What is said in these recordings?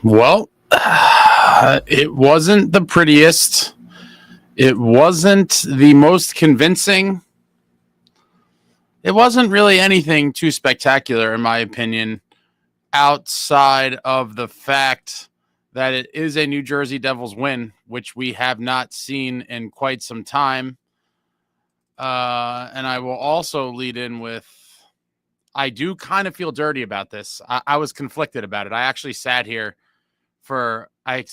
Well, it wasn't the prettiest. It wasn't the most convincing. It wasn't really anything too spectacular, in my opinion, outside of the fact that it is a New Jersey Devils win, which we have not seen in quite some time. And I will also lead in with, I do kind of feel dirty about this. I was conflicted about it. I actually sat here for a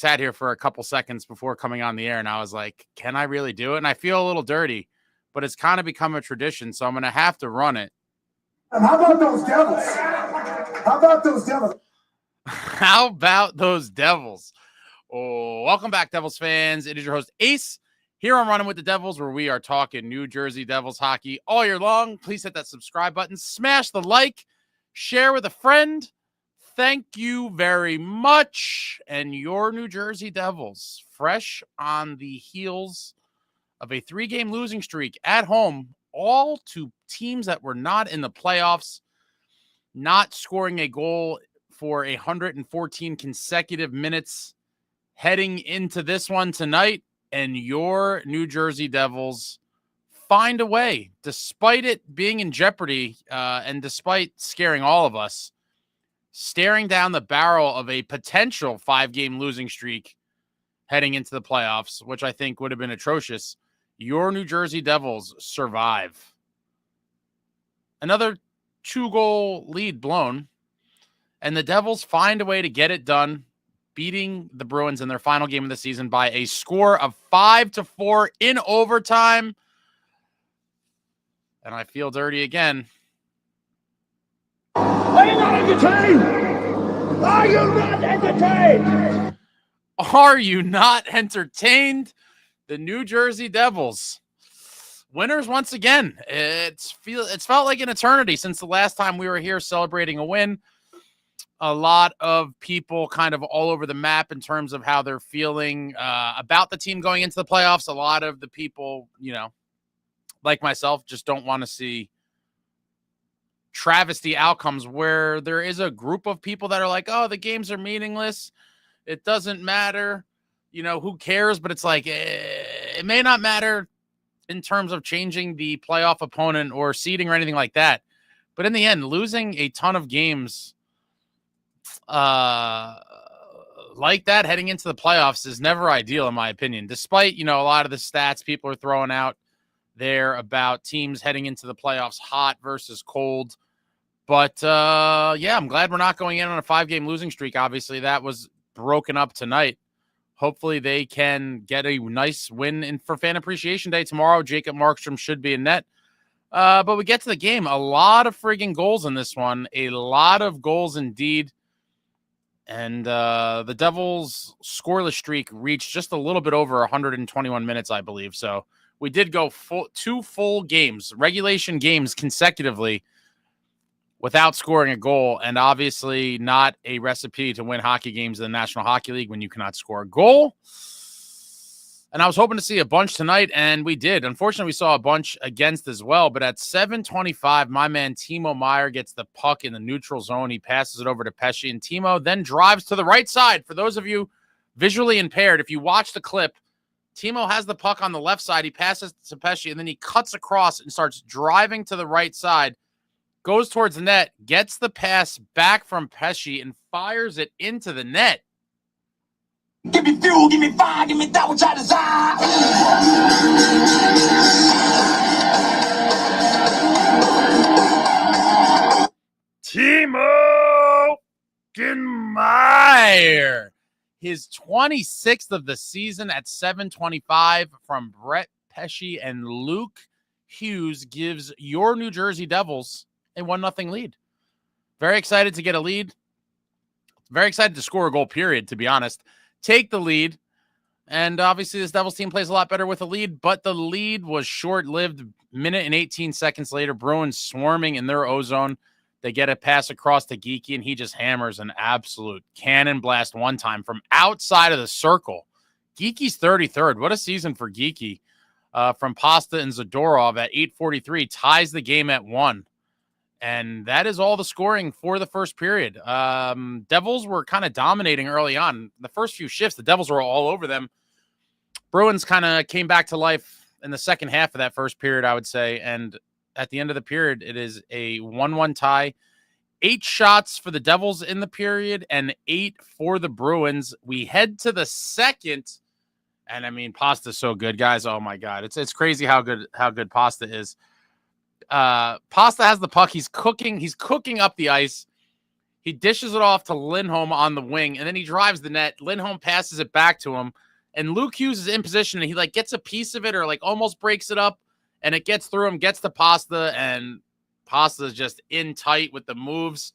couple seconds before coming on the air, and I was like, can I really do it? And I feel a little dirty, but it's kind of become a tradition, so I'm going to have to run it. How about those Devils? How about those Devils? How about those Devils? Oh, welcome back, Devils fans. It is your host, Ace, here on Running with the Devils, where we are talking New Jersey Devils hockey all year long. Please hit that subscribe button, smash the like, share with a friend. Thank you very much. And your New Jersey Devils, fresh on the heels of a 3-game losing streak at home, all to teams that were not in the playoffs, not scoring a goal for 114 consecutive minutes heading into this one tonight. And your New Jersey Devils find a way, despite it being in jeopardy and despite scaring all of us, staring down the barrel of a potential 5-game losing streak heading into the playoffs, which I think would have been atrocious. Your New Jersey Devils survive. Another 2-goal lead blown, and the Devils find a way to get it done, beating the Bruins in their final game of the season by a score of 5-4 in overtime. And I feel dirty again. Are you not entertained? Are you not entertained? Are you not entertained? The New Jersey Devils, winners once again. It's felt like an eternity since the last time we were here celebrating a win. A lot of people kind of all over the map in terms of how they're feeling about the team going into the playoffs. A lot of the people, like myself, just don't want to see travesty outcomes where there is a group of people that are like, oh, the games are meaningless. It doesn't matter. Who cares? But it's like, it may not matter in terms of changing the playoff opponent or seeding or anything like that. But in the end, losing a ton of games like that heading into the playoffs is never ideal, in my opinion, despite, a lot of the stats people are throwing out there about teams heading into the playoffs hot versus cold. But, I'm glad we're not going in on a 5-game losing streak. Obviously, that was broken up tonight. Hopefully, they can get a nice win for Fan Appreciation Day tomorrow. Jacob Markstrom should be in net. But we get to the game. A lot of friggin' goals in this one. A lot of goals indeed. And the Devils' scoreless streak reached just a little bit over 121 minutes, I believe. So we did go 2 full games, regulation games consecutively without scoring a goal, and obviously not a recipe to win hockey games in the National Hockey League when you cannot score a goal. And I was hoping to see a bunch tonight, and we did. Unfortunately, we saw a bunch against as well, but at 7:25, my man Timomeier gets the puck in the neutral zone. He passes it over to Pesce, and Timo then drives to the right side. For those of you visually impaired, if you watch the clip, Timo has the puck on the left side. He passes to Pesce, and then he cuts across and starts driving to the right side, goes towards the net, gets the pass back from Pesce, and fires it into the net. Give me fuel, give me fire, give me that which I desire. Timo Meyer, his 26th of the season at 7:25 from Brett Pesce and Lukehughes gives your New Jersey Devils a 1-0 lead. Very excited to get a lead. Very excited to score a goal, period, to be honest. Take the lead. And obviously this Devils team plays a lot better with a lead, but the lead was short-lived. Minute and 18 seconds later, Bruins swarming in their O-zone. They get a pass across to Geekie, and he just hammers an absolute cannon blast one time from outside of the circle. Geekie's 33rd. What a season for Geekie. From Pasta and Zadorov at 8:43 ties the game at 1. And that is all the scoring for the first period. Devils were kind of dominating early on. The first few shifts, the Devils were all over them. Bruins kind of came back to life in the second half of that first period, I would say. And at the end of the period, it is a 1-1 tie. 8 shots for the Devils in the period and 8 for the Bruins. We head to the second, and I mean, Pasta's so good, guys. Oh my God, it's crazy how good Pasta is. Pasta has the puck. He's cooking up the ice. He dishes it off to Lindholm on the wing, and then he drives the net. Lindholm passes it back to him, and Lukehughes is in position, and he like gets a piece of it or like almost breaks it up, and it gets through him, gets to Pasta, and Pasta is just in tight with the moves,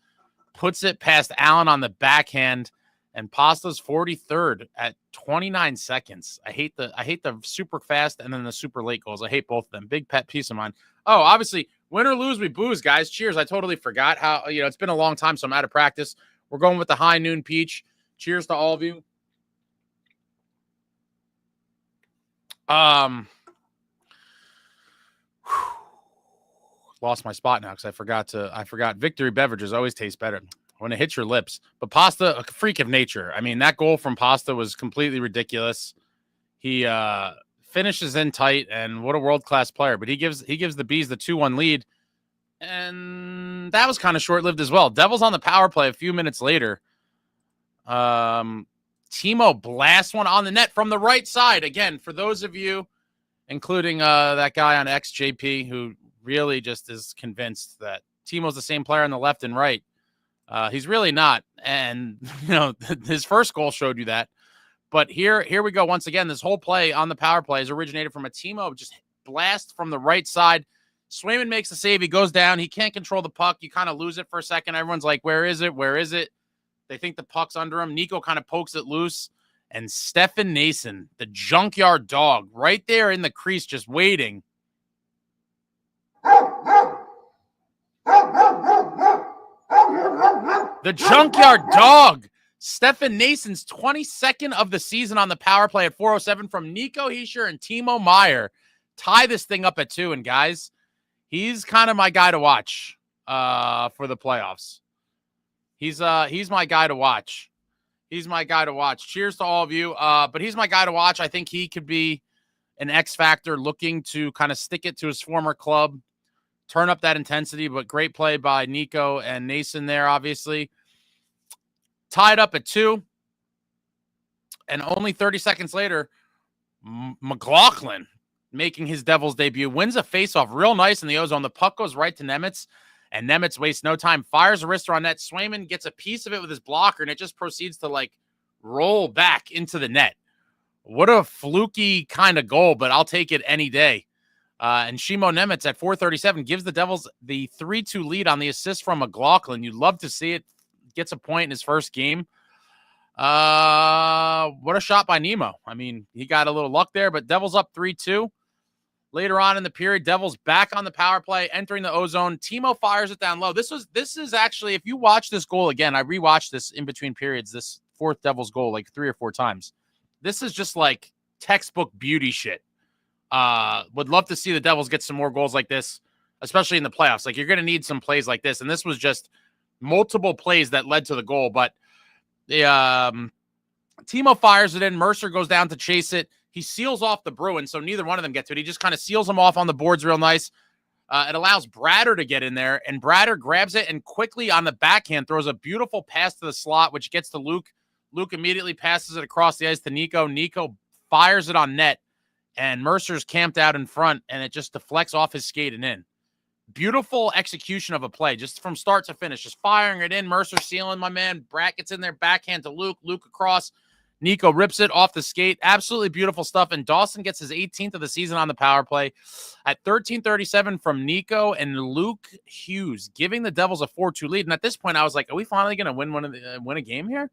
puts it past Allen on the backhand, and Pasta's 43rd at 29 seconds. I hate the super fast and then the super late goals. I hate both of them. Big pet piece of mine. Oh, obviously, win or lose, we booze, guys. Cheers. I totally forgot how, it's been a long time, so I'm out of practice. We're going with the high noon peach. Cheers to all of you. Lost my spot now because I forgot Victory beverages always taste better when it hits your lips. But Pasta, a freak of nature. I mean, that goal from Pasta was completely ridiculous. He finishes in tight, and what a world-class player. But he gives the Bees the 2-1 lead, and that was kind of short-lived as well. Devils on the power play a few minutes later. Timo blasts one on the net from the right side. Again, for those of you, including that guy on XJP, who really just is convinced that Timo's the same player on the left and right. He's really not. And, his first goal showed you that. But here we go. Once again, this whole play on the power play is originated from a Timo just blast from the right side. Swayman makes the save. He goes down. He can't control the puck. You kind of lose it for a second. Everyone's like, where is it? Where is it? They think the puck's under him. Nico kind of pokes it loose. And Stefan Nason, the junkyard dog, right there in the crease just waiting. The junkyard dog. Stefan Nason's 22nd of the season on the power play at 4:07 from nicohischier and timomeier. Tie this thing up at 2. And guys, he's kind of my guy to watch for the playoffs. He's my guy to watch. He's my guy to watch. Cheers to all of you. But he's my guy to watch. I think he could be an X factor looking to kind of stick it to his former club, turn up that intensity, but great play by Nico and Nason there, obviously. Tied up at 2. And only 30 seconds later, McLaughlin, making his Devils debut, wins a faceoff real nice in the ozone. The puck goes right to Nemitz, and Nemitz wastes no time, fires a wrister on net. Swayman gets a piece of it with his blocker, and it just proceeds to, roll back into the net. What a fluky kind of goal, but I'll take it any day. And Shimo Nemitz at 4:37 gives the Devils the 3-2 lead on the assist from McLaughlin. You'd love to see it. Gets a point in his first game. What a shot by Nemo. I mean, he got a little luck there, but Devils up 3-2. Later on in the period, Devils back on the power play, entering the ozone. Timo fires it down low. This is actually, if you watch this goal again, I rewatched this in between periods, this fourth Devils goal 3 or 4 times. This is just textbook beauty shit. Would love to see the Devils get some more goals like this, especially in the playoffs. You're going to need some plays like this. And this was just multiple plays that led to the goal. But the Timo fires it in. Mercer goes down to chase it. He seals off the Bruins, so neither one of them get to it. He just kind of seals them off on the boards real nice. It allows Bratter to get in there, and Bratter grabs it and quickly on the backhand throws a beautiful pass to the slot, which gets to Luke. Luke immediately passes it across the ice to Nico. Nico fires it on net, and Mercer's camped out in front, and it just deflects off his skate and in. Beautiful execution of a play, just from start to finish, just firing it in. Mercer sealing, my man. Bratt gets in there, backhand to Luke. Luke across. Nico rips it off the skate. Absolutely beautiful stuff. And Dawson gets his 18th of the season on the power play at 13:37 from Nico and Lukehughes, giving the Devils a 4-2 lead. And at this point, I was like, are we finally going to win a game here?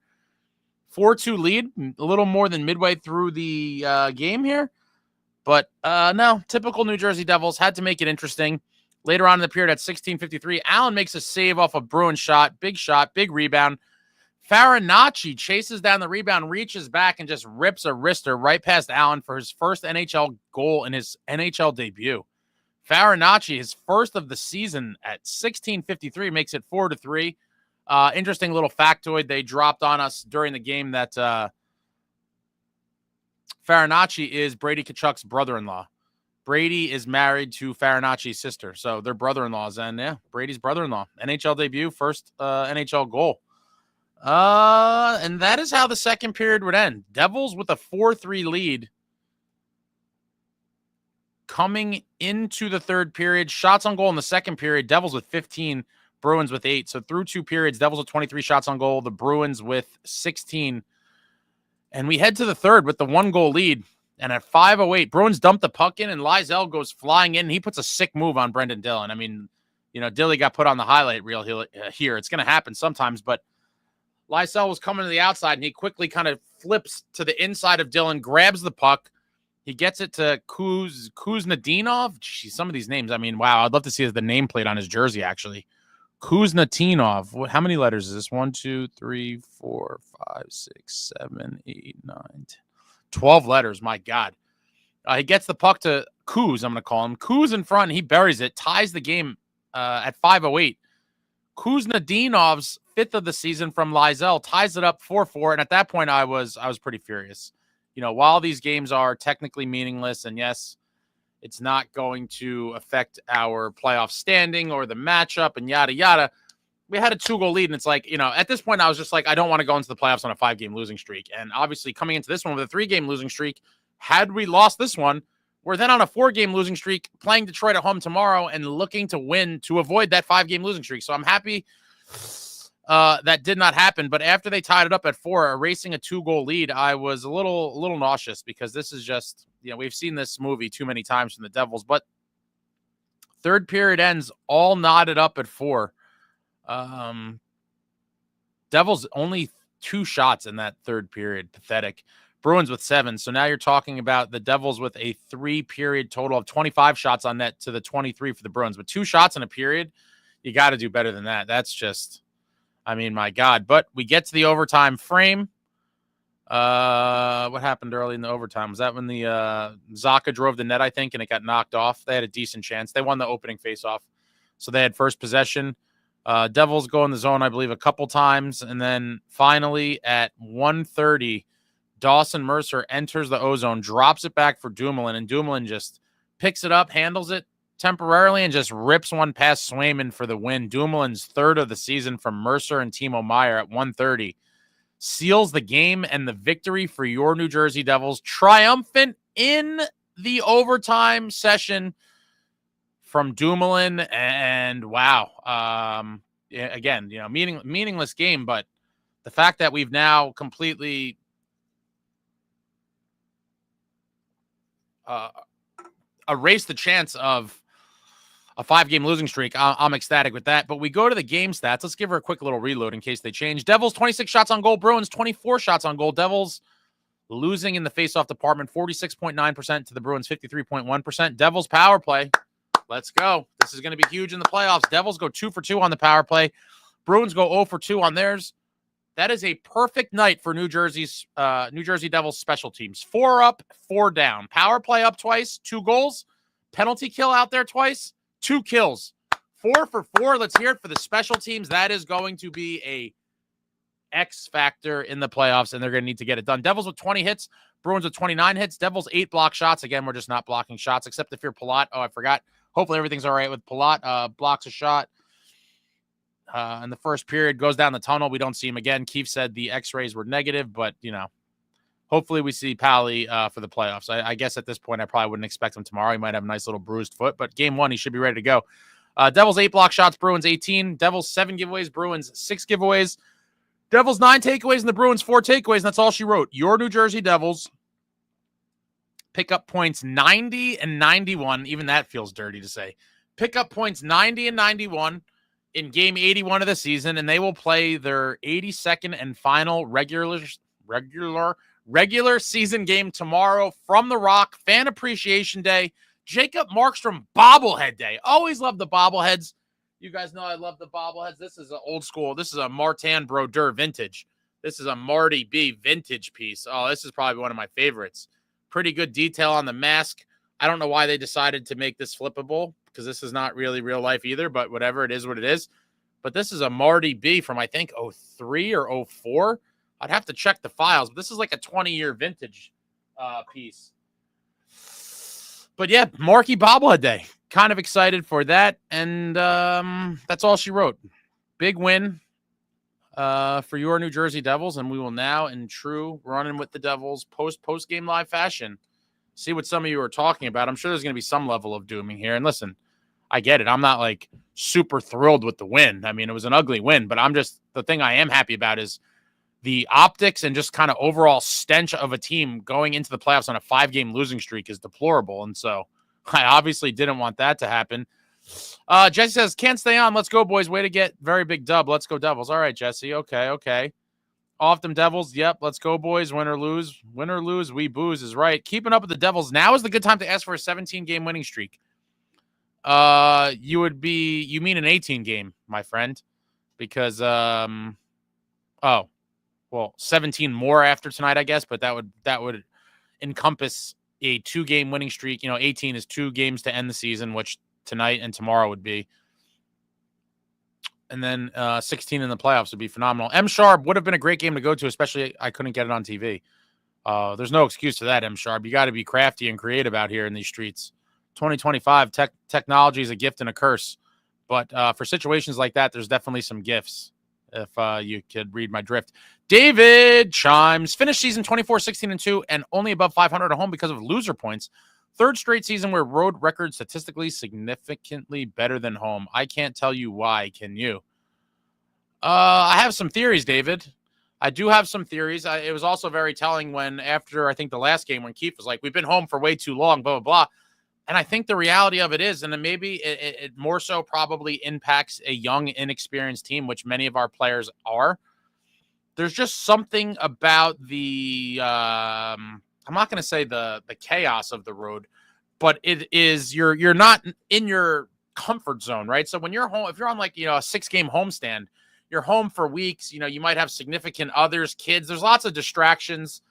4-2 lead, a little more than midway through the game here. But no, typical New Jersey Devils had to make it interesting. Later on in the period at 16:53, Allen makes a save off a Bruins shot, big rebound. Farinacci chases down the rebound, reaches back, and just rips a wrister right past Allen for his first NHL goal in his NHL debut. Farinacci, his first of the season at 16:53, makes it 4-3. Interesting little factoid they dropped on us during the game that Farinacci is Brady Tkachuk's brother-in-law. Brady is married to Farinacci's sister, so they're brother-in-laws. And yeah, Brady's brother-in-law, NHL debut, first NHL goal. And that is how the second period would end. Devils with a 4-3 lead coming into the third period. Shots on goal in the second period. Devils with 15, Bruins with 8. So through two periods, Devils with 23 shots on goal, the Bruins with 16. And we head to the third with the 1-goal lead. And at 5:08, Bruins dump the puck in, and Lysell goes flying in. And he puts a sick move on Brendan Dillon. I mean, Dilly got put on the highlight reel here. It's going to happen sometimes, but Lysell was coming to the outside, and he quickly kind of flips to the inside of Dillon, grabs the puck. He gets it to Kuznetsov. Geez, some of these names, I mean, wow, I'd love to see the nameplate on his jersey, actually. Kuznetsov. How many letters is this? 1, 2, 3, 4, 5, 6, 7, 8, 9, 10. 12 letters, my God. He gets the puck to Kuz, I'm going to call him. Kuz in front, and he buries it, ties the game at 5:08. Kuznetsov's 5th of the season from Lysell ties it up 4-4, and at that point, I was pretty furious. While these games are technically meaningless, and yes, it's not going to affect our playoff standing or the matchup and yada, yada, we had a 2-goal lead, and it's like, at this point, I was just like, I don't want to go into the playoffs on a 5-game losing streak. And obviously, coming into this one with a 3-game losing streak, had we lost this one, we're then on a 4-game losing streak, playing Detroit at home tomorrow and looking to win to avoid that 5-game losing streak. So I'm happy that did not happen. But after they tied it up at 4, erasing a 2-goal lead, I was a little nauseous, because this is just, we've seen this movie too many times from the Devils. But third period ends all knotted up at 4. Devils only 2 shots in that third period. Pathetic. Bruins with 7. So now you're talking about the Devils with a 3-period total of 25 shots on net to the 23 for the Bruins. But 2 shots in a period, you got to do better than that. That's just, I mean, my God. But we get to the overtime frame. What happened early in the overtime? Was that when the Zacha drove the net, I think, and it got knocked off? They had a decent chance. They won the opening faceoff. So they had first possession. Devils go in the zone, I believe, a couple times. And then finally at 1:30, Dawson Mercer enters the O-zone, drops it back for Dumoulin, and Dumoulin just picks it up, handles it temporarily, and just rips one past Swayman for the win. Dumoulin's 3rd of the season from Mercer and timomeier at 1:30 seals the game and the victory for your New Jersey Devils, triumphant in the overtime session from Dumoulin. And wow, again, meaningless game, but the fact that we've now completely erased the chance of a 5-game losing streak, I'm ecstatic with that. But we go to the game stats. Let's give her a quick little reload in case they change. Devils 26 shots on goal, Bruins 24 shots on goal. Devils losing in the faceoff department, 46.9% to the Bruins 53.1%. Devils power play. Let's go. This is going to be huge in the playoffs. Devils go 2 for 2 on the power play. Bruins go 0 for 2 on theirs. That is a perfect night for New Jersey Devils special teams. 4 up, 4 down. Power play up twice, 2 goals. Penalty kill out there twice, 2 kills. 4 for 4. Let's hear it for the special teams. That is going to be a X factor in the playoffs, and they're going to need to get it done. Devils with 20 hits, Bruins with 29 hits. Devils 8 block shots. Again, we're just not blocking shots, except if you're Palat. Oh, I forgot. Hopefully everything's all right with Palat. Blocks a shot in the first period, goes down the tunnel. We don't see him again. Keefe said the x-rays were negative, but, hopefully we see Pally for the playoffs. I guess at this point I probably wouldn't expect him tomorrow. He might have a nice little bruised foot, but game 1, he should be ready to go. Devils 8 block shots, Bruins 18. Devils 7 giveaways, Bruins 6 giveaways. Devils 9 takeaways, and the Bruins 4 takeaways, and that's all she wrote. Your New Jersey Devils pick up points 90 and 91. Even that feels dirty to say. Pick up points 90 and 91 in game 81 of the season, and they will play their 82nd and final regular season game tomorrow from the Rock. Fan Appreciation Day. Jacob Markstrom bobblehead day. Always love the bobbleheads. You guys know I love the bobbleheads. This is an old school. This is a Martin Brodeur vintage. This is a Marty B vintage piece. Oh, this is probably one of my favorites. Pretty good detail on the mask. I don't know why they decided to make this flippable, because this is not really real life either, but whatever, it is what it is. But this is a Marty B from, I think, 03 or 04. I'd have to check the files, but this is like a 20-year vintage piece. But yeah, Marky Bobblehead Day. Kind of excited for that. And that's all she wrote. Big win for your New Jersey Devils. And we will now, in true running with the Devils post-game live fashion, see what some of you are talking about. I'm sure there's going to be some level of dooming here. And listen, I get it. I'm not like super thrilled with the win. I mean, it was an ugly win, but the thing I am happy about is the optics and just kind of overall stench of a team going into the playoffs on a 5-game losing streak is deplorable. And so I obviously didn't want that to happen. Jesse says, can't stay on. Let's go, boys. Way to get very big dub. Let's go, Devils. All right, Jesse. Okay. Off them Devils. Yep. Let's go, boys. Win or lose, we booze is right. Keeping up with the Devils. Now is the good time to ask for a 17-game winning streak. You mean an 18-game, my friend, because, 17 more after tonight, I guess, but that would encompass a 2-game winning streak. 18 is 2 games to end the season, which tonight and tomorrow would be. And then 16 in the playoffs would be phenomenal. M Sharp would have been a great game to go to, especially I couldn't get it on TV. There's no excuse to that, M Sharp. You got to be crafty and creative out here in these streets. 2025, technology is a gift and a curse. But for situations like that, there's definitely some gifts, if you could read my drift. David Chimes finished season 24-16-2 and only above 500 at home because of loser points. 3rd straight season where road record statistically significantly better than home. I can't tell you why. Can you? I have some theories, David. I do have some theories. It was also very telling when after, I think, the last game when Keefe was like, we've been home for way too long, blah, blah, blah. And I think the reality of it is, and then maybe it more so probably impacts a young, inexperienced team, which many of our players are. There's just something about the, I'm not going to say the chaos of the road, but it is, you're not in your comfort zone, right? So when you're home, if you're on like, a 6-game homestand, you're home for weeks, you might have significant others, kids, there's lots of distractions.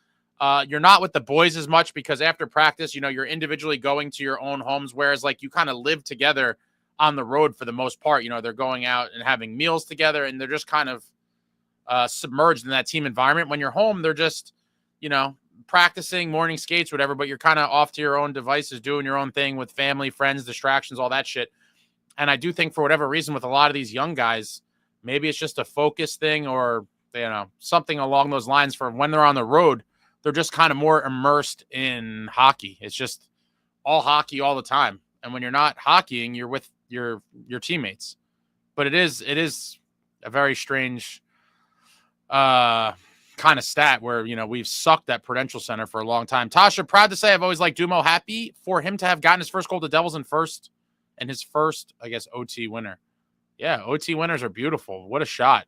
You're not with the boys as much because after practice, you're individually going to your own homes, whereas like you kind of live together on the road for the most part. They're going out and having meals together and they're just kind of submerged in that team environment. When you're home, they're just, practicing morning skates, whatever, but you're kind of off to your own devices, doing your own thing with family, friends, distractions, all that shit. And I do think for whatever reason with a lot of these young guys, maybe it's just a focus thing or, something along those lines for when they're on the road. They're just kind of more immersed in hockey. It's just all hockey all the time. And when you're not hockeying, you're with your teammates. But it is a very strange kind of stat where, we've sucked at Prudential Center for a long time. Tasha, proud to say I've always liked Dumo. Happy for him to have gotten his first goal to Devils and his first, I guess, OT winner. Yeah, OT winners are beautiful. What a shot.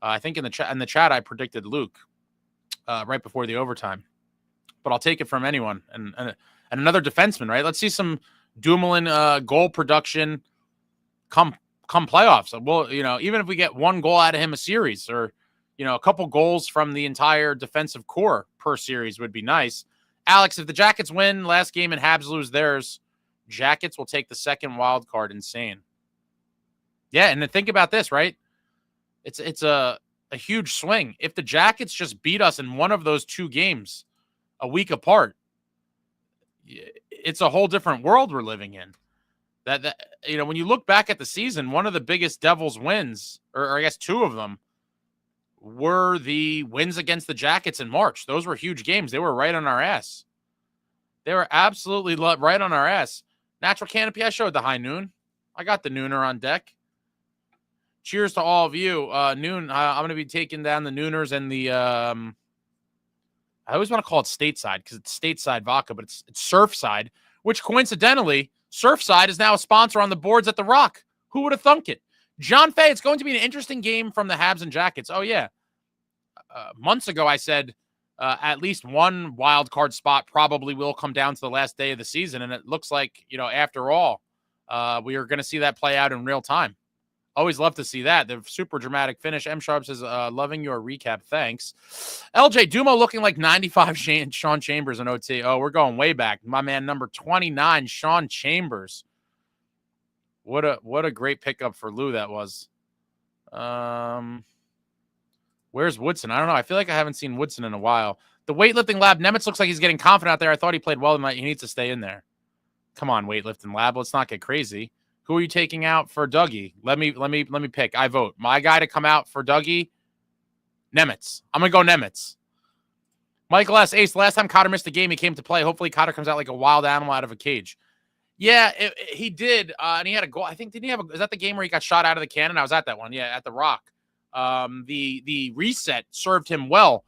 I think in the chat I predicted Luke. Right before the overtime, but I'll take it from anyone and another defenseman, right? Let's see some Dumoulin goal production come playoffs. Well, even if we get 1 goal out of him a series or, a couple goals from the entire defensive core per series would be nice. Alex, if the Jackets win last game and Habs lose theirs, Jackets will take the 2nd wild card. Insane. Yeah. And then think about this, right? It's a huge swing. If the Jackets just beat us in one of those 2 games a week apart, it's a whole different world we're living in. That when you look back at the season, one of the biggest Devils wins, or I guess 2 of them, were the wins against the Jackets in March. Those were huge games. They were right on our ass. They were absolutely right on our ass. Natural Canopy, I showed the high noon. I got the nooner on deck. Cheers to all of you. Noon, I'm going to be taking down the Nooners and the, I always want to call it Stateside because it's Stateside vodka, but it's Surfside, which coincidentally, Surfside is now a sponsor on the boards at the Rock. Who would have thunk it? John Fay, it's going to be an interesting game from the Habs and Jackets. Oh, yeah. Months ago, I said at least one wild card spot probably will come down to the last day of the season. And it looks like, after all, we are going to see that play out in real time. Always love to see that. The super dramatic finish. M. Sharp says, loving your recap. Thanks. LJ Dumo looking like 95 Sean Chambers in OT. Oh, we're going way back. My man, number 29, Sean Chambers. What a great pickup for Lou that was. Where's Woodson? I don't know. I feel like I haven't seen Woodson in a while. The weightlifting lab. Nemitz looks like he's getting confident out there. I thought he played well tonight. He needs to stay in there. Come on, weightlifting lab. Let's not get crazy. Who are you taking out for Dougie? Let me pick. I vote. My guy to come out for Dougie, Nemitz. I'm going to go Nemitz. Michael S. Ace, last time Cotter missed a game, he came to play. Hopefully Cotter comes out like a wild animal out of a cage. Yeah, he did. And he had a goal. I think, didn't he have is that the game where he got shot out of the cannon? I was at that one. Yeah, at the Rock. The reset served him well.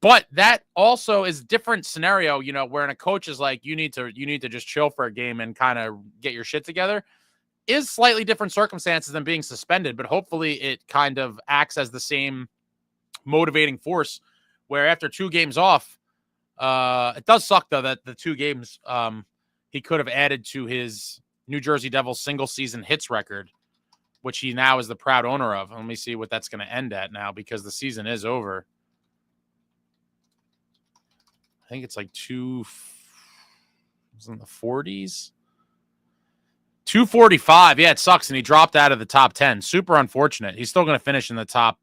But that also is a different scenario, you know, wherein a coach is like, you need to just chill for a game and kind of get your shit together. Is slightly different circumstances than being suspended, but hopefully it kind of acts as the same motivating force where after 2 games off, it does suck though that the 2 games he could have added to his New Jersey Devils single season hits record, which he now is the proud owner of. Let me see what that's going to end at now because the season is over. I think it's like it's in the 40s. 245. Yeah, it sucks. And he dropped out of the top 10. Super unfortunate. He's still going to finish in the top,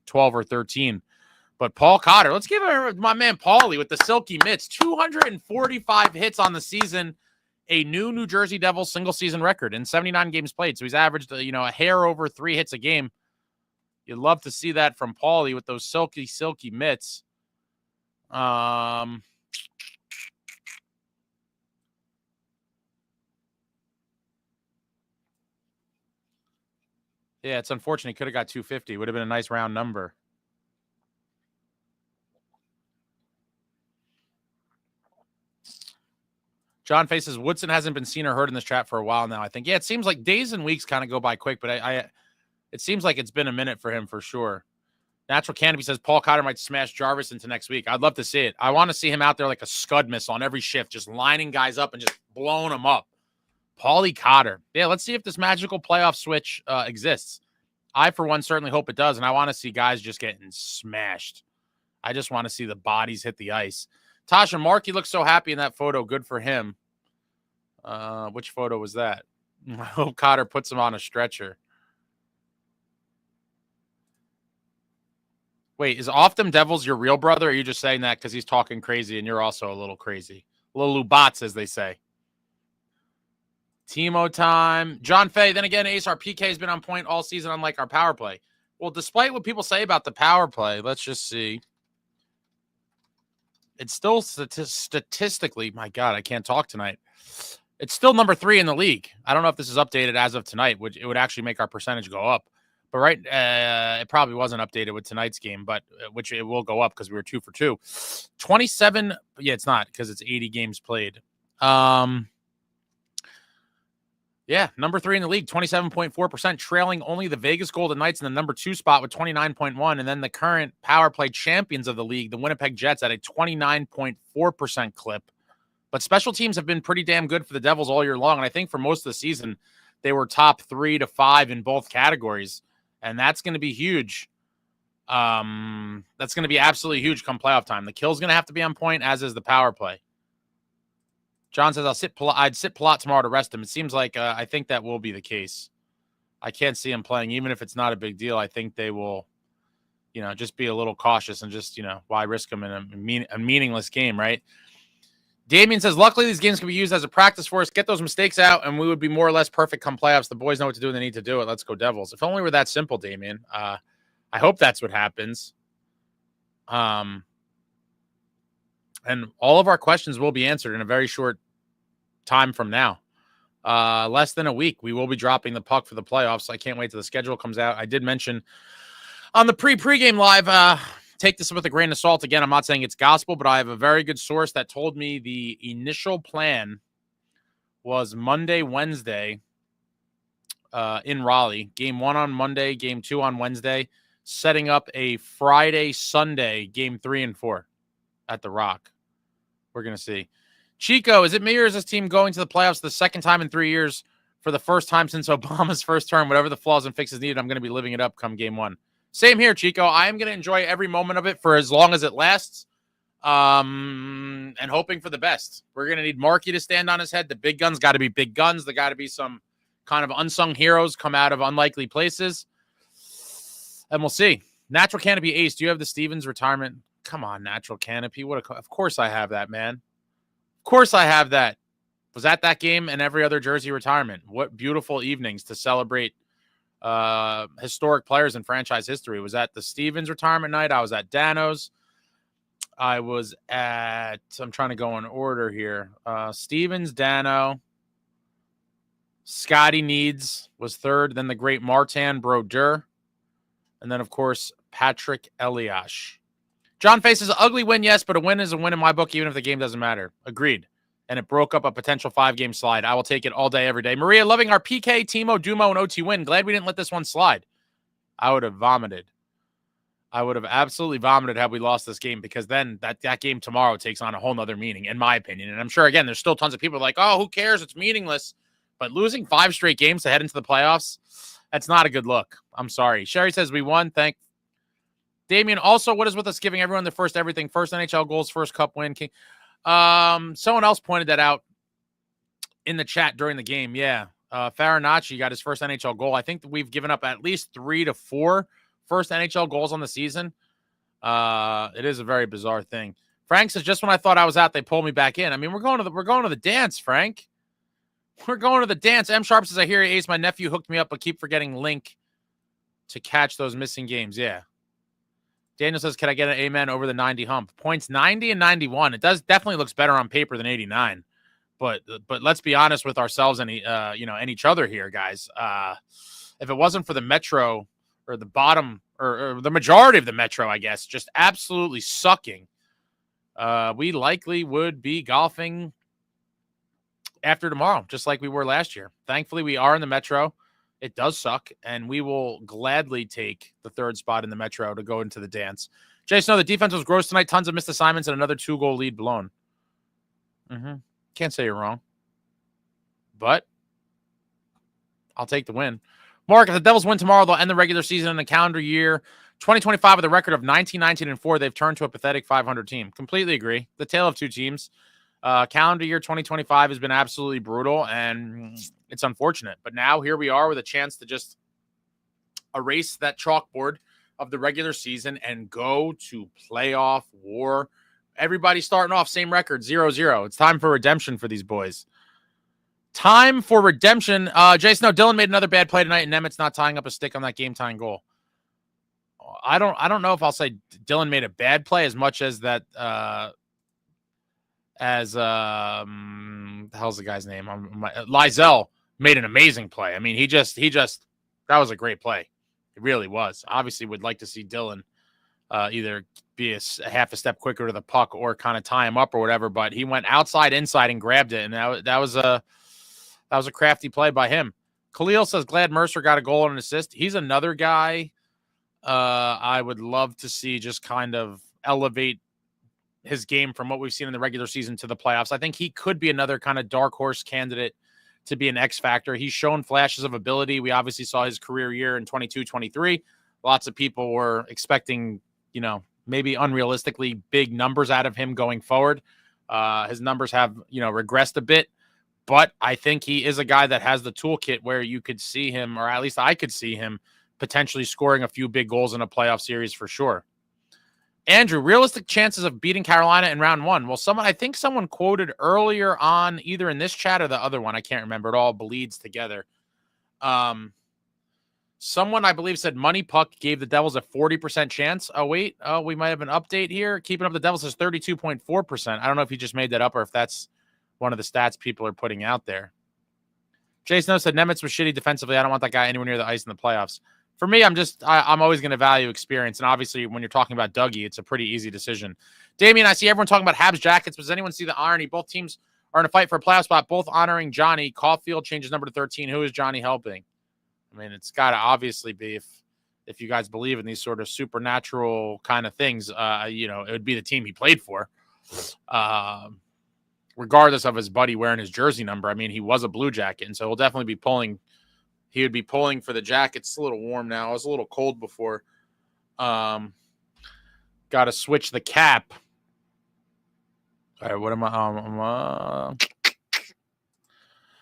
12 or 13. But Paul Cotter, let's give my man Paulie with the silky mitts. 245 hits on the season. A new Jersey Devils single season record in 79 games played. So he's averaged, a hair over 3 hits a game. You'd love to see that from Paulie with those silky mitts. Yeah, it's unfortunate. He could have got 250. Would have been a nice round number. John faces Woodson hasn't been seen or heard in this chat for a while now, I think. Yeah, it seems like days and weeks kind of go by quick, but it seems like it's been a minute for him for sure. Natural Canopy says Paul Cotter might smash Jarvis into next week. I'd love to see it. I want to see him out there like a scud missile on every shift, just lining guys up and just blowing them up. Paulie Cotter. Yeah, let's see if this magical playoff switch exists. I, for one, certainly hope it does, and I want to see guys just getting smashed. I just want to see the bodies hit the ice. Tasha Markey looks so happy in that photo. Good for him. Which photo was that? I hope Cotter puts him on a stretcher. Wait, is Off Them Devils your real brother, or are you just saying that because he's talking crazy and you're also a little crazy? A little Lubats, as they say. Timo time. John Fay, then again, Ace, our PK has been on point all season, unlike our power play. Well, despite what people say about the power play, let's just see. It's still statistically, my God, I can't talk tonight. It's still number 3 in the league. I don't know if this is updated as of tonight, which it would actually make our percentage go up. But it probably wasn't updated with tonight's game, but which it will go up because we were 2 for 2. 27. Yeah, it's not because it's 80 games played. Yeah, number 3 in the league, 27.4%, trailing only the Vegas Golden Knights in the number 2 spot with 29.1%, and then the current power play champions of the league, the Winnipeg Jets, at a 29.4% clip. But special teams have been pretty damn good for the Devils all year long, and I think for most of the season, they were top 3 to 5 in both categories, and that's going to be huge. That's going to be absolutely huge come playoff time. The kill's going to have to be on point, as is the power play. John says, I'd sit Palat tomorrow to rest him. It seems like I think that will be the case. I can't see him playing, even if it's not a big deal. I think they will, just be a little cautious and just, why risk him in a meaningless game, right? Damien says, luckily these games can be used as a practice for us. Get those mistakes out, and we would be more or less perfect come playoffs. The boys know what to do, and they need to do it. Let's go Devils. If only we're that simple, Damien. I hope that's what happens. And all of our questions will be answered in a very short time from now. Less than a week, we will be dropping the puck for the playoffs. I can't wait till the schedule comes out. I did mention on the pregame live, take this with a grain of salt. Again, I'm not saying it's gospel, but I have a very good source that told me the initial plan was Monday, Wednesday in Raleigh. Game 1 on Monday, game 2 on Wednesday, setting up a Friday, Sunday, game 3 and 4 at the Rock. We're going to see. Chico, is it me or is this team going to the playoffs the second time in 3 years for the first time since Obama's first term. Whatever the flaws and fixes needed, I'm going to be living it up come game one. Same here, Chico. I am going to enjoy every moment of it for as long as it lasts, and hoping for the best. We're going to need Markey to stand on his head. The big guns got to be big guns. There got to be some kind of unsung heroes come out of unlikely places, and we'll see. Natural Canopy Ace, do you have the Stevens retirement? Come on, Natural Canopy. Of course I have that, man. Of course I have that. Was at that game and every other jersey retirement. What beautiful evenings to celebrate historic players in franchise history. Was at the Stevens retirement night. I was at Dano's. I was at, I'm trying to go in order here. Stevens, Dano, Scotty Needs was third. Then the great Martin Brodeur. And then, of course, Patrick Eliash. John faces an ugly win, yes, but a win is a win in my book, even if the game doesn't matter. Agreed. And it broke up a potential 5-game slide. I will take it all day, every day. Maria, loving our PK, Timo, Dumo, and OT win. Glad we didn't let this one slide. I would have vomited. I would have absolutely vomited had we lost this game, because then that game tomorrow takes on a whole nother meaning, in my opinion. And I'm sure, again, there's still tons of people like, oh, who cares? It's meaningless. But losing 5 straight games to head into the playoffs, that's not a good look. I'm sorry. Sherry says we won. Thank Damien. Also, what is with us giving everyone their first everything? First NHL goals, first cup win. Someone else pointed that out in the chat during the game. Yeah. Farinacci got his first NHL goal. I think that we've given up at least 3 to 4 first NHL goals on the season. It is a very bizarre thing. Frank says, just when I thought I was out, they pulled me back in. I mean, we're going to the dance, Frank. We're going to the dance. M Sharp says, I hear Ace, my nephew hooked me up, but keep forgetting Link to catch those missing games. Yeah. Daniel says, can I get an amen over the 90 hump? Points 90 and 91. It definitely looks better on paper than 89. But let's be honest with ourselves and and each other here, guys. If it wasn't for the Metro, or the bottom, or the majority of the Metro, I guess, just absolutely sucking, we likely would be golfing after tomorrow, just like we were last year. Thankfully, we are in the Metro. It does suck, and we will gladly take the 3rd spot in the Metro to go into the dance. Jason, the defense was gross tonight. Tons of missed assignments and another 2-goal lead blown. Can't say you're wrong. But I'll take the win. Mark, if the Devils win tomorrow, they'll end the regular season in the calendar year 2025 with a record of 19-19-4. They've turned to a pathetic 500 team. Completely agree. The tale of two teams. Calendar year 2025 has been absolutely brutal, and it's unfortunate. But now here we are with a chance to just erase that chalkboard of the regular season and go to playoff war. Everybody starting off same record, 0-0. It's time for redemption for these boys. Time for redemption. Jason, Dylan made another bad play tonight, and Nemitz not tying up a stick on that game-tying goal. I don't know if I'll say Dylan made a bad play as much as that the hell's the guy's name? Lizell made an amazing play. I mean, he just that was a great play. It really was. Obviously, would like to see Dylan either be a half a step quicker to the puck or kind of tie him up or whatever. But he went outside, inside, and grabbed it, and that was a crafty play by him. Khalil says glad Mercer got a goal and an assist. He's another guy I would love to see just kind of elevate his game from what we've seen in the regular season to the playoffs. I think he could be another kind of dark horse candidate to be an X factor. He's shown flashes of ability. We obviously saw his career year in 22-23. Lots of people were expecting, maybe unrealistically big numbers out of him going forward. His numbers have, regressed a bit, but I think he is a guy that has the toolkit where you could see him, or at least I could see him potentially scoring a few big goals in a playoff series for sure. Andrew, realistic chances of beating Carolina in round 1. Well, I think someone quoted earlier on either in this chat or the other one. I can't remember. It all bleeds together. Someone, I believe, said Money Puck gave the Devils a 40% chance. Oh, wait. Oh, we might have an update here. Keeping Up the Devils is 32.4%. I don't know if he just made that up or if that's one of the stats people are putting out there. Jason said Nemitz was shitty defensively. I don't want that guy anywhere near the ice in the playoffs. For me, I'm always going to value experience. And obviously, when you're talking about Dougie, it's a pretty easy decision. Damien, I see everyone talking about Habs jackets. Does anyone see the irony? Both teams are in a fight for a playoff spot, both honoring Johnny. Caulfield changes number to 13. Who is Johnny helping? I mean, it's got to obviously be, if you guys believe in these sort of supernatural kind of things, it would be the team he played for. regardless of his buddy wearing his jersey number. I mean, he was a Blue Jacket, and so he'll definitely be pulling. He would be pulling for the Jackets. It's a little warm now. It was a little cold before. Got to switch the cap. All right, what am I?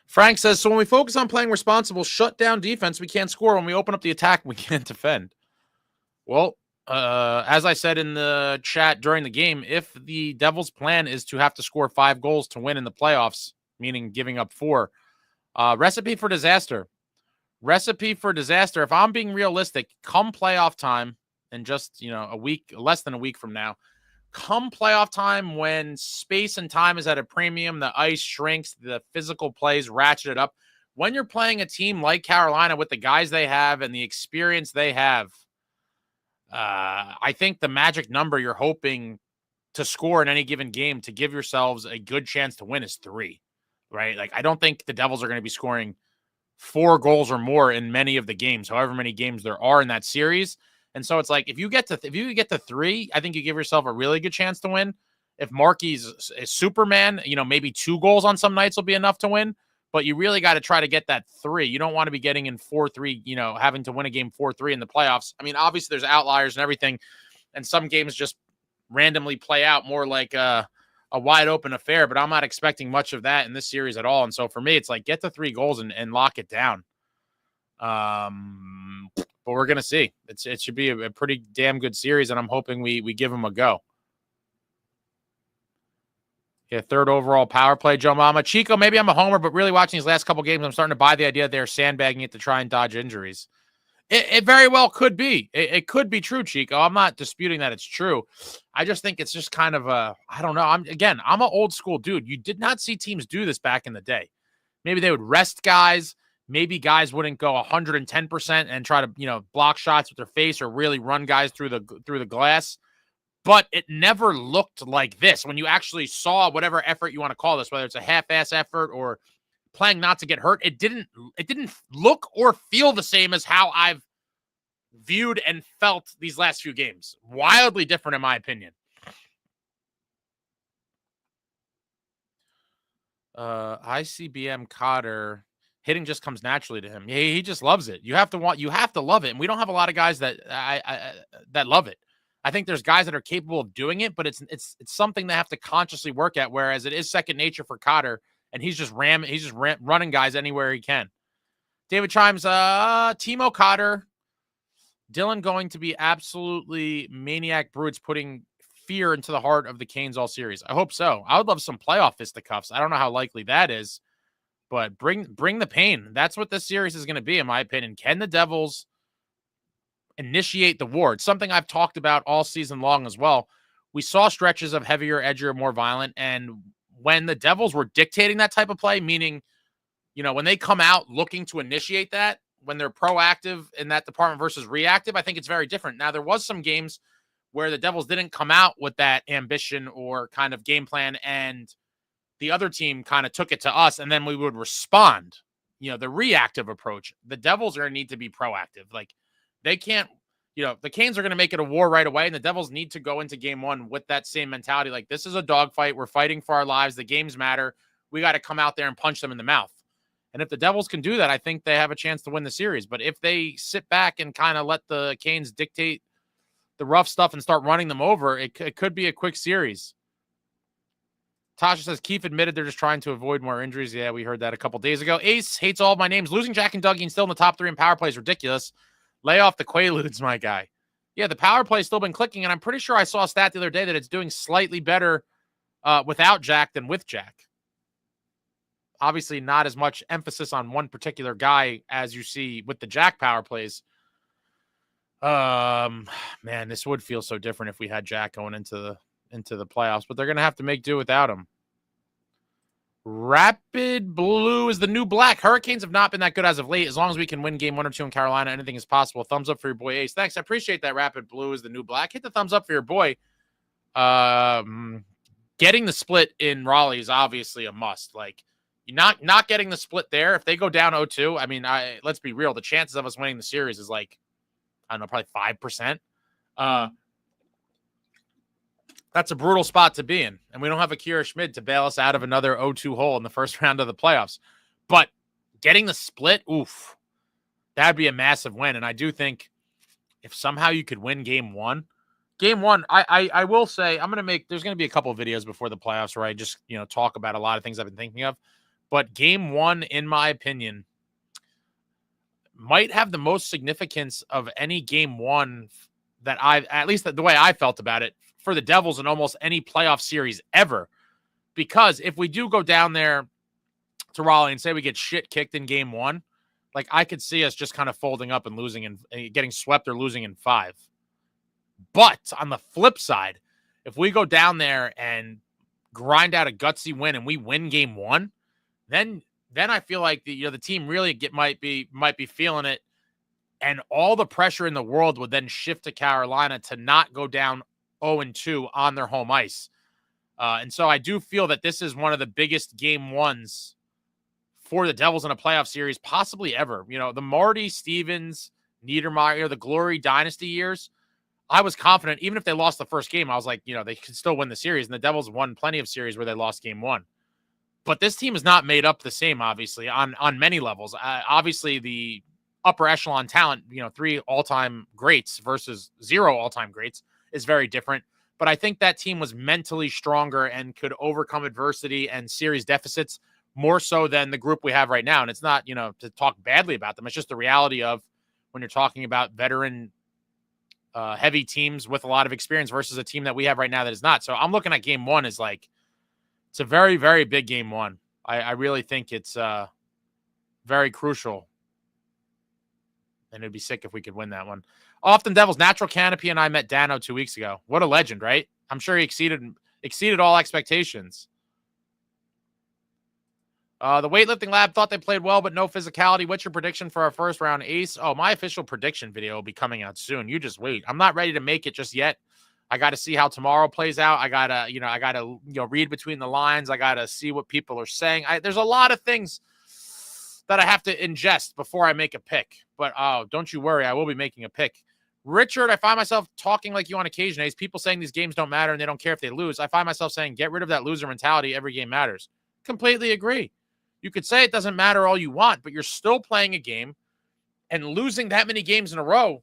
Frank says, so when we focus on playing responsible, shut down defense, we can't score. When we open up the attack, we can't defend. Well, as I said in the chat during the game, if the Devils' plan is to have to score 5 goals to win in the playoffs, meaning giving up 4, recipe for disaster. Recipe for disaster. If I'm being realistic, come playoff time, and just, a week, less than a week from now, come playoff time when space and time is at a premium, the ice shrinks, the physical plays ratcheted up. When you're playing a team like Carolina with the guys they have and the experience they have, I think the magic number you're hoping to score in any given game to give yourselves a good chance to win is 3, right? Like, I don't think the Devils are going to be scoring 4 goals or more in many of the games, however many games there are in that series. And so it's like, if you get to 3, I think you give yourself a really good chance to win. If Markey's a Superman, maybe 2 goals on some nights will be enough to win, but you really got to try to get that 3. You don't want to be getting in 4-3, having to win a game 4-3 in the playoffs. I mean, obviously there's outliers and everything, and some games just randomly play out more like a wide open affair, but I'm not expecting much of that in this series at all. And so for me, it's like, get to 3 goals and lock it down. But we're going to see. It should be a pretty damn good series, and I'm hoping we give them a go. Yeah, 3rd overall power play, Joe Mama. Chico, maybe I'm a homer, but really watching these last couple games, I'm starting to buy the idea that they're sandbagging it to try and dodge injuries. It very well could be. It could be true, Chico. I'm not disputing that it's true. I just think it's just kind of I don't know. I'm an old school dude. You did not see teams do this back in the day. Maybe they would rest guys. Maybe guys wouldn't go 110% and try to, block shots with their face or really run guys through the glass. But it never looked like this. When you actually saw whatever effort you want to call this, whether it's a half-ass effort or playing not to get hurt, it didn't look or feel the same as how I've viewed and felt these last few games. Wildly different, in my opinion. ICBM Cotter, hitting just comes naturally to him. He just loves it. You have to love it. And we don't have a lot of guys that that love it. I think there's guys that are capable of doing it, but it's something they have to consciously work at. Whereas it is second nature for Cotter, and he's just running guys anywhere he can. David Chimes, Timo Cotter, Dylan going to be absolutely maniac Bruins, putting fear into the heart of the Canes all series. I hope so. I would love some playoff fisticuffs. I don't know how likely that is, but bring the pain. That's what this series is going to be, in my opinion. Can the Devils initiate the war? It's something I've talked about all season long as well. We saw stretches of heavier, edgier, more violent, and when the Devils were dictating that type of play, meaning, when they come out looking to initiate that, when they're proactive in that department versus reactive, I think it's very different. Now, there was some games where the Devils didn't come out with that ambition or kind of game plan, and the other team kind of took it to us, and then we would respond, the reactive approach. The Devils are going to need to be proactive. Like, they can't, the Canes are going to make it a war right away, and the Devils need to go into game 1 with that same mentality. Like, this is a dogfight. We're fighting for our lives. The games matter. We got to come out there and punch them in the mouth. And if the Devils can do that, I think they have a chance to win the series. But if they sit back and kind of let the Canes dictate the rough stuff and start running them over, it could be a quick series. Tasha says, Keefe admitted they're just trying to avoid more injuries. Yeah, we heard that a couple days ago. Ace hates all of my names. Losing Jack and Dougie and still in the top 3 in power play is ridiculous. Lay off the Quaaludes, my guy. Yeah, the power play's still been clicking, and I'm pretty sure I saw a stat the other day that it's doing slightly better without Jack than with Jack. Obviously, not as much emphasis on one particular guy as you see with the Jack power plays. Man, this would feel so different if we had Jack going into the playoffs, but they're going to have to make do without him. Rapid Blue is the new black. Hurricanes have not been that good as of late. As long as we can win game 1 or 2 in Carolina, anything is possible. Thumbs up for your boy Ace. Thanks. I appreciate that. Rapid Blue is the new black. Hit the thumbs up for your boy. Getting the split in Raleigh is obviously a must. Like, not getting the split there. If they go down 0-2, I mean, let's be real. The chances of us winning the series is like, I don't know, probably 5%. That's a brutal spot to be in. And we don't have Akira Schmid to bail us out of another 0-2 hole in the first round of the playoffs. But getting the split, oof, that'd be a massive win. And I do think if somehow you could win game one, I will say there's going to be a couple of videos before the playoffs where I just, talk about a lot of things I've been thinking of. But game one, in my opinion, might have the most significance of any game one that at least the way I felt about it, for the Devils in almost any playoff series ever. Because if we do go down there to Raleigh and say we get shit kicked in game one, like I could see us just kind of folding up and losing and getting swept or losing in 5. But on the flip side, if we go down there and grind out a gutsy win and we win game one, then I feel like the team really might be feeling it, and all the pressure in the world would then shift to Carolina to not go down 0-2 on their home ice. And so I do feel that this is one of the biggest game ones for the Devils in a playoff series, possibly ever. The Marty, Stevens, Niedermeyer, the Glory Dynasty years, I was confident, even if they lost the first game, I was like, they could still win the series. And the Devils won plenty of series where they lost game one. But this team is not made up the same, obviously, on many levels. Obviously, the upper echelon talent, 3 all-time greats versus 0 all-time greats is very different. But I think that team was mentally stronger and could overcome adversity and series deficits more so than the group we have right now. And it's not, to talk badly about them. It's just the reality of when you're talking about veteran heavy teams with a lot of experience versus a team that we have right now that is not. So I'm looking at game one as like, it's a very, very big game one. I really think it's very crucial. And it'd be sick if we could win that one. Often Devils, Natural Canopy and I met Dano 2 weeks ago. What a legend, right? I'm sure he exceeded all expectations. The weightlifting lab thought they played well, but no physicality. What's your prediction for our first round ace? Oh, my official prediction video will be coming out soon. You just wait. I'm not ready to make it just yet. I got to see how tomorrow plays out. I gotta read between the lines. I gotta see what people are saying. There's a lot of things that I have to ingest before I make a pick. But don't you worry, I will be making a pick. Richard, I find myself talking like you on occasion. Ace, people saying these games don't matter and they don't care if they lose. I find myself saying, get rid of that loser mentality. Every game matters. Completely agree. You could say it doesn't matter all you want, but you're still playing a game, and losing that many games in a row,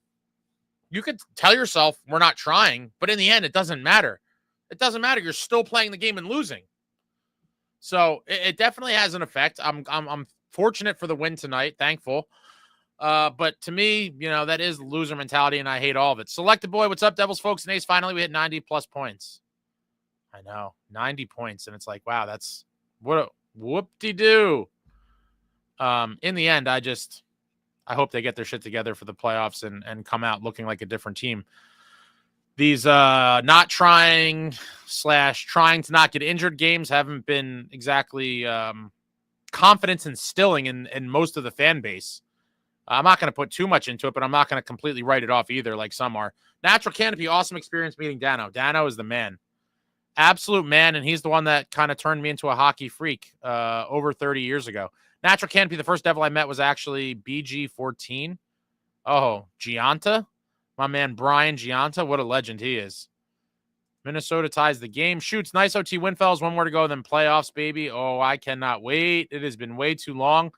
you could tell yourself we're not trying, but in the end, it doesn't matter. It doesn't matter. You're still playing the game and losing. So it definitely has an effect. I'm fortunate for the win tonight, thankful. But to me, that is loser mentality, and I hate all of it. Selected Boy, what's up, Devils folks and Ace? Finally, we hit 90+ points. I know, 90 points, and it's like, wow, that's what a whoop-de-doo. In the end, I hope they get their shit together for the playoffs and come out looking like a different team. These not trying to not get injured games haven't been exactly confidence instilling in most of the fan base. I'm not going to put too much into it, but I'm not going to completely write it off either, like some are. Natural Canopy, awesome experience meeting Dano. Dano is the man. Absolute man, and he's the one that kind of turned me into a hockey freak over 30 years ago. Natural Canopy, the first Devil I met was actually BG14. Oh, Gianta? My man Brian Gianta, what a legend he is. Minnesota ties the game. Shoots, nice OT win, fellas. One more to go, then playoffs, baby. Oh, I cannot wait. It has been way too long.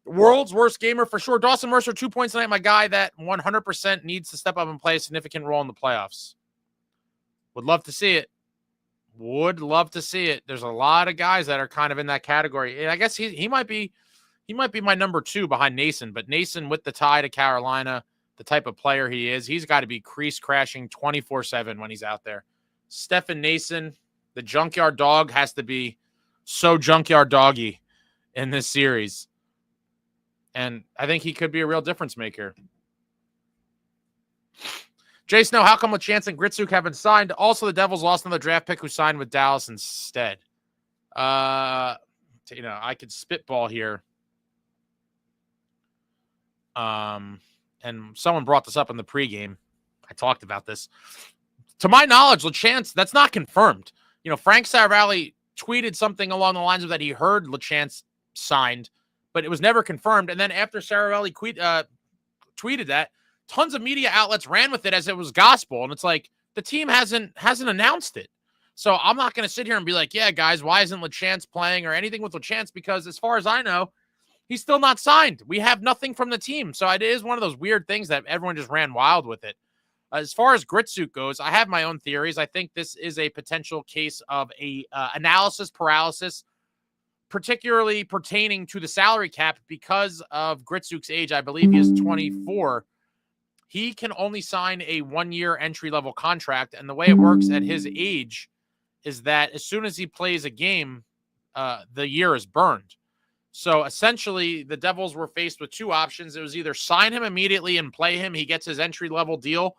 World's worst gamer for sure. Dawson Mercer, 2 points tonight. My guy that 100% needs to step up and play a significant role in the playoffs. Would love to see it. Would love to see it. There's a lot of guys that are kind of in that category. And I guess he might be my number 2 behind Nason, but Nason with the tie to Carolina, the type of player he is, he's got to be crease crashing 24/7 when he's out there. Stefan Nason, the junkyard dog, has to be so junkyard doggy in this series. And I think he could be a real difference maker. Jay Snow, how come LeChance and Gritsuk haven't signed? Also, the Devils lost another draft pick who signed with Dallas instead. I could spitball here. And someone brought this up in the pregame. I talked about this. To my knowledge, LeChance, that's not confirmed. Frank Saravalli tweeted something along the lines of that he heard LeChance signed, but it was never confirmed. And then after Saravalli tweeted that, tons of media outlets ran with it as it was gospel. And it's like, the team hasn't announced it. So I'm not going to sit here and be like, yeah, guys, why isn't LeChance playing or anything with LeChance? Because as far as I know, he's still not signed. We have nothing from the team. So it is one of those weird things that everyone just ran wild with it. As far as Gritsuk goes, I have my own theories. I think this is a potential case of a analysis paralysis, particularly pertaining to the salary cap because of Gritsuk's age. I believe he is 24. He can only sign a 1-year entry-level contract, and the way it works at his age is that as soon as he plays a game, the year is burned. So essentially, the Devils were faced with two options. It was either sign him immediately and play him. He gets his entry-level deal,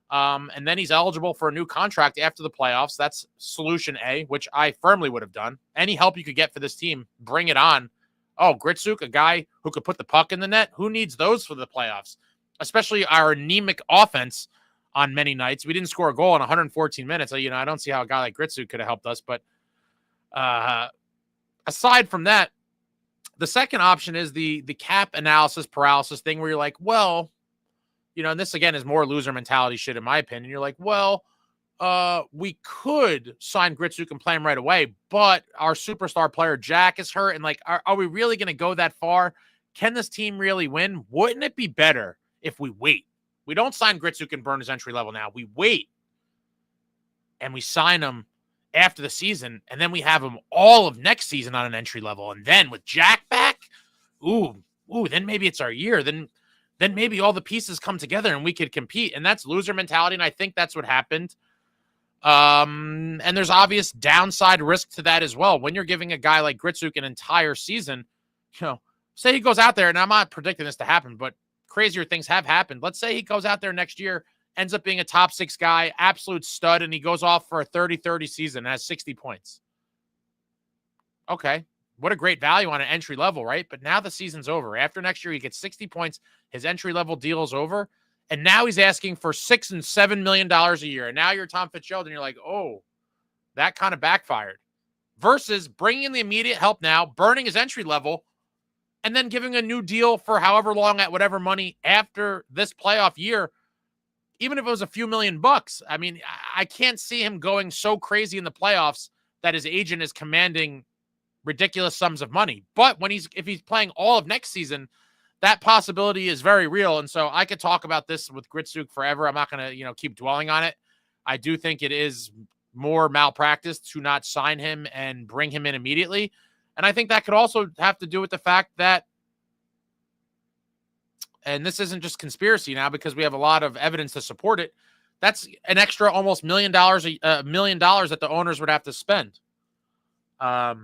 and then he's eligible for a new contract after the playoffs. That's solution A, which I firmly would have done. Any help you could get for this team, bring it on. Oh, Gritsuk, a guy who could put the puck in the net. Who needs those for the playoffs? Especially our anemic offense on many nights. We didn't score a goal in 114 minutes. So, I don't see how a guy like Gritsuk could have helped us. But aside from that, the second option is the cap analysis paralysis thing where you're like, well, and this again is more loser mentality shit in my opinion. You're like, well, we could sign Gritsuk and play him right away, but our superstar player Jack is hurt. And like, are we really going to go that far? Can this team really win? Wouldn't it be better if we wait? We don't sign Gritsuk and burn his entry level now. We wait and we sign him after the season, and then we have him all of next season on an entry level. And then with Jack back, then maybe it's our year. Then maybe all the pieces come together and we could compete. And that's loser mentality. And I think that's what happened. And there's obvious downside risk to that as well. When you're giving a guy like Gritsuk an entire season, say he goes out there, and I'm not predicting this to happen, but crazier things have happened. Let's say he goes out there next year, ends up being a top 6 guy, absolute stud, and he goes off for a 30-30 season and has 60 points. Okay. What a great value on an entry level, right? But now the season's over. After next year, he gets 60 points. His entry level deal is over. And now he's asking for $6 and $7 million a year. And now you're Tom Fitzgerald and you're like, oh, that kind of backfired. Versus bringing in the immediate help now, burning his entry level, and then giving a new deal for however long at whatever money after this playoff year, even if it was a few $1,000,000. I mean, I can't see him going so crazy in the playoffs that his agent is commanding ridiculous sums of money. But if he's playing all of next season, that possibility is very real. And so I could talk about this with Gritsuk forever. I'm not going to, keep dwelling on it. I do think it is more malpractice to not sign him and bring him in immediately. And I think that could also have to do with the fact that, and this isn't just conspiracy now because we have a lot of evidence to support it, that's an extra almost $1 million that the owners would have to spend. That's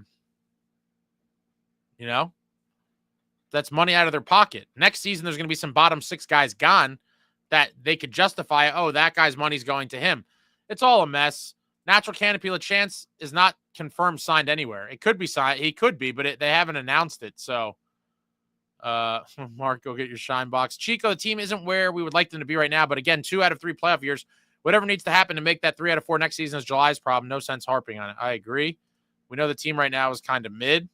money out of their pocket. Next season, there's going to be some bottom 6 guys gone that they could justify, oh, that guy's money's going to him. It's all a mess. Natural Canopy LeChance is not confirmed signed anywhere. It could be signed. He could be, but they haven't announced it. So, Mark, go get your shine box. Chico, the team isn't where we would like them to be right now. But again, 2 out of 3 playoff years. Whatever needs to happen to make that 3 out of 4 next season is July's problem. No sense harping on it. I agree. We know the team right now is kind of mid.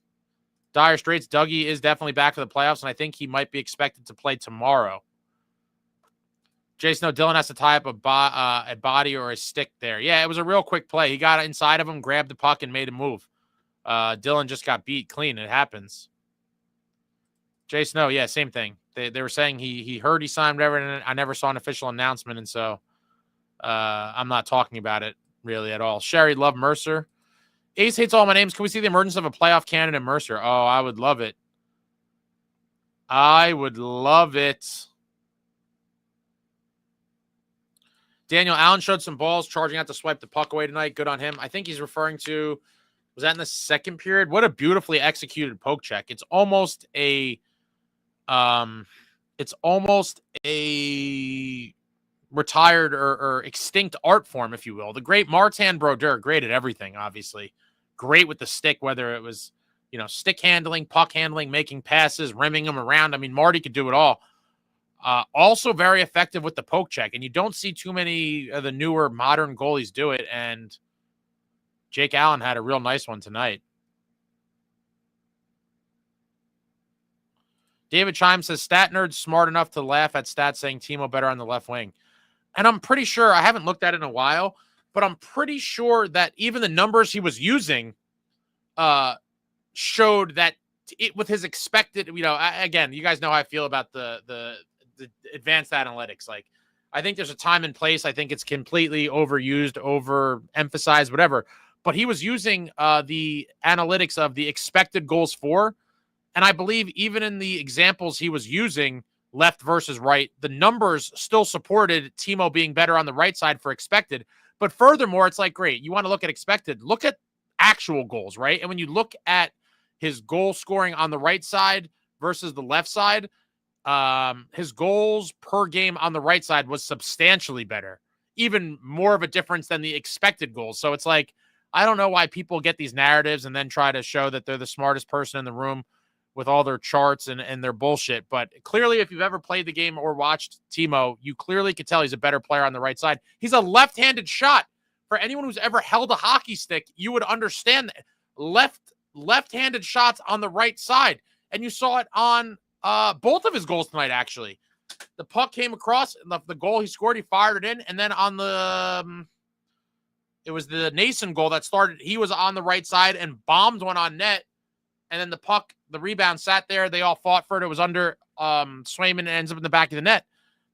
Dire Straits, Dougie is definitely back for the playoffs, and I think he might be expected to play tomorrow. Jason, Dylan has to tie up a body or a stick there. Yeah, it was a real quick play. He got inside of him, grabbed the puck, and made a move. Dylan just got beat clean. It happens. Jason, yeah, same thing. They were saying he heard he signed whatever, and I never saw an official announcement, and so I'm not talking about it really at all. Sherry, love Mercer. Ace hates all my names. Can we see the emergence of a playoff candidate, Mercer? Oh, I would love it. I would love it. Daniel Allen showed some balls, charging out to swipe the puck away tonight. Good on him. I think he's referring to, was that in the second period? What a beautifully executed poke check. It's almost a retired or extinct art form, if you will. The great Martin Brodeur, great at everything, obviously. Great with the stick, whether it was, stick handling, puck handling, making passes, rimming them around. I mean, Marty could do it all. Also very effective with the poke check. And you don't see too many of the newer modern goalies do it. And Jake Allen had a real nice one tonight. David Chime says, stat nerds smart enough to laugh at stats saying Timo better on the left wing. And I'm pretty sure, I haven't looked at it in a while, but I'm pretty sure that even the numbers he was using showed that with his expected, again, you guys know how I feel about the advanced analytics. Like, I think there's a time and place. I think it's completely overused, overemphasized, whatever. But he was using the analytics of the expected goals for, and I believe even in the examples he was using, left versus right, the numbers still supported Timo being better on the right side for expected. But furthermore, it's like, great, you want to look at expected, look at actual goals, right? And when you look at his goal scoring on the right side versus the left side, his goals per game on the right side was substantially better, even more of a difference than the expected goals. So it's like, I don't know why people get these narratives and then try to show that they're the smartest person in the room with all their charts and their bullshit. But clearly, if you've ever played the game or watched Timo, you clearly could tell he's a better player on the right side. He's a left-handed shot. For anyone who's ever held a hockey stick, you would understand that left-handed shots on the right side. And you saw it on both of his goals tonight, actually. The puck came across, the goal he scored, he fired it in, and then on the it was the Nason goal that started, he was on the right side and bombed one on net. And then the puck, the rebound sat there. They all fought for it. It was under Swayman and ends up in the back of the net.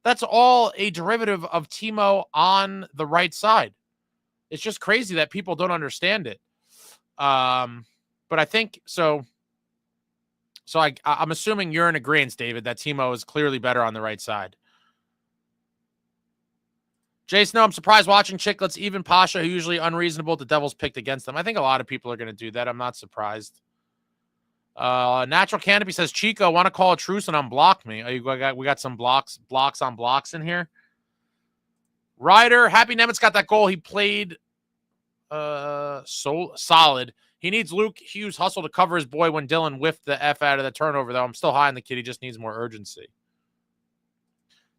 That's all a derivative of Timo on the right side. It's just crazy that people don't understand it. But I think so. So I'm assuming you're in agreement, David, that Timo is clearly better on the right side. Jason, I'm surprised watching Chicklets, even Pasha, who usually unreasonable, the Devils picked against them. I think a lot of people are going to do that. I'm not surprised. Natural Canopy says, Chico, want to call a truce and unblock me. We got some blocks on blocks in here. Ryder, Happy Nemitz got that goal. He played so solid. He needs Lukehughes hustle to cover his boy when Dylan whiffed the F out of the turnover, though. I'm still high on the kid. He just needs more urgency.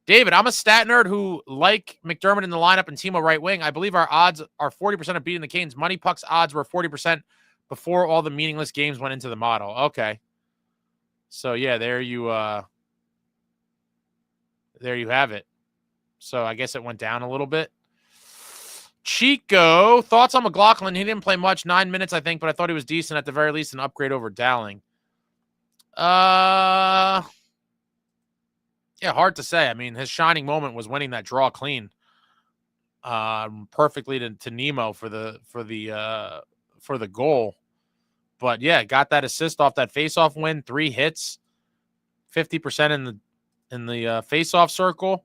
David, I'm a stat nerd who like McDermott in the lineup and Timo right wing. I believe our odds are 40% of beating the Canes. Money Puck's odds were 40% before all the meaningless games went into the model. Okay. So, yeah, there you have it. So, I guess it went down a little bit. Chico, thoughts on McLaughlin? He didn't play much, 9 minutes, I think, but I thought he was decent, at the very least, an upgrade over Dowling. Yeah, hard to say. I mean, his shining moment was winning that draw clean perfectly to Nemo for the goal. But yeah, got that assist off that faceoff win, 3 hits, 50% in the faceoff circle.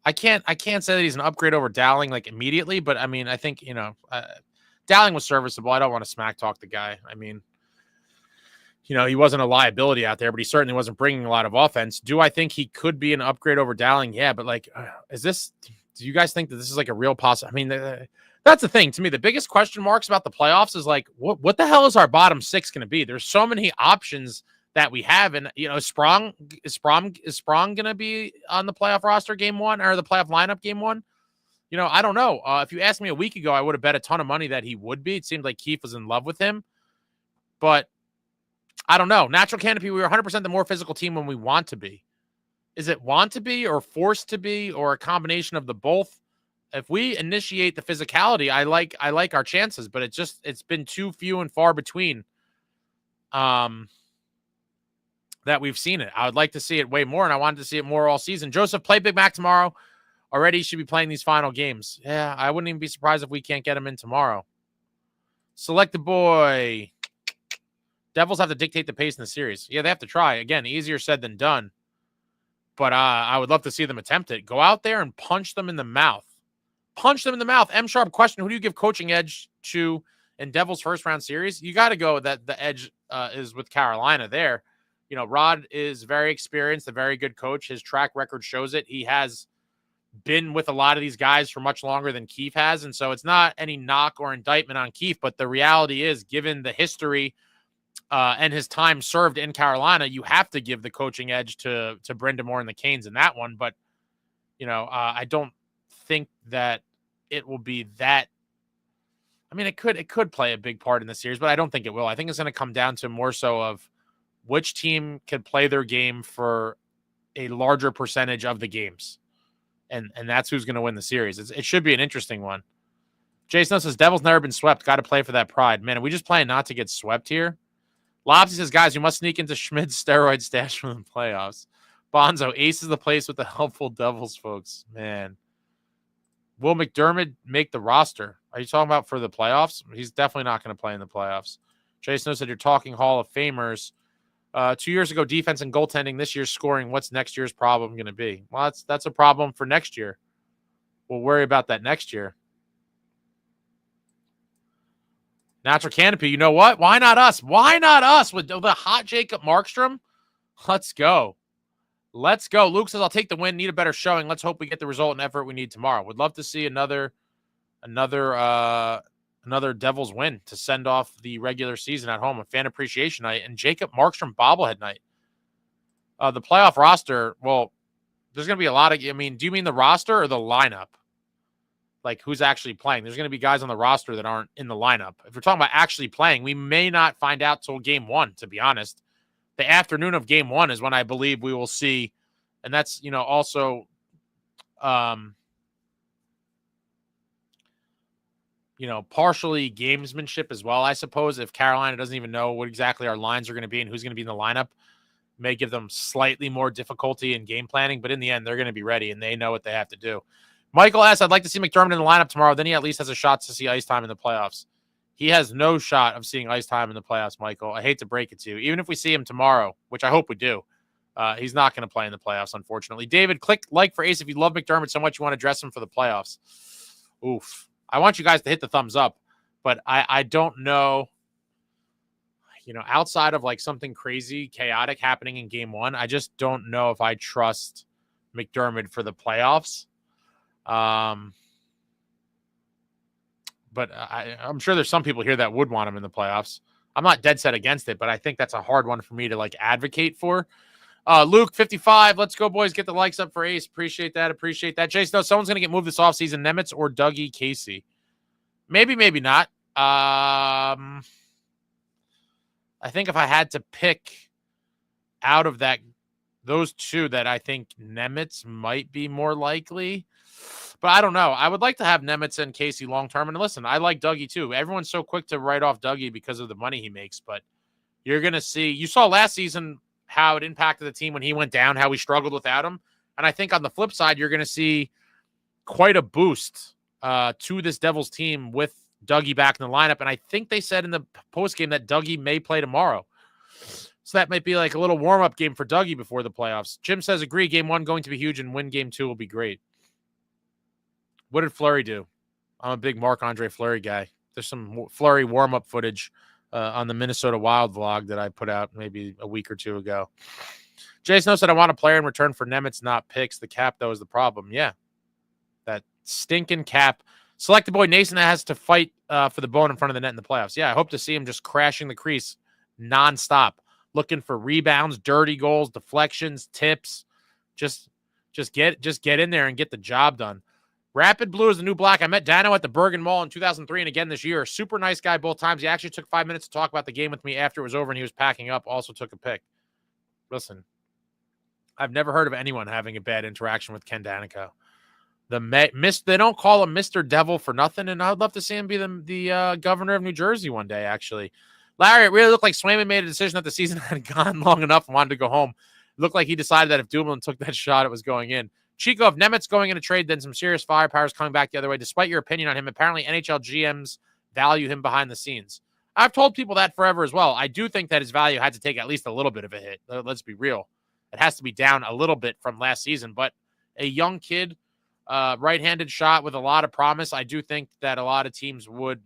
I can't say that he's an upgrade over Dowling like immediately, but I mean, I think, Dowling was serviceable. I don't want to smack talk the guy. I mean, he wasn't a liability out there, but he certainly wasn't bringing a lot of offense. Do I think he could be an upgrade over Dowling? Yeah, but like, do you guys think that this is like a real possibility? I mean, that's the thing to me. The biggest question marks about the playoffs is like, what the hell is our bottom 6 going to be? There's so many options that we have. And, is Sprong going to be on the playoff roster game 1 or the playoff lineup game 1? I don't know. If you asked me a week ago, I would have bet a ton of money that he would be. It seemed like Keefe was in love with him, but I don't know. Natural Canopy, we were 100% the more physical team when we want to be. Is it want to be or forced to be or a combination of the both? If we initiate the physicality, I like our chances, but it's been too few and far between that we've seen it. I would like to see it way more, and I wanted to see it more all season. Joseph, play Big Mac tomorrow. Already should be playing these final games. Yeah, I wouldn't even be surprised if we can't get him in tomorrow. Select the boy. Devils have to dictate the pace in the series. Yeah, they have to try. Again, easier said than done. But I would love to see them attempt it. Go out there and punch them in the mouth. Punch them in the mouth. M Sharp question, who do you give coaching edge to in Devils first round series? You got to go that the edge is with Carolina there. Rod is very experienced, a very good coach. His track record shows it. He has been with a lot of these guys for much longer than Keefe has. And so it's not any knock or indictment on Keefe, but the reality is, given the history and his time served in Carolina, you have to give the coaching edge to Brind'Amour and the Canes in that one. But, I don't think that it will be that. I mean, it could play a big part in the series, but I don't think it will. I think it's going to come down to more so of which team can play their game for a larger percentage of the games. and that's who's going to win the series. It should be an interesting one. Jason says, Devils never been swept. Got to play for that pride. Man, are we just playing not to get swept here? Lobsy says, guys, you must sneak into Schmidt's steroid stash from the playoffs. Bonzo, aces the place with the helpful Devils, folks. Man. Will McDermott make the roster? Are you talking about for the playoffs? He's definitely not going to play in the playoffs. Jason said, you're talking Hall of Famers. 2 years ago, defense and goaltending. This year's scoring. What's next year's problem going to be? Well, that's a problem for next year. We'll worry about that next year. Natural Canopy, you know what? Why not us? Why not us with the hot Jacob Markstrom? Let's go. Let's go. Luke says, I'll take the win. Need a better showing. Let's hope we get the result and effort we need tomorrow. Would love to see another Devils win to send off the regular season at home, a fan appreciation night, and Jacob Markstrom bobblehead night. The playoff roster, well, there's going to be a lot of, I mean, do you mean the roster or the lineup? Like who's actually playing? There's going to be guys on the roster that aren't in the lineup. If we're talking about actually playing, we may not find out till game one, to be honest. The afternoon of game one is when I believe we will see, and that's, also, partially gamesmanship as well, I suppose. If Carolina doesn't even know what exactly our lines are going to be and who's going to be in the lineup, may give them slightly more difficulty in game planning, but in the end, they're going to be ready and they know what they have to do. Michael asks, I'd like to see McDermott in the lineup tomorrow. Then he at least has a shot to see ice time in the playoffs. He has no shot of seeing ice time in the playoffs, Michael. I hate to break it to you. Even if we see him tomorrow, which I hope we do, he's not going to play in the playoffs, unfortunately. David, click like for Ace if you love McDermott so much you want to dress him for the playoffs. Oof. I want you guys to hit the thumbs up, but I don't know, outside of like something crazy, chaotic happening in game one, I just don't know if I trust McDermott for the playoffs. But I'm sure there's some people here that would want him in the playoffs. I'm not dead set against it, but I think that's a hard one for me to like advocate for. Luke, 55. Let's go, boys. Get the likes up for Ace. Appreciate that. Jason, no, someone's going to get moved this offseason. Nemitz or Dougie Casey. Maybe, maybe not. I think if I had to pick out of those two, that I think Nemitz might be more likely. But I don't know. I would like to have Nemitz and Casey long-term. And listen, I like Dougie too. Everyone's so quick to write off Dougie because of the money he makes. But you're going to see, you saw last season how it impacted the team when he went down, how we struggled without him. And I think on the flip side, you're going to see quite a boost to this Devils team with Dougie back in the lineup. And I think they said in the postgame that Dougie may play tomorrow. So that might be like a little warm-up game for Dougie before the playoffs. Jim says, agree, game one going to be huge and win game two will be great. What did Fleury do? I'm a big Marc-Andre Fleury guy. There's some Fleury warm-up footage on the Minnesota Wild vlog that I put out maybe a week or two ago. Jason said, I want a player in return for Nemitz, not picks. The cap, though, is the problem. Yeah. That stinking cap. Selected boy Nason has to fight for the bone in front of the net in the playoffs. Yeah, I hope to see him just crashing the crease nonstop, looking for rebounds, dirty goals, deflections, tips. Just get in there and get the job done. Rapid Blue is the new black. I met Dano at the Bergen Mall in 2003 and again this year. Super nice guy both times. He actually took 5 minutes to talk about the game with me after it was over and he was packing up. Also took a pic. Listen, I've never heard of anyone having a bad interaction with Ken Danico. They don't call him Mr. Devil for nothing, and I would love to see him be the governor of New Jersey one day, actually. Larry, it really looked like Swayman made a decision that the season had gone long enough and wanted to go home. It looked like he decided that if Dumoulin took that shot, it was going in. Chico, if Nemitz going in a trade, then some serious firepower is coming back the other way. Despite your opinion on him, apparently NHL GMs value him behind the scenes. I've told people that forever as well. I do think that his value had to take at least a little bit of a hit. Let's be real. It has to be down a little bit from last season. But a young kid, right-handed shot with a lot of promise, I do think that a lot of teams would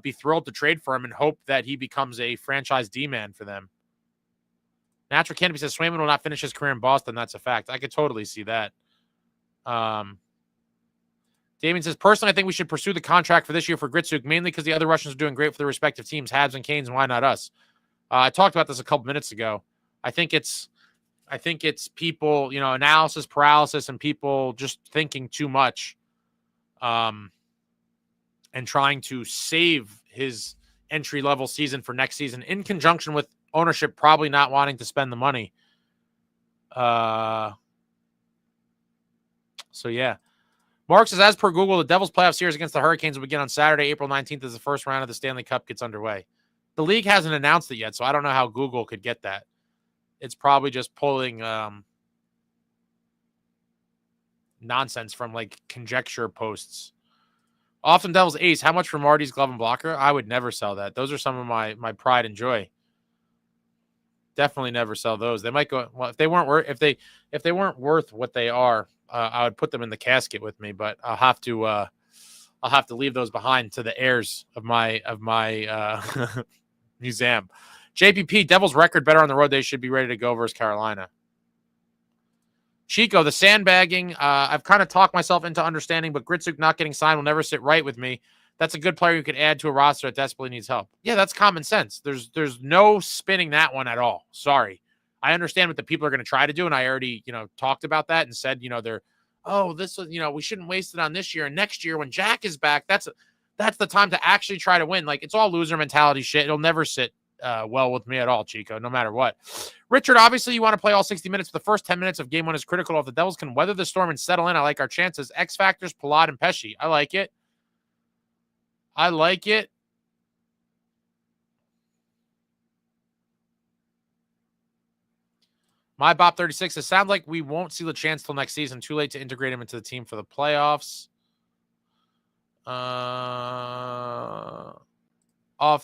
be thrilled to trade for him and hope that he becomes a franchise D-man for them. Natural Canopy says Swayman will not finish his career in Boston. That's a fact. I could totally see that. Damien says, personally, I think we should pursue the contract for this year for Gritsuk, mainly because the other Russians are doing great for their respective teams, Habs and Canes, and why not us? I talked about this a couple minutes ago. I think it's people, analysis paralysis and people just thinking too much and trying to save his entry-level season for next season in conjunction with ownership probably not wanting to spend the money. So, yeah. Mark says, as per Google, the Devils playoff series against the Hurricanes will begin on Saturday, April 19th, as the first round of the Stanley Cup gets underway. The league hasn't announced it yet, so I don't know how Google could get that. It's probably just pulling nonsense from, like, conjecture posts. Often Devils Ace, how much for Marty's glove and blocker? I would never sell that. Those are some of my pride and joy. Definitely never sell those. They might go, well, if they weren't worth what they are, I would put them in the casket with me, but I'll have to leave those behind to the heirs of my museum. JPP, Devils record better on the road. They should be ready to go versus Carolina. Chico, the sandbagging, I've kind of talked myself into understanding, but Gritsuk not getting signed will never sit right with me. That's a good player you could add to a roster that desperately needs help. Yeah, that's common sense. There's no spinning that one at all. Sorry. I understand what the people are going to try to do, and I already, talked about that and said, we shouldn't waste it on this year. And next year when Jack is back, that's the time to actually try to win. Like, it's all loser mentality shit. It'll never sit well with me at all, Chico, no matter what. Richard, obviously you want to play all 60 minutes, but the first 10 minutes of game one is critical. If the Devils can weather the storm and settle in, I like our chances. X factors, Palat and Pesci. I like it. My Bop 36 says, sounds like we won't see the chance till next season. Too late to integrate him into the team for the playoffs. Off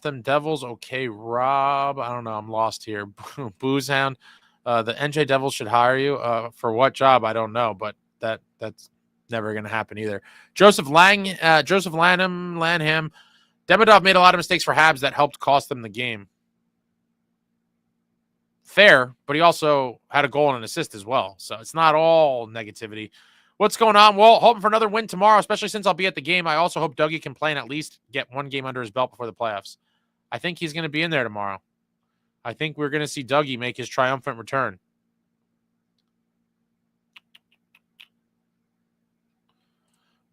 them Devils. Okay, Rob. I don't know. I'm lost here. Boozehound. The NJ Devils should hire you. For what job? I don't know, but that's never going to happen either. Joseph Lanham. Demidov made a lot of mistakes for Habs that helped cost them the game. Fair, but he also had a goal and an assist as well. So it's not all negativity. What's going on? Well, hoping for another win tomorrow, especially since I'll be at the game. I also hope Dougie can play and at least get one game under his belt before the playoffs. I think he's going to be in there tomorrow. I think we're going to see Dougie make his triumphant return.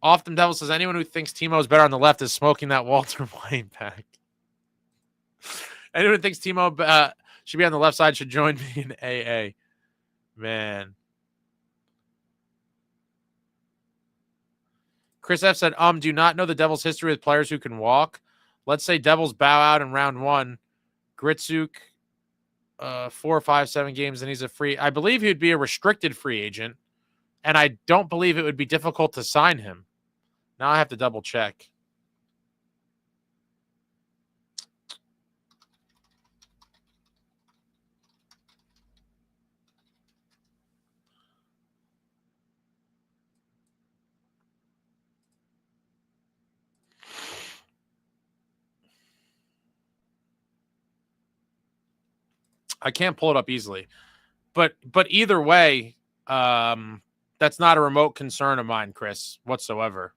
Often Devil says, anyone who thinks Timo is better on the left is smoking that Walter White pack. Anyone who thinks Timo should be on the left side should join me in AA. Man. Chris F. said, do not know the Devils' history with players who can walk. Let's say Devils bow out in round one. Gritsuk, 4, 5, 7 games, and he's a free. I believe he would be a restricted free agent, and I don't believe it would be difficult to sign him. Now I have to double check. I can't pull it up easily. But either way, that's not a remote concern of mine, Chris, whatsoever.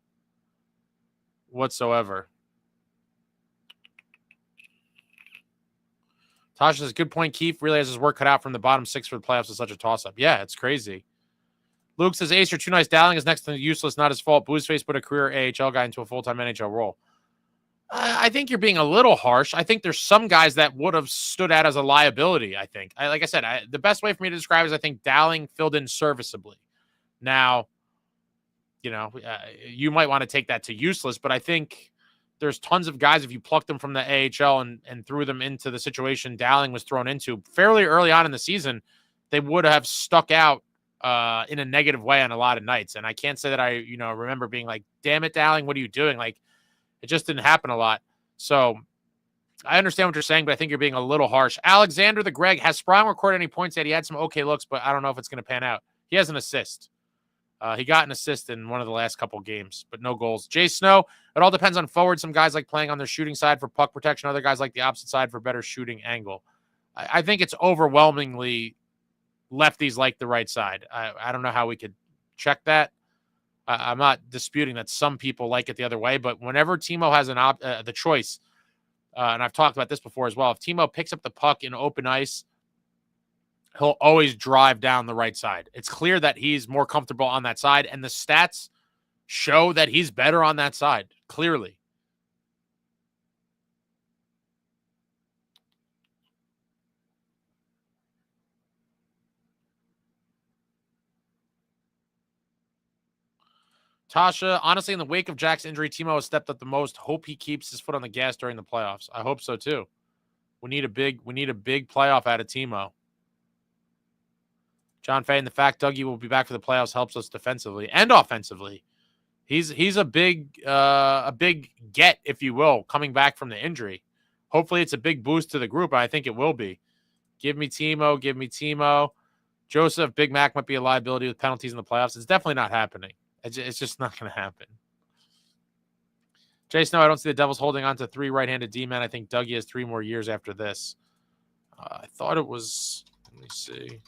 Tasha says, good point, Keefe really has his work cut out from the bottom six for the playoffs. Is such a toss-up. Yeah, it's crazy. Luke says, Ace, you're too nice. Dowling is next to useless, not his fault. Boozeface put a career AHL guy into a full-time NHL role. I think you're being a little harsh. I think there's some guys that would have stood out as a liability, I think. Like I said, the best way for me to describe it is I think Dowling filled in serviceably. Now, you might want to take that to useless, but I think there's tons of guys, if you plucked them from the AHL and threw them into the situation Dowling was thrown into fairly early on in the season, they would have stuck out in a negative way on a lot of nights. And I can't say that I, remember being like, damn it, Dowling, what are you doing? Like, it just didn't happen a lot. So I understand what you're saying, but I think you're being a little harsh. Alexander the Greg, has Sprong recorded any points yet? He had some okay looks, but I don't know if it's going to pan out. He has an assist. He got an assist in one of the last couple games, but no goals. Jay Snow, it all depends on forward. Some guys like playing on their shooting side for puck protection. Other guys like the opposite side for better shooting angle. I think it's overwhelmingly lefties like the right side. I don't know how we could check that. I'm not disputing that some people like it the other way, but whenever Timo has the choice, and I've talked about this before as well, if Timo picks up the puck in open ice, he'll always drive down the right side. It's clear that he's more comfortable on that side, and the stats show that he's better on that side, clearly. Tasha, honestly, in the wake of Jack's injury, Timo has stepped up the most. Hope he keeps his foot on the gas during the playoffs. I hope so too. We need a big playoff out of Timo. John Fay, and the fact Dougie will be back for the playoffs helps us defensively and offensively. He's a big get, if you will, coming back from the injury. Hopefully, it's a big boost to the group. I think it will be. Give me Timo. Give me Timo. Joseph, Big Mac might be a liability with penalties in the playoffs. It's definitely not happening. It's just not going to happen. Jason, no, I don't see the Devils holding on to 3 right-handed D-men. I think Dougie has 3 more years after this. I thought it was, let me see.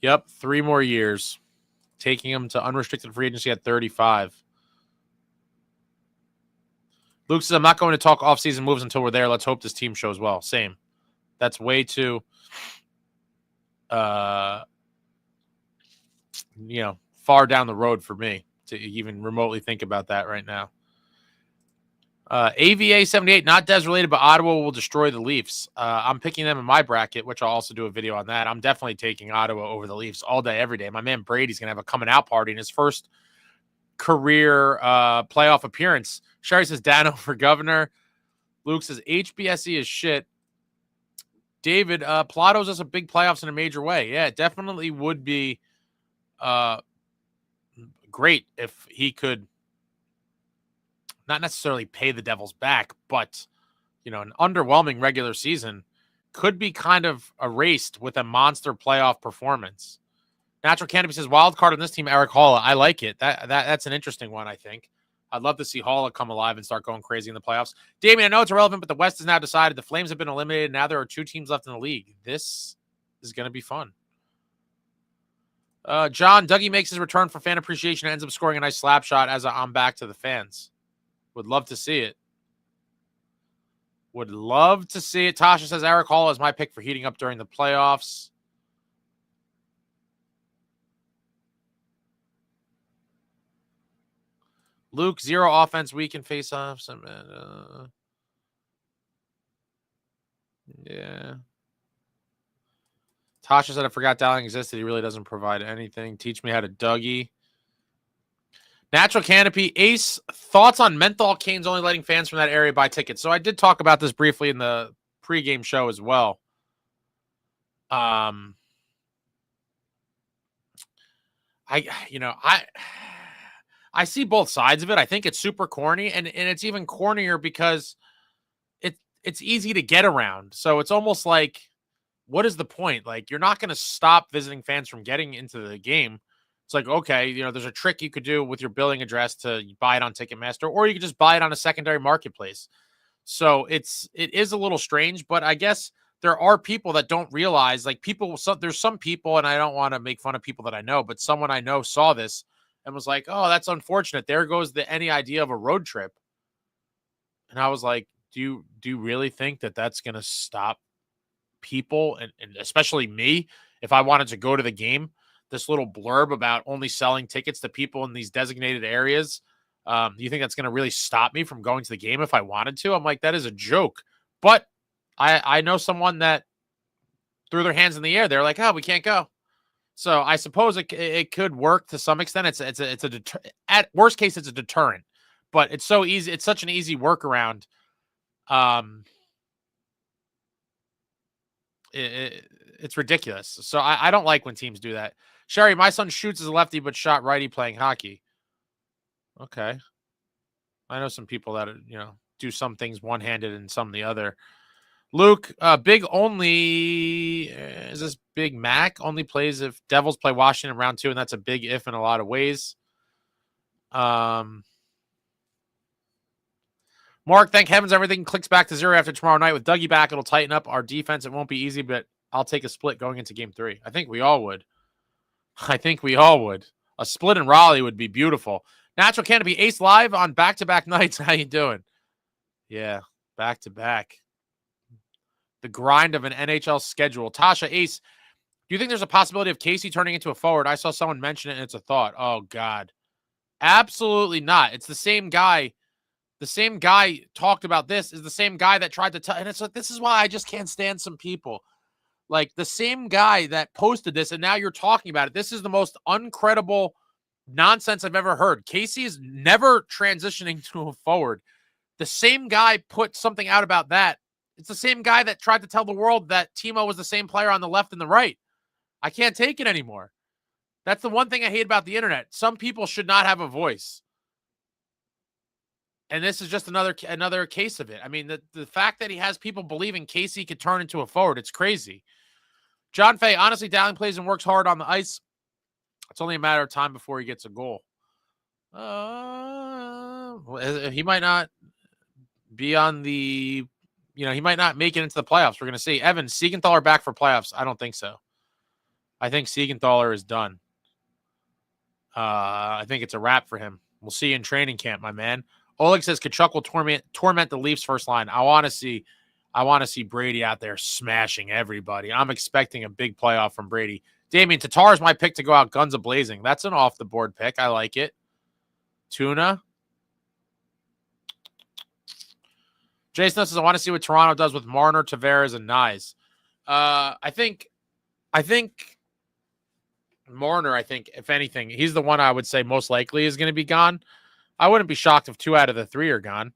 Yep, 3 more years. Taking him to unrestricted free agency at 35. Luke says, I'm not going to talk offseason moves until we're there. Let's hope this team shows well. Same. That's way too, far down the road for me to even remotely think about that right now. AVA 78, not Des related, but Ottawa will destroy the Leafs. I'm picking them in my bracket, which I'll also do a video on that. I'm definitely taking Ottawa over the Leafs all day, every day. My man Brady's going to have a coming out party in his first career playoff appearance. Sherry says Dano for governor. Luke says HBSE is shit. David, Plato's us a big playoffs in a major way. Yeah, it definitely would be great if he could not necessarily pay the Devils back, but, an underwhelming regular season could be kind of erased with a monster playoff performance. Natural Canopy says, wild card on this team, Eric Halla. I like it. That's an interesting one, I think. I'd love to see Halla come alive and start going crazy in the playoffs. Damien, I know it's irrelevant, but the West is now decided. The Flames have been eliminated. Now there are 2 teams left in the league. This is going to be fun. John, Dougie makes his return for fan appreciation and ends up scoring a nice slap shot as I'm back to the fans. Would love to see it. Would love to see it. Tasha says Eric Halla is my pick for heating up during the playoffs. Luke, 0 offense, weak in face-offs. Yeah. Tasha said, I forgot Dowling existed. He really doesn't provide anything. Teach me how to Dougie. Natural Canopy. Ace, thoughts on menthol canes only letting fans from that area buy tickets? So I did talk about this briefly in the pregame show as well. I see both sides of it. I think it's super corny, and it's even cornier because it's easy to get around. So it's almost like, what is the point? Like, you're not going to stop visiting fans from getting into the game. It's like, okay, there's a trick you could do with your billing address to buy it on Ticketmaster, or you could just buy it on a secondary marketplace. So it is a little strange, but I guess there are people that don't realize, like there's some people, and I don't want to make fun of people that I know, but someone I know saw this and was like, oh, that's unfortunate. There goes any idea of a road trip. And I was like, do you really think that that's going to stop people, and especially me, if I wanted to go to the game? This little blurb about only selling tickets to people in these designated areas. Do you think that's going to really stop me from going to the game if I wanted to? I'm like, that is a joke. But I know someone that threw their hands in the air. They're like, oh, we can't go. So I suppose it could work to some extent. At worst case, it's a deterrent, but it's so easy. It's such an easy workaround. It's ridiculous. So I don't like when teams do that. Sherry, my son shoots as a lefty, but shot righty playing hockey. Okay. I know some people that, do some things one-handed and some the other. Luke, Big only, is this Big Mac? Only plays if Devils play Washington in round 2, and that's a big if in a lot of ways. Mark, thank heavens everything clicks back to 0 after tomorrow night. With Dougie back, it'll tighten up our defense. It won't be easy, but I'll take a split going into game 3. I think we all would. A split in Raleigh would be beautiful. Natural Canopy, Ace live on back-to-back nights. How you doing? Yeah, back-to-back. The grind of an NHL schedule. Tasha, Ace, do you think there's a possibility of Casey turning into a forward? I saw someone mention it, and it's a thought. Oh, God. Absolutely not. It's the same guy The same guy talked about this is the same guy that tried to tell, and it's like, this is why I just can't stand some people. Like the same guy that posted this, and now you're talking about it. This is the most uncredible nonsense I've ever heard. Casey is never transitioning to a forward. The same guy put something out about that. It's the same guy that tried to tell the world that Timo was the same player on the left and the right. I can't take it anymore. That's the one thing I hate about the internet. Some people should not have a voice. And this is just another case of it. I mean, the fact that he has people believing Casey could turn into a forward, it's crazy. John Fay, honestly, Dowling plays and works hard on the ice. It's only a matter of time before he gets a goal. He might not be on the, he might not make it into the playoffs. We're going to see. Evan, Siegenthaler back for playoffs? I don't think so. I think Siegenthaler is done. I think it's a wrap for him. We'll see you in training camp, my man. Oleg says Tkachuk will torment the Leafs first line. I want to see Brady out there smashing everybody. I'm expecting a big playoff from Brady. Damian, Tatar is my pick to go out guns a-blazing. That's an off-the-board pick. I like it. Tuna. Jason says, I want to see what Toronto does with Marner, Tavares, and Nyes. I think Marner, if anything, he's the one I would say most likely is going to be gone. I wouldn't be shocked if 2 out of the 3 are gone.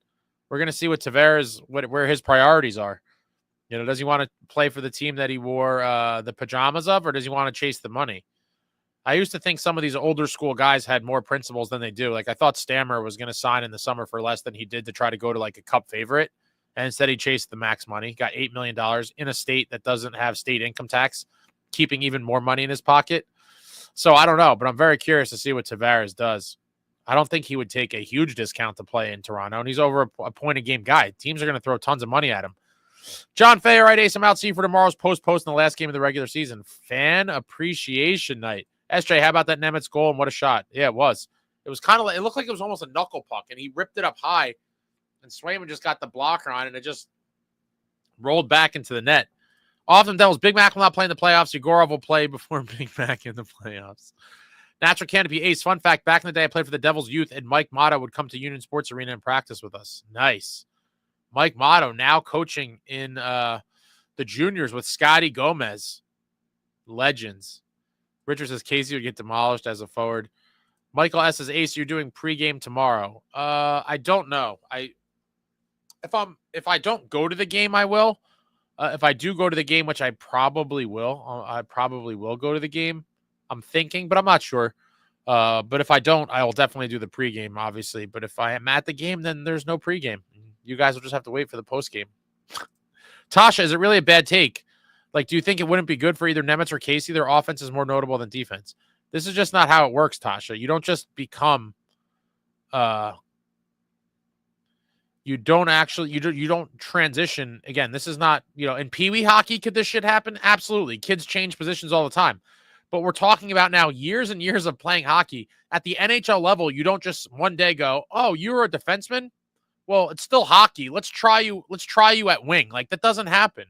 We're going to see what Tavares, where his priorities are. Does he want to play for the team that he wore the pajamas of, or does he want to chase the money? I used to think some of these older school guys had more principles than they do. Like, I thought Stammer was going to sign in the summer for less than he did to try to go to, like, a cup favorite. And instead he chased the max money, got $8 million in a state that doesn't have state income tax, keeping even more money in his pocket. So I don't know, but I'm very curious to see what Tavares does. I don't think he would take a huge discount to play in Toronto, and he's over a point-a-game guy. Teams are going to throw tons of money at him. John Fay, all right, Ace, I'm out. See you for tomorrow's post in the last game of the regular season. Fan appreciation night. SJ, how about that Nemitz goal, and what a shot. Yeah, it was. It was kind of like, it looked like it was almost a knuckle puck, and he ripped it up high, and Swayman just got the blocker on it, and it just rolled back into the net. Often Devils, Big Mac will not play in the playoffs. Yegorov will play before Big Mac in the playoffs. Natural Canopy Ace, fun fact, back in the day I played for the Devils youth, and Mike Motto would come to Union Sports Arena and practice with us. Nice. Mike Motto now coaching in the juniors with Scotty Gomez. Legends. Richard says Casey would get demolished as a forward. Michael S. says, Ace, you're doing pregame tomorrow. I don't know. If I don't go to the game, I will. If I do go to the game, which I probably will, go to the game. I'm thinking, but I'm not sure. But if I don't, I will definitely do the pregame, obviously. But if I am at the game, then there's no pregame. You guys will just have to wait for the postgame. Tasha, is it really a bad take? Like, do you think it wouldn't be good for either Nemitz or Casey? Their offense is more notable than defense. This is just not how it works, Tasha. You don't just become you don't transition. Again, this is not, in Pee-wee hockey, could this shit happen? Absolutely. Kids change positions all the time. But we're talking about now years and years of playing hockey. At the NHL level, you don't just one day go, oh, you're a defenseman? Well, it's still hockey. Let's try you at wing. Like, that doesn't happen.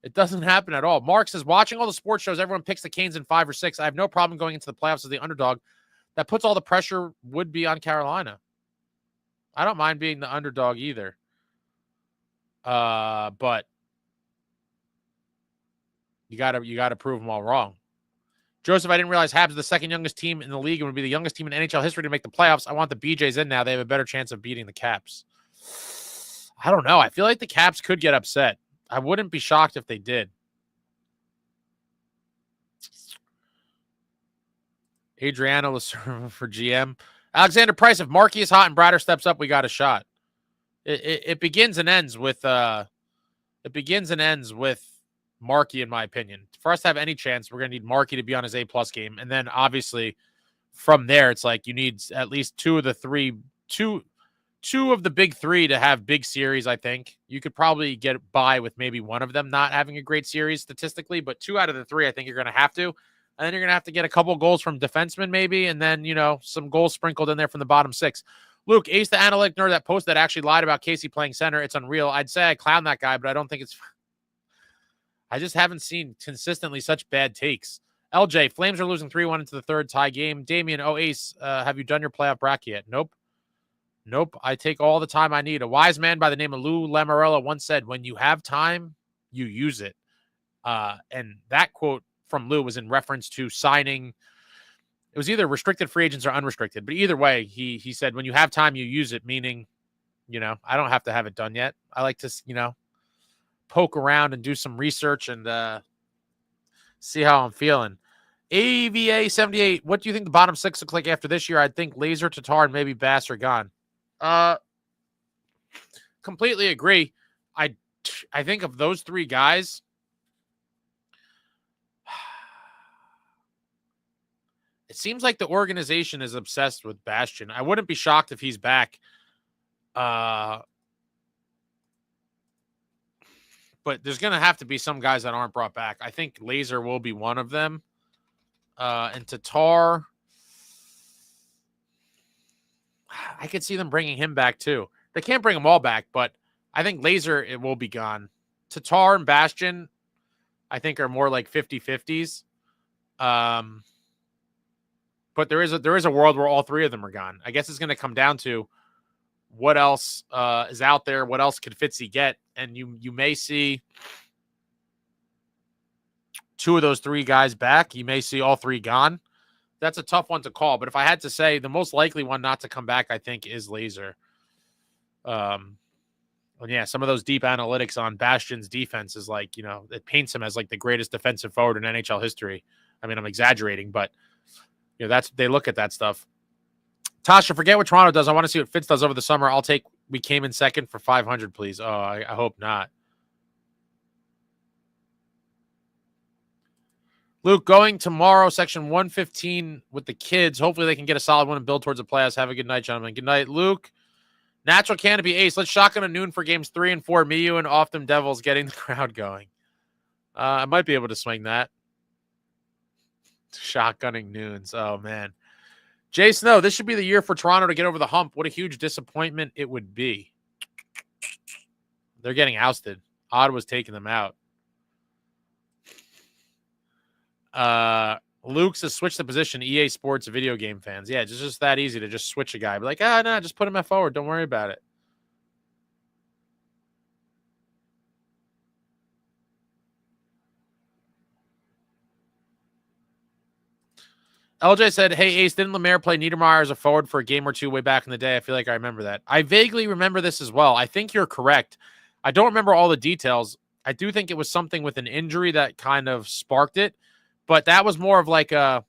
It doesn't happen at all. Mark says, watching all the sports shows, everyone picks the Canes in 5 or 6. I have no problem going into the playoffs as the underdog. That puts all the pressure would be on Carolina. I don't mind being the underdog either. But you gotta prove them all wrong. Joseph, I didn't realize Habs is the second youngest team in the league and would be the youngest team in NHL history to make the playoffs. I want the BJs in now. They have a better chance of beating the Caps. I don't know. I feel like the Caps could get upset. I wouldn't be shocked if they did. Adriano Lacerva for GM. Alexander Price, if Markey is hot and Bratter steps up, we got a shot. It begins and ends with Markey, in my opinion. For us to have any chance, we're going to need Markey to be on his A+ game. And then obviously from there, it's like you need at least two of the big 3 to have big series, I think. You could probably get by with maybe one of them not having a great series statistically, but 2 out of the 3, I think you're going to have to. And then you're going to have to get a couple goals from defensemen maybe, and then, some goals sprinkled in there from the bottom 6. Luke, Ace, the analytic nerd that posted that actually lied about Casey playing center. It's unreal. I'd say I clown that guy, but I don't think it's... I just haven't seen consistently such bad takes. LJ, Flames are losing 3-1 into the third tie game. Damian, Ace, have you done your playoff bracket yet? Nope. Nope, I take all the time I need. A wise man by the name of Lou Lamoriello once said, when you have time, you use it. And that quote from Lou was in reference to signing. It was either restricted free agents or unrestricted. But either way, he said, when you have time, you use it, meaning, I don't have to have it done yet. I like to, poke around and do some research and see how I'm feeling. AVA 78, what do you think the bottom six looks like after this year? I think Laser, Tatar, and maybe Bass are gone. Completely agree. I think of those three guys, it seems like the organization is obsessed with Bastian. I wouldn't be shocked if he's back. But there's going to have to be some guys that aren't brought back. I think Laser will be one of them. And Tatar, I could see them bringing him back too. They can't bring them all back, but I think Laser, it will be gone. Tatar and Bastian, I think, are more like 50-50s. But there is a world where all three of them are gone. I guess it's going to come down to what else is out there. What else could Fitzy get? And you may see two of those three guys back. You may see all three gone. That's a tough one to call. But if I had to say, the most likely one not to come back, I think, is Laser. And yeah, some of those deep analytics on Bastian's defense is like, it paints him as like the greatest defensive forward in NHL history. I mean, I'm exaggerating, but they look at that stuff. Tasha, forget what Toronto does. I want to see what Fitz does over the summer. I'll take we came in second for 500, please. Oh, I hope not. Luke, going tomorrow, section 115 with the kids. Hopefully they can get a solid one and build towards the playoffs. Have a good night, gentlemen. Good night, Luke. Natural Canopy Ace. Let's shotgun at noon for games 3 and 4. Me, you, and Off Them Devils getting the crowd going. I might be able to swing that. Shotgunning noons. Oh, man. Jay Snow, this should be the year for Toronto to get over the hump. What a huge disappointment it would be. They're getting ousted. Ottawa's taking them out. Luke's has switched the position. EA Sports video game fans. Yeah, it's just that easy to just switch a guy. Be like, no, just put him at forward. Don't worry about it. LJ said, hey, Ace, didn't Lemaire play Niedermayer as a forward for a game or two way back in the day? I feel like I remember that. I vaguely remember this as well. I think you're correct. I don't remember all the details. I do think it was something with an injury that kind of sparked it, but that was more of like a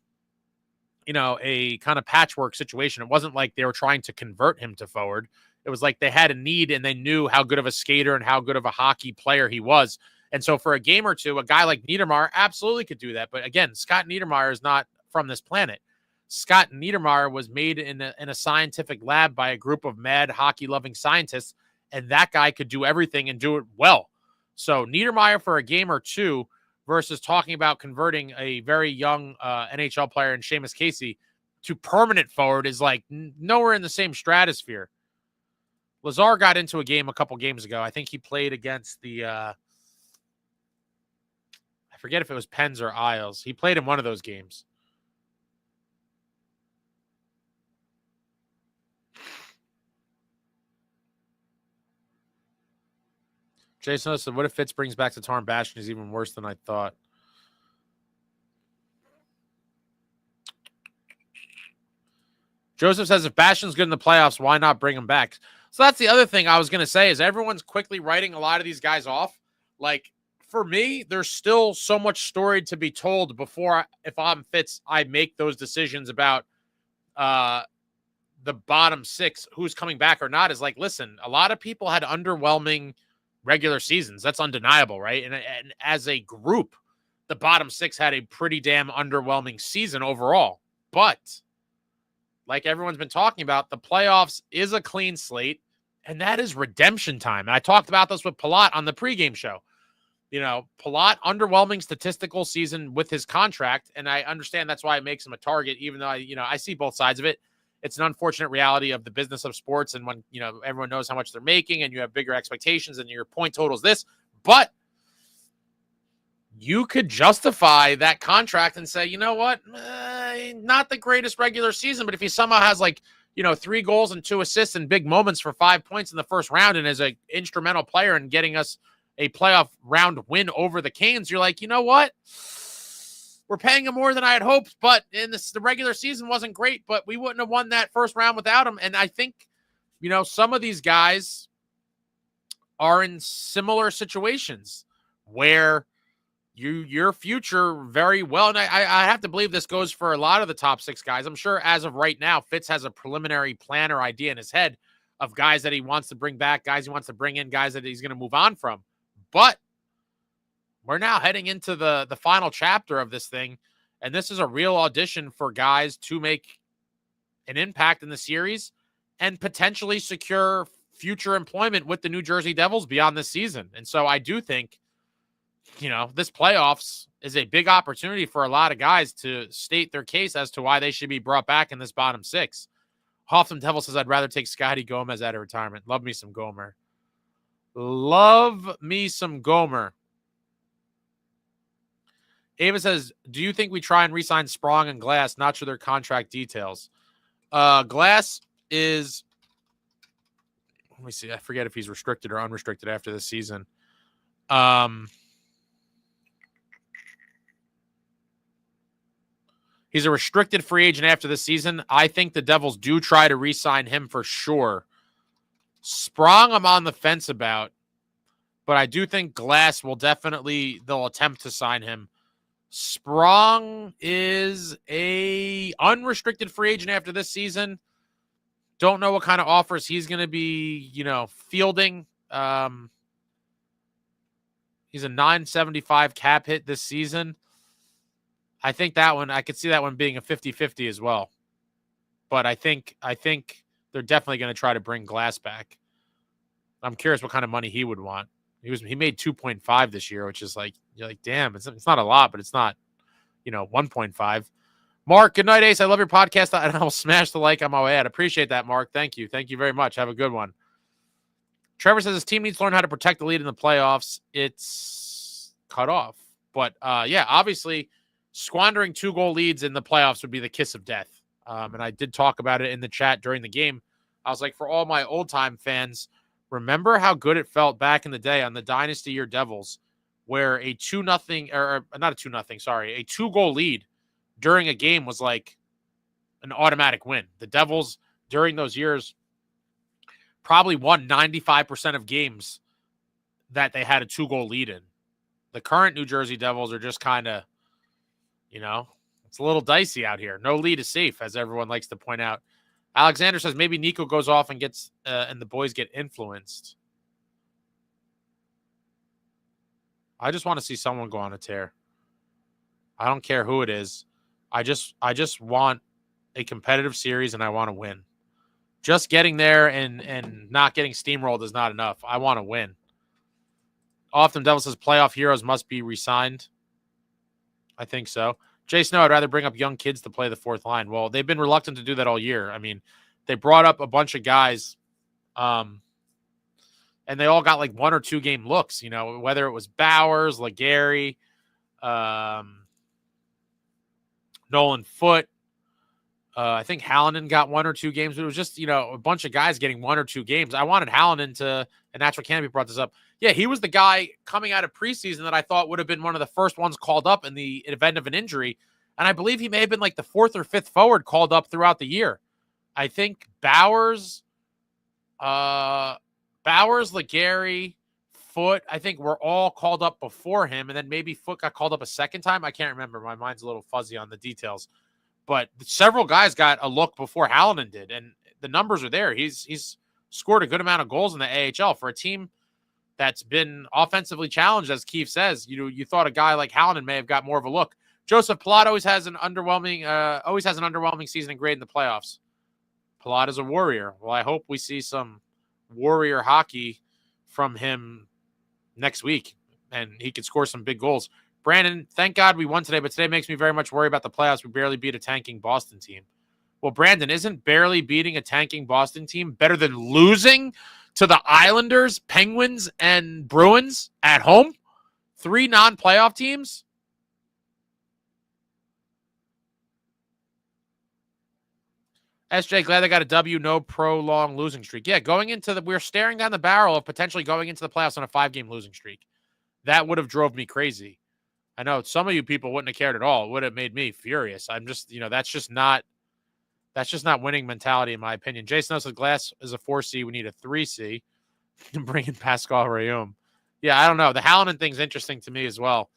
kind of patchwork situation. It wasn't like they were trying to convert him to forward. It was like they had a need and they knew how good of a skater and how good of a hockey player he was. And so for a game or two, a guy like Niedermayer absolutely could do that. But again, Scott Niedermayer is not from this planet. Scott Niedermayer was made in a scientific lab by a group of mad hockey-loving scientists, and that guy could do everything and do it well. So Niedermayer for a game or two versus talking about converting a very young NHL player in Seamus Casey to permanent forward is like nowhere in the same stratosphere. Lazar got into a game a couple games ago. I think he played against the I forget if it was Pens or Isles. He played in one of those games. Jason said, what if Fitz brings back the Tarn Bastion is even worse than I thought? Joseph says, if Bastion's good in the playoffs, why not bring him back? So that's the other thing I was going to say is everyone's quickly writing a lot of these guys off. Like, for me, there's still so much story to be told before, if I'm Fitz, I make those decisions about the bottom six, who's coming back or not. Is like, listen, a lot of people had underwhelming regular seasons. That's undeniable, right? And as a group, the bottom six had a pretty damn underwhelming season overall. But like everyone's been talking about, the playoffs is a clean slate, and that is redemption time. And I talked about this with Palat on the pregame show. Palat, underwhelming statistical season with his contract, and I understand that's why it makes him a target, even though I see both sides of it. It's an unfortunate reality of the business of sports. And when, everyone knows how much they're making and you have bigger expectations and your point total is this, but you could justify that contract and say, you know what? Not the greatest regular season, but if he somehow has like 3 goals and 2 assists and big moments for 5 points in the first round and as an instrumental player in getting us a playoff round win over the Canes, you're like, you know what? We're paying him more than I had hoped, but the regular season wasn't great, but we wouldn't have won that first round without him. And I think, some of these guys are in similar situations where your future very well, and I have to believe this goes for a lot of the top 6 guys. I'm sure as of right now, Fitz has a preliminary plan or idea in his head of guys that he wants to bring back, guys he wants to bring in, guys that he's going to move on from. But we're now heading into the final chapter of this thing, and this is a real audition for guys to make an impact in the series and potentially secure future employment with the New Jersey Devils beyond this season. And so I do think, this playoffs is a big opportunity for a lot of guys to state their case as to why they should be brought back in this bottom 6. Hoffman Devil says, I'd rather take Scotty Gomez out of retirement. Love me some Gomer. Love me some Gomer. Ava says, do you think we try and re-sign Sprong and Glass? Not sure their contract details. Glass is, let me see. I forget if he's restricted or unrestricted after this season. He's a restricted free agent after this season. I think the Devils do try to re-sign him for sure. Sprong, I'm on the fence about, but I do think Glass will they'll attempt to sign him. Sprong is a unrestricted free agent after this season. Don't know what kind of offers he's going to be, fielding. He's a $975 cap hit this season. I think that one, I could see that one being a 50-50 as well. But I think they're definitely going to try to bring Glass back. I'm curious what kind of money he would want. He made 2.5 this year, which is like, you're like, damn, it's not a lot, but it's not, 1.5. Mark, good night, Ace. I love your podcast. And I'll smash the like on my way out. Appreciate that, Mark. Thank you. Thank you very much. Have a good one. Trevor says his team needs to learn how to protect the lead in the playoffs. It's cut off. But, obviously, squandering 2-goal leads in the playoffs would be the kiss of death. And I did talk about it in the chat during the game. I was like, for all my old-time fans, remember how good it felt back in the day on the Dynasty Year Devils where a 2-goal lead during a game was like an automatic win. The Devils during those years probably won 95% of games that they had a 2-goal lead in. The current New Jersey Devils are just kind of, it's a little dicey out here. No lead is safe, as everyone likes to point out. Alexander says maybe Nico goes off and gets and the boys get influenced. I just want to see someone go on a tear. I don't care who it is. I just want a competitive series and I want to win. Just getting there and not getting steamrolled is not enough. I want to win. Often Devil says playoff heroes must be re-signed. I think so. Jay Snow, I'd rather bring up young kids to play the fourth line. Well, they've been reluctant to do that all year. I mean, they brought up a bunch of guys, and they all got like 1 or 2 game looks, whether it was Bowers, Legary, Nolan Foote. I think Hallinan got 1 or 2 games. But it was just, a bunch of guys getting 1 or 2 games. I wanted Hallinan to, and Natural Canopy brought this up. Yeah, he was the guy coming out of preseason that I thought would have been one of the first ones called up in the event of an injury. And I believe he may have been like the 4th or 5th forward called up throughout the year. I think Bowers, Legary, Foote, I think were all called up before him. And then maybe Foote got called up a second time. I can't remember. My mind's a little fuzzy on the details. But several guys got a look before Hallinan did. And the numbers are there. He's scored a good amount of goals in the AHL for a team that's been offensively challenged, as Keefe says. You thought a guy like Hallinan may have got more of a look. Joseph Palat always has an underwhelming season and grade in the playoffs. Palat is a warrior. Well, I hope we see some warrior hockey from him next week, and he could score some big goals. Brandon, thank God we won today, but today makes me very much worry about the playoffs. We barely beat a tanking Boston team. Well, Brandon, isn't barely beating a tanking Boston team better than losing to the Islanders, Penguins, and Bruins at home? 3 non-playoff teams? SJ, glad they got a W, no prolonged losing streak. Yeah, we're staring down the barrel of potentially going into the playoffs on a 5-game losing streak. That would have drove me crazy. I know some of you people wouldn't have cared at all. It would have made me furious. I'm just, that's just not winning mentality, in my opinion. Jason says Glass is a 4C. We need a 3C to bring in Pascal Rayum. Yeah, I don't know. The Hallinan thing's interesting to me as well.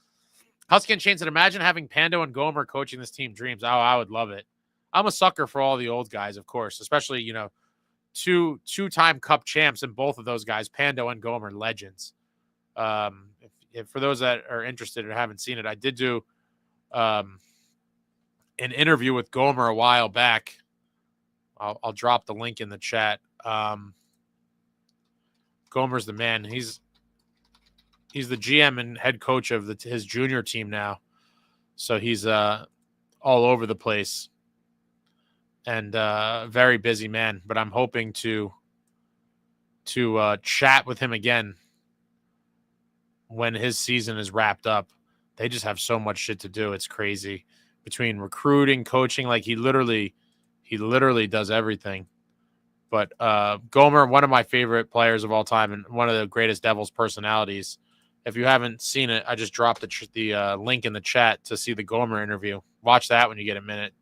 Husky and Shane said, imagine having Pando and Gomer coaching this team. Dreams. Oh, I would love it. I'm a sucker for all the old guys, of course, especially, two-time Cup champs, and both of those guys, Pando and Gomer, legends. If for those that are interested or haven't seen it, I did do an interview with Gomer a while back. I'll drop the link in the chat. Gomer's the man. He's the GM and head coach of his junior team now. So he's all over the place and very busy man. But I'm hoping to chat with him again when his season is wrapped up. They just have so much shit to do. It's crazy. Between recruiting, coaching, like he literally does everything. But Gomer, one of my favorite players of all time and one of the greatest Devils personalities. If you haven't seen it, I just dropped the link in the chat to see the Gomer interview. Watch that when you get a minute.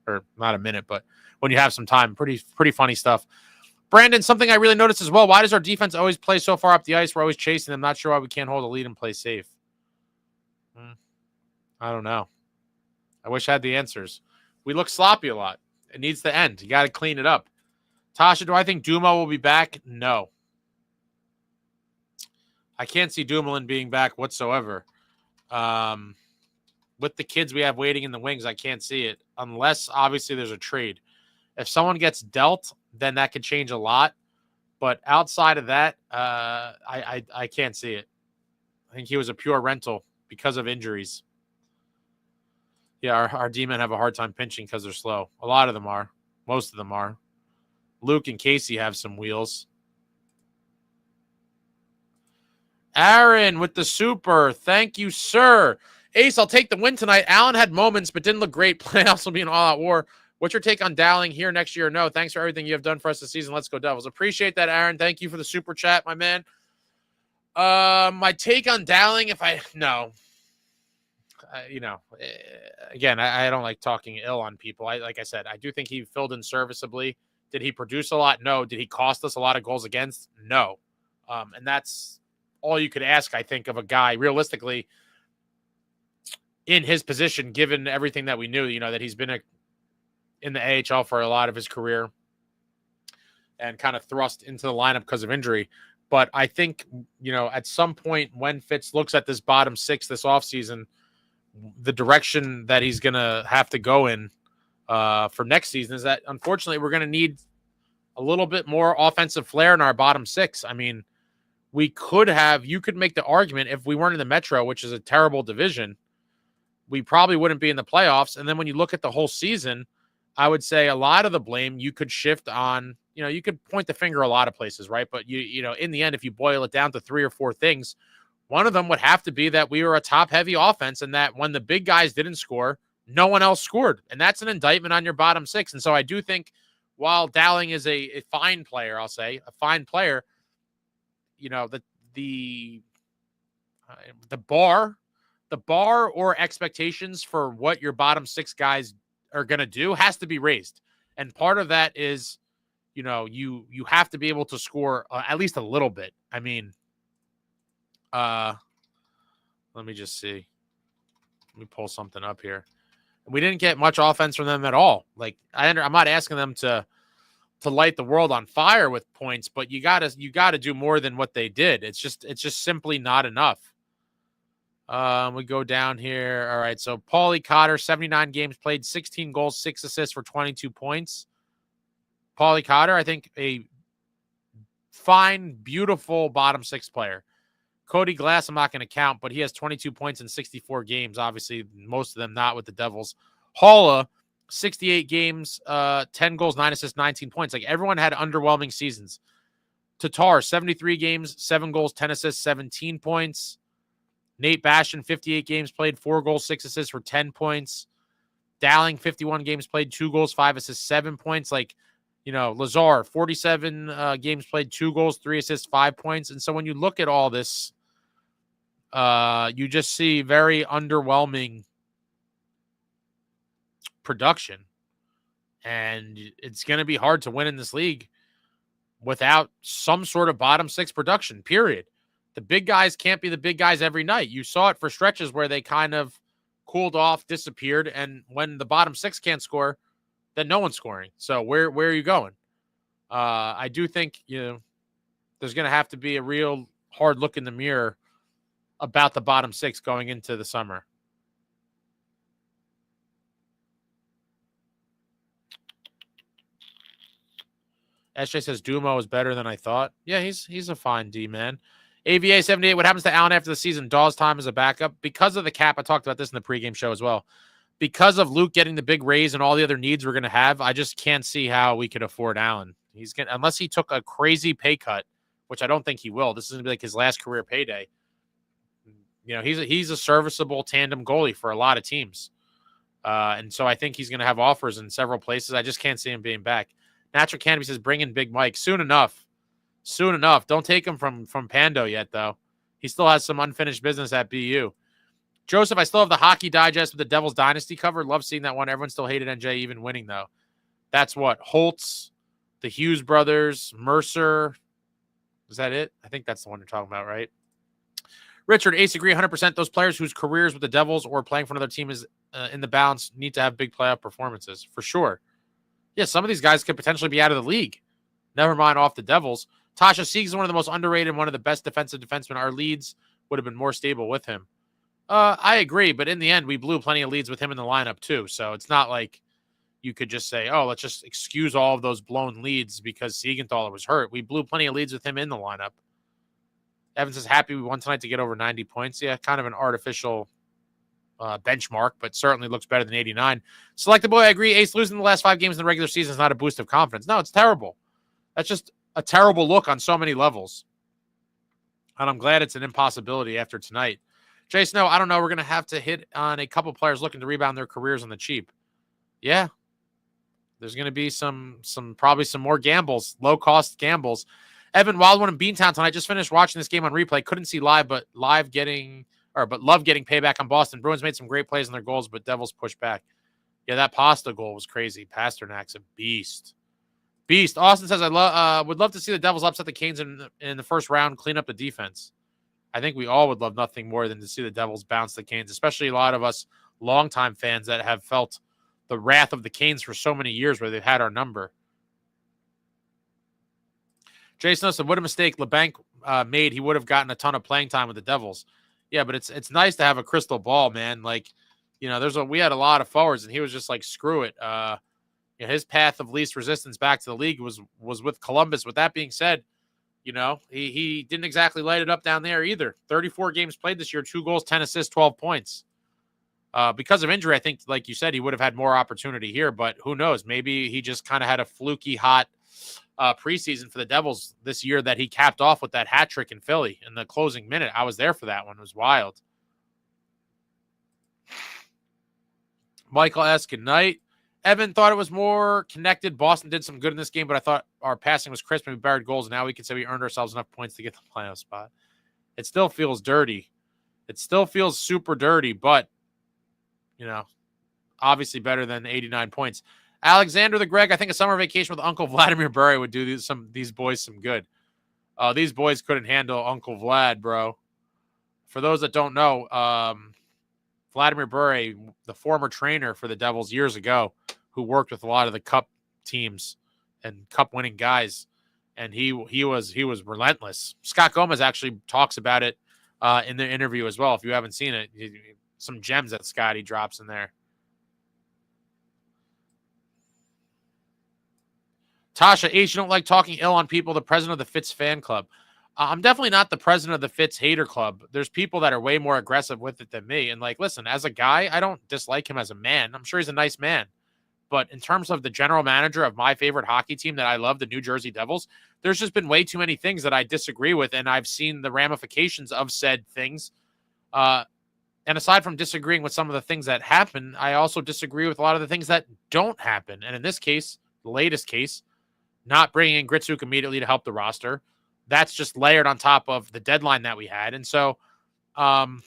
Or not a minute, but when you have some time. Pretty funny stuff. Brandon, something I really noticed as well. Why does our defense always play so far up the ice? We're always chasing them. Not sure why we can't hold a lead and play safe. I don't know. I wish I had the answers. We look sloppy a lot. It needs to end. You got to clean it up. Tasha, do I think Dumo will be back? No. I can't see Dumoulin being back whatsoever. With the kids we have waiting in the wings, I can't see it. Unless, obviously, there's a trade. If someone gets dealt, then that could change a lot. But outside of that, I can't see it. I think he was a pure rental because of injuries. Yeah, our D-men have a hard time pinching because they're slow. A lot of them are. Most of them are. Luke and Casey have some wheels. Aaron with the super. Thank you, sir. Ace, I'll take the win tonight. Allen had moments, but didn't look great. Playoffs will be an all-out war. What's your take on Dowling here next year? No, thanks for everything you have done for us this season. Let's go Devils. Appreciate that, Aaron. Thank you for the super chat, my man. My take on Dowling, again, I don't like talking ill on people. Like I said, I do think he filled in serviceably. Did he produce a lot? No. Did he cost us a lot of goals against? No. And that's all you could ask, I think, of a guy realistically in his position, given everything that we knew, that he's been in the AHL for a lot of his career and kind of thrust into the lineup because of injury. But I think, at some point when Fitz looks at this bottom six this offseason, the direction that he's going to have to go in for next season is that, unfortunately, we're going to need a little bit more offensive flair in our bottom six. I mean, you could make the argument if we weren't in the Metro, which is a terrible division, we probably wouldn't be in the playoffs. And then when you look at the whole season, I would say a lot of the blame you could shift on, you could point the finger a lot of places, right? But in the end, if you boil it down to 3 or 4 things, one of them would have to be that we were a top-heavy offense and that when the big guys didn't score, no one else scored. And that's an indictment on your bottom six. And so I do think while Dowling is a fine player, I'll say, a fine player, the bar or expectations for what your bottom six guys are going to do has to be raised. And part of that is, you have to be able to score at least a little bit. I mean, let me just see. Let me pull something up here. We didn't get much offense from them at all. Like I'm not asking them to light the world on fire with points, but you gotta do more than what they did. It's just simply not enough. We go down here. All right. So Paulie Cotter, 79 games played, 16 goals, 6 assists for 22 points. Paulie Cotter, I think a fine, beautiful bottom six player. Cody Glass, I'm not going to count, but he has 22 points in 64 games. Obviously, most of them not with the Devils. Halla, 68 games, 10 goals, 9 assists, 19 points. Like, everyone had underwhelming seasons. Tatar, 73 games, 7 goals, 10 assists, 17 points. Nate Bastian, 58 games played, 4 goals, 6 assists for 10 points. Dowling, 51 games played, 2 goals, 5 assists, 7 points. Like, Lazar, 47 games played, 2 goals, 3 assists, 5 points. And so when you look at all this, you just see very underwhelming production. And it's going to be hard to win in this league without some sort of bottom 6 production, period. The big guys can't be the big guys every night. You saw it for stretches where they kind of cooled off, disappeared, and when the bottom 6 can't score, then no one's scoring. So where are you going? I do think there's going to have to be a real hard look in the mirror about the bottom 6 going into the summer. SJ says Dumo is better than I thought. Yeah, he's a fine D, man. AVA 78, what happens to Allen after the season? Dawes time as a backup. Because of the cap, I talked about this in the pregame show as well. Because of Luke getting the big raise and all the other needs we're going to have, I just can't see how we could afford Allen. Unless he took a crazy pay cut, which I don't think he will. This is going to be like his last career payday. He's a serviceable tandem goalie for a lot of teams. And so I think he's going to have offers in several places. I just can't see him being back. Natural Canopy says, bring in Big Mike. Soon enough. Don't take him from Pando yet, though. He still has some unfinished business at BU. Joseph, I still have the Hockey Digest with the Devils Dynasty cover. Love seeing that one. Everyone still hated NJ even winning, though. That's what? Holtz, the Hughes brothers, Mercer. Is that it? I think that's the one you're talking about, right? Richard, Ace, agree 100%. Those players whose careers with the Devils or playing for another team is in the balance need to have big playoff performances, for sure. Yeah, some of these guys could potentially be out of the league. Never mind off the Devils. Tasha Sieg is one of the most underrated, one of the best defensive defensemen. Our leads would have been more stable with him. I agree, but in the end, we blew plenty of leads with him in the lineup too. So it's not like you could just say, oh, let's just excuse all of those blown leads because Siegenthaler was hurt. We blew plenty of leads with him in the lineup. Evans is happy we won tonight to get over 90 points. Yeah, kind of an artificial benchmark, but certainly looks better than 89. Selected boy, I agree. Ace losing the last 5 games in the regular season is not a boost of confidence. No, it's terrible. That's just a terrible look on so many levels. And I'm glad it's an impossibility after tonight. Jay Snow, I don't know. We're going to have to hit on a couple players looking to rebound their careers on the cheap. Yeah. There's going to be probably some more gambles, low-cost gambles. Evan Wildwood in Beantown tonight. Just finished watching this game on replay. Couldn't see live, but love getting payback on Boston. Bruins made some great plays in their goals, but Devils pushed back. Yeah, that Pasta goal was crazy. Pasternak's a beast. Austin says, I would love to see the Devils upset the Canes in the first round, clean up the defense. I think we all would love nothing more than to see the Devils bounce the Canes, especially a lot of us longtime fans that have felt the wrath of the Canes for so many years where they've had our number. Jason said, what a mistake LeBanc made. He would have gotten a ton of playing time with the Devils. Yeah, but it's nice to have a crystal ball, man. Like, we had a lot of forwards, and he was just like, screw it. His path of least resistance back to the league was with Columbus. With that being said, he didn't exactly light it up down there either. 34 games played this year, 2 goals, 10 assists, 12 points. Because of injury, I think, like you said, he would have had more opportunity here, but who knows? Maybe he just kind of had a fluky, hot preseason for the Devils this year that he capped off with that hat trick in Philly in the closing minute. I was there for that one. It was wild. Michael S. Good night. Evan thought it was more connected. Boston did some good in this game, but I thought our passing was crisp and we buried goals. And now we can say we earned ourselves enough points to get the playoff spot. It still feels dirty. It still feels super dirty, but, obviously better than 89 points. Alexander the Greg, I think a summer vacation with Uncle Vladimir Burry would do these boys some good. These boys couldn't handle Uncle Vlad, bro. For those that don't know, Vladimir Burry, the former trainer for the Devils years ago, who worked with a lot of the Cup teams and Cup-winning guys, and he was relentless. Scott Gomez actually talks about it in the interview as well. If you haven't seen it, some gems that Scotty drops in there. Tasha H, you don't like talking ill on people, the president of the Fitz fan club. I'm definitely not the president of the Fitz hater club. There's people that are way more aggressive with it than me. And listen, as a guy, I don't dislike him as a man. I'm sure he's a nice man. But in terms of the general manager of my favorite hockey team that I love, the New Jersey Devils, there's just been way too many things that I disagree with. And I've seen the ramifications of said things. And And aside from disagreeing with some of the things that happen, I also disagree with a lot of the things that don't happen. And in this case, the latest case, not bringing in Gritsuk immediately to help the roster, that's just layered on top of the deadline that we had. And so, it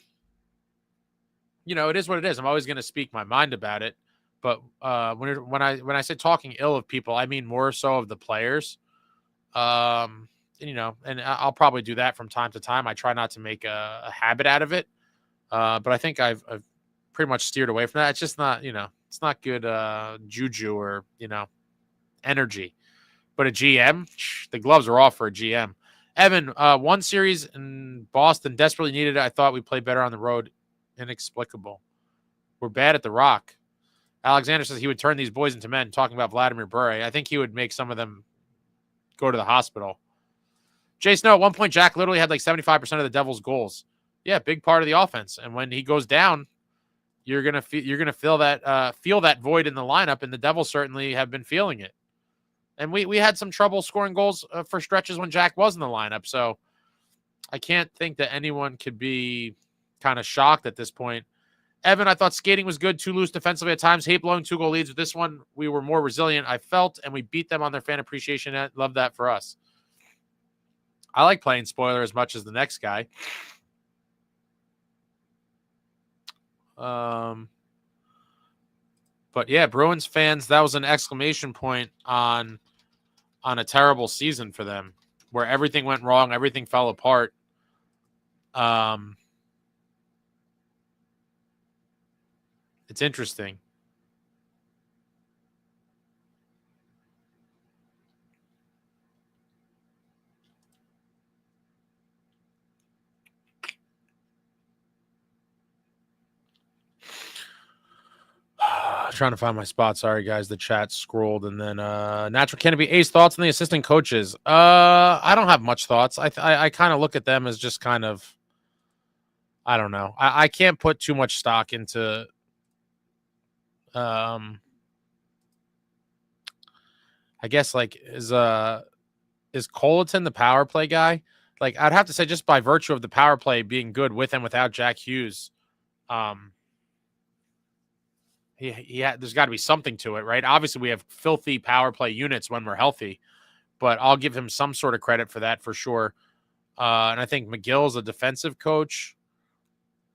is what it is. I'm always going to speak my mind about it. But when I say talking ill of people, I mean more so of the players. And I'll probably do that from time to time. I try not to make a habit out of it. But I think I've pretty much steered away from that. It's just not, it's not good juju or, energy. But a GM, the gloves are off for a GM. Evan, one series in Boston desperately needed it. I thought we played better on the road. Inexplicable. We're bad at the Rock. Alexander says he would turn these boys into men, talking about Vladimir Bure. I think he would make some of them go to the hospital. Jay Snow, at one point, Jack literally had like 75% of the Devils' goals. Yeah, big part of the offense. And when he goes down, you're gonna feel that void in the lineup, and the Devils certainly have been feeling it. And we had some trouble scoring goals for stretches when Jack was in the lineup. So I can't think that anyone could be kind of shocked at this point. Evan, I thought skating was good, too loose defensively at times. Hate blowing 2-goal leads. With this one, we were more resilient, I felt, and we beat them on their fan appreciation. Love that for us. I like playing spoiler as much as the next guy. But yeah, Bruins fans, that was an exclamation point on a terrible season for them, where everything went wrong, everything fell apart. It's interesting. Trying to find my spot. Sorry, guys. The chat scrolled. And then Natural Canopy Ace, thoughts on the assistant coaches? I don't have much thoughts. I kind of look at them as just kind of, I don't know. I can't put too much stock into I guess like is Colleton the power play guy? Like, I'd have to say, just by virtue of the power play being good with and without Jack Hughes, there's got to be something to it, right? Obviously, we have filthy power play units when we're healthy, but I'll give him some sort of credit for that for sure. And I think McGill's a defensive coach.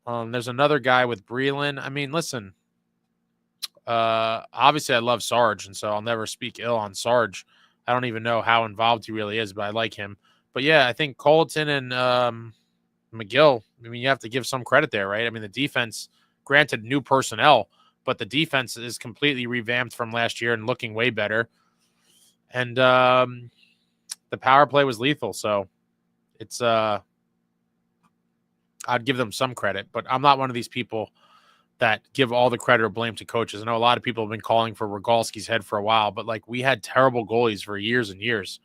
There's another guy with Breland. I mean, listen, obviously I love Sarge, and so I'll never speak ill on Sarge. I don't even know how involved he really is, but I like him. But yeah, I think Colleton and McGill, I mean, you have to give some credit there, right? I mean, the defense, granted, new personnel, but the defense is completely revamped from last year and looking way better. And the power play was lethal. So it's I'd give them some credit, but I'm not one of these people that give all the credit or blame to coaches. I know a lot of people have been calling for Rogalski's head for a while, but like, we had terrible goalies for years and years.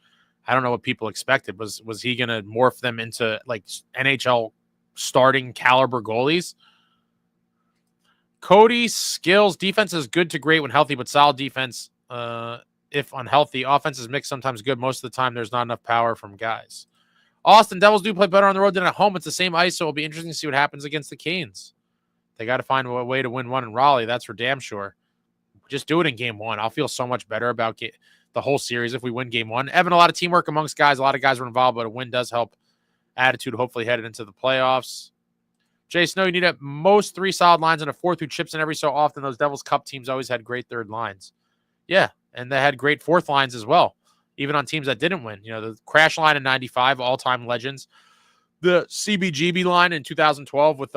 I don't know what people expected. Was he going to morph them into like NHL starting caliber goalies? Cody's skills, defense is good to great when healthy, but solid defense if unhealthy. Offense is mixed, sometimes good. Most of the time, there's not enough power from guys. Austin, Devils do play better on the road than at home. It's the same ice, so it'll be interesting to see what happens against the Canes. They got to find a way to win one in Raleigh. That's for damn sure. Just do it in game one. I'll feel so much better about the whole series if we win game one. Evan, a lot of teamwork amongst guys. A lot of guys were involved, but a win does help attitude, hopefully headed into the playoffs. Jay Snow, you need at most 3 solid lines and a 4th who chips in every so often. Those Devils Cup teams always had great third lines. Yeah, and they had great 4th lines as well, even on teams that didn't win. You know, the Crash line in 95, all-time legends. The CBGB line in 2012 with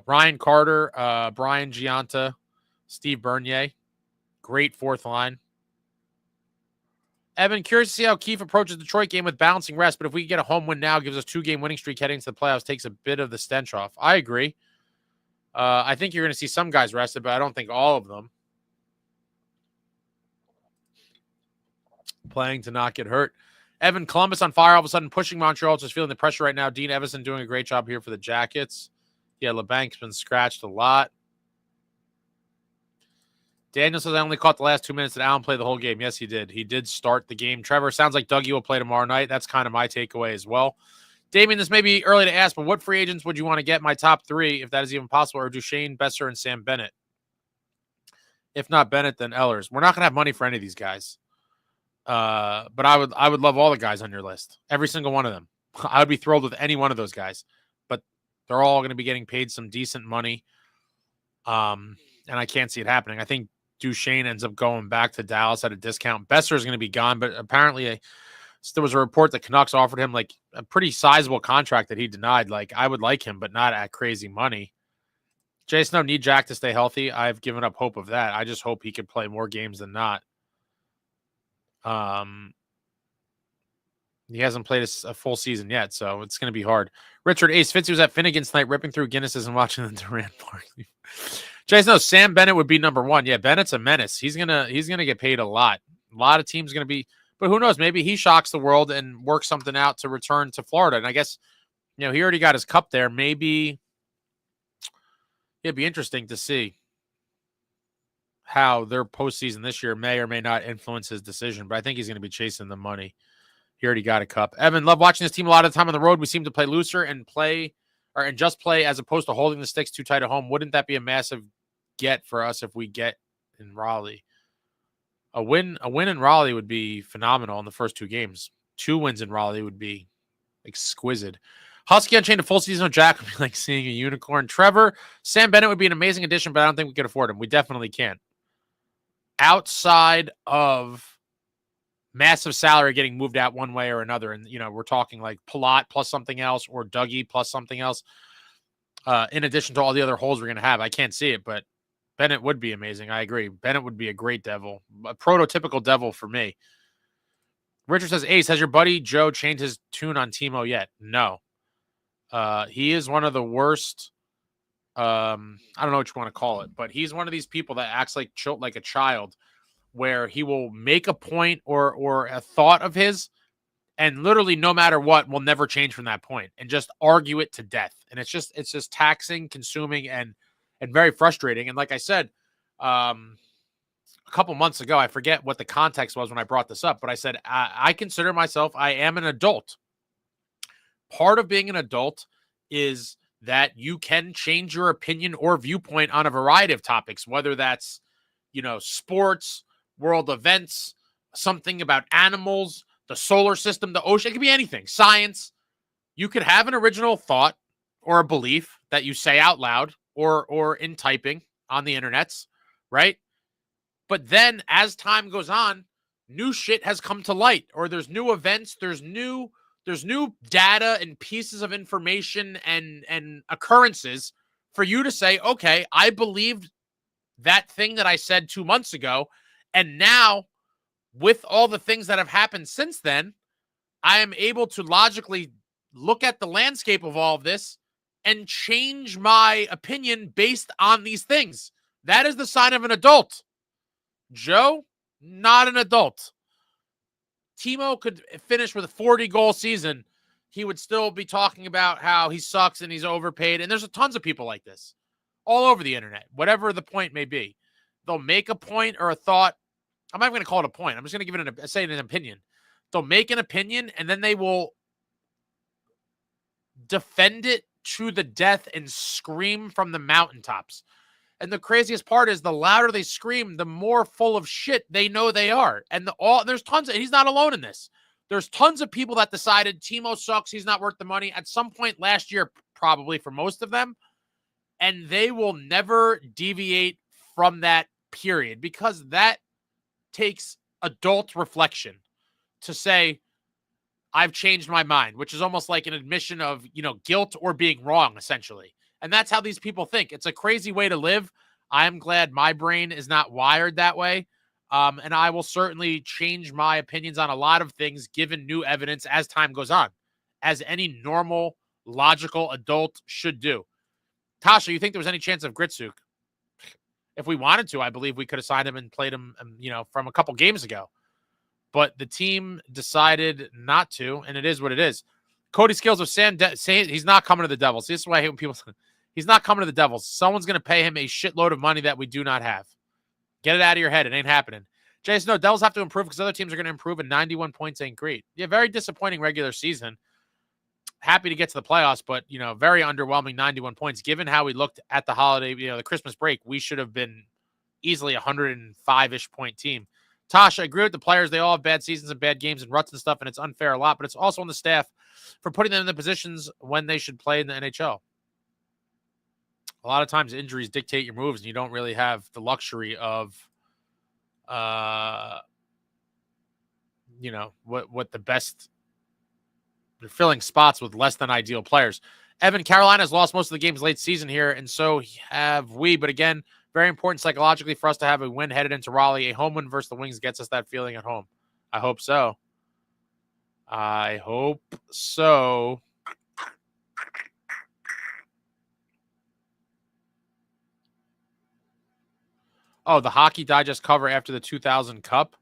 Ryan Carter, Brian Giunta, Steve Bernier. Great 4th line. Evan, curious to see how Keefe approaches the Detroit game with balancing rest, but if we get a home win now, gives us 2-game winning streak heading to the playoffs, takes a bit of the stench off. I agree. I think you're going to see some guys rested, but I don't think all of them. Playing to not get hurt. Evan, Columbus on fire all of a sudden, pushing Montreal, just feeling the pressure right now. Dean Evison doing a great job here for the Jackets. Yeah, LeBanc's been scratched a lot. Daniel says, I only caught the last 2 minutes that Allen played the whole game. Yes, he did. He did start the game. Trevor, sounds like Dougie will play tomorrow night. That's kind of my takeaway as well. Damien, this may be early to ask, but what free agents would you want to get? My top 3, if that is even possible, are Duchesne, Besser, and Sam Bennett. If not Bennett, then Ehlers. We're not going to have money for any of these guys. But I would love all the guys on your list. Every single one of them. I would be thrilled with any one of those guys. But they're all going to be getting paid some decent money. And I can't see it happening. I think Duchesne ends up going back to Dallas at a discount. Besser is going to be gone, but apparently there was a report that Canucks offered him like a pretty sizable contract that he denied. Like, I would like him, but not at crazy money. Jason, need Jack to stay healthy. I've given up hope of that. I just hope he could play more games than not. He hasn't played a full season yet, so it's going to be hard. Richard Ace Fitzy was at Finnegan's tonight, ripping through Guinnesses and watching the Durant party. Jason, Sam Bennett would be number 1. Yeah, Bennett's a menace. He's gonna get paid a lot. A lot of teams going to be, but who knows? Maybe he shocks the world and works something out to return to Florida. And I guess, he already got his cup there. Maybe it'd be interesting to see how their postseason this year may or may not influence his decision. But I think he's going to be chasing the money. He already got a cup. Evan, love watching this team a lot of the time on the road. We seem to play looser and just play as opposed to holding the sticks too tight at home. Wouldn't that be a massive get for us if we get in Raleigh? A win in Raleigh would be phenomenal in the first 2 games. 2 wins in Raleigh would be exquisite. Husky Unchained, a full season of Jack would be like seeing a unicorn. Trevor, Sam Bennett would be an amazing addition, but I don't think we could afford him. We definitely can't. Outside of massive salary getting moved out one way or another, and we're talking like Palat plus something else or Dougie plus something else, in addition to all the other holes we're going to have. I can't see it, but Bennett would be amazing. I agree. Bennett would be a great Devil, a prototypical Devil for me. Richard says, Ace, has your buddy Joe changed his tune on Timo yet? No. He is one of the worst. I don't know what you want to call it, but he's one of these people that acts like a child, where he will make a point or a thought of his, and literally no matter what will never change from that point, and just argue it to death. And it's just taxing, consuming, and very frustrating. And like I said, a couple months ago, I forget what the context was when I brought this up, but I said, I consider myself, I am an adult. Part of being an adult is that you can change your opinion or viewpoint on a variety of topics, whether that's, sports, world events, something about animals, the solar system, the ocean. It could be anything. Science. You could have an original thought or a belief that you say out loud or in typing on the internets, right? But then as time goes on, new shit has come to light, or there's new events, there's new data and pieces of information and occurrences for you to say, okay, I believed that thing that I said 2 months ago. And now with all the things that have happened since then, I am able to logically look at the landscape of all of this and change my opinion based on these things. That is the sign of an adult. Joe, not an adult. Timo could finish with a 40-goal season. He would still be talking about how he sucks and he's overpaid. And there's tons of people like this all over the internet, whatever the point may be. They'll make a point or a thought. I'm not even going to call it a point. I'm just going to give it an opinion. They'll make an opinion and then they will defend it to the death and scream from the mountaintops. And the craziest part is the louder they scream, the more full of shit they know they are. And there's tons of, he's not alone in this. There's tons of people that decided Timo sucks. He's not worth the money at some point last year, probably for most of them. And they will never deviate from that period, because that takes adult reflection to say, I've changed my mind, which is almost like an admission of, guilt or being wrong, essentially. And that's how these people think. It's a crazy way to live. I'm glad my brain is not wired that way. And I will certainly change my opinions on a lot of things given new evidence as time goes on, as any normal, logical adult should do. Tasha, you think there was any chance of Gritsuk? If we wanted to, I believe we could have signed him and played him, from a couple games ago. But the team decided not to, and it is what it is. Cody Skills of Sam saying he's not coming to the Devils. This is why I hate when people say he's not coming to the Devils. Someone's going to pay him a shitload of money that we do not have. Get it out of your head. It ain't happening. Jason, no, Devils have to improve because other teams are going to improve, and 91 points ain't great. Yeah, very disappointing regular season. happy to get to the playoffs, but, very underwhelming 91 points. Given how we looked at the holiday, the Christmas break, we should have been easily a 105-ish point team. Tosh, I agree with the players. They all have bad seasons and bad games and ruts and stuff, and it's unfair a lot, but it's also on the staff for putting them in the positions when they should play in the NHL. A lot of times injuries dictate your moves, and you don't really have the luxury of, what the best. They're filling spots with less than ideal players. Evan, Carolina has lost most of the games late season here, and so have we. But again, very important psychologically for us to have a win headed into Raleigh. A home win versus the Wings gets us that feeling at home. I hope so. Oh, the Hockey Digest cover after the 2000 Cup.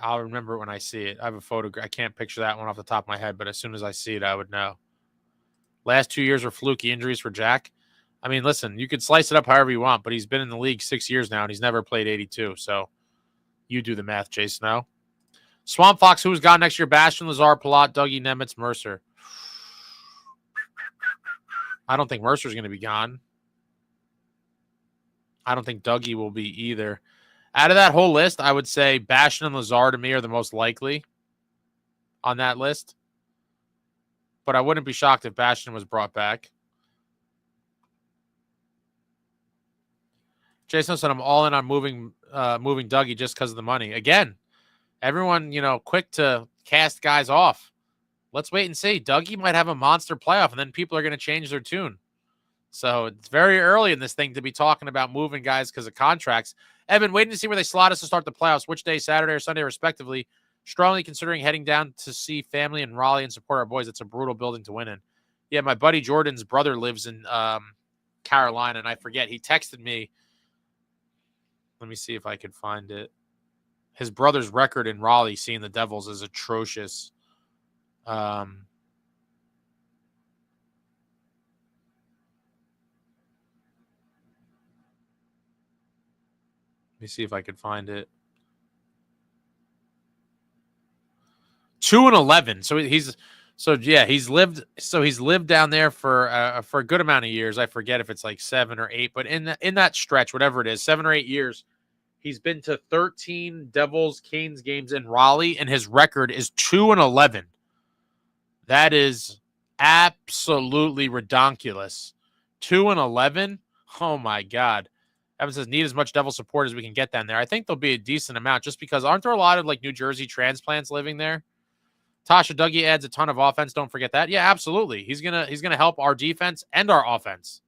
I'll remember it when I see it. I have a photograph. I can't picture that one off the top of my head, but as soon as I see it, I would know. Last 2 years were fluky injuries for Jack. I mean, listen, you could slice it up however you want, but he's been in the league 6 years now, and he's never played 82. So you do the math, Jay Snow. Swamp Fox, who's gone next year? Bastian, Lazar, Palat, Dougie, Nemitz, Mercer. I don't think Mercer's going to be gone. I don't think Dougie will be either. Out of that whole list, I would say Bastian and Lazar to me are the most likely on that list. But I wouldn't be shocked if Bastian was brought back. Jason said I'm all in on moving Dougie just because of the money. Again, everyone, quick to cast guys off. Let's wait and see. Dougie might have a monster playoff, and then people are going to change their tune. So it's very early in this thing to be talking about moving guys because of contracts. Evan, waiting to see where they slot us to start the playoffs, which day, Saturday or Sunday, respectively. Strongly considering heading down to see family in Raleigh and support our boys. It's a brutal building to win in. Yeah, my buddy Jordan's brother lives in Carolina, and I forget. He texted me. Let me see if I could find it. His brother's record in Raleigh seeing the Devils is atrocious. Let me see if I could find it. 2-11. He's lived down there for a good amount of years. I forget if it's like 7 or 8, but in that stretch, whatever it is, 7 or 8 years, he's been to 13 Devils Canes games in Raleigh, and his record is 2-11. That is absolutely redonkulous. 2-11. Oh my God. Evan says, need as much Devil support as we can get down there. I think there'll be a decent amount just because aren't there a lot of like New Jersey transplants living there? Tasha Dougie adds a ton of offense. Don't forget that. Yeah, absolutely. He's gonna help our defense and our offense.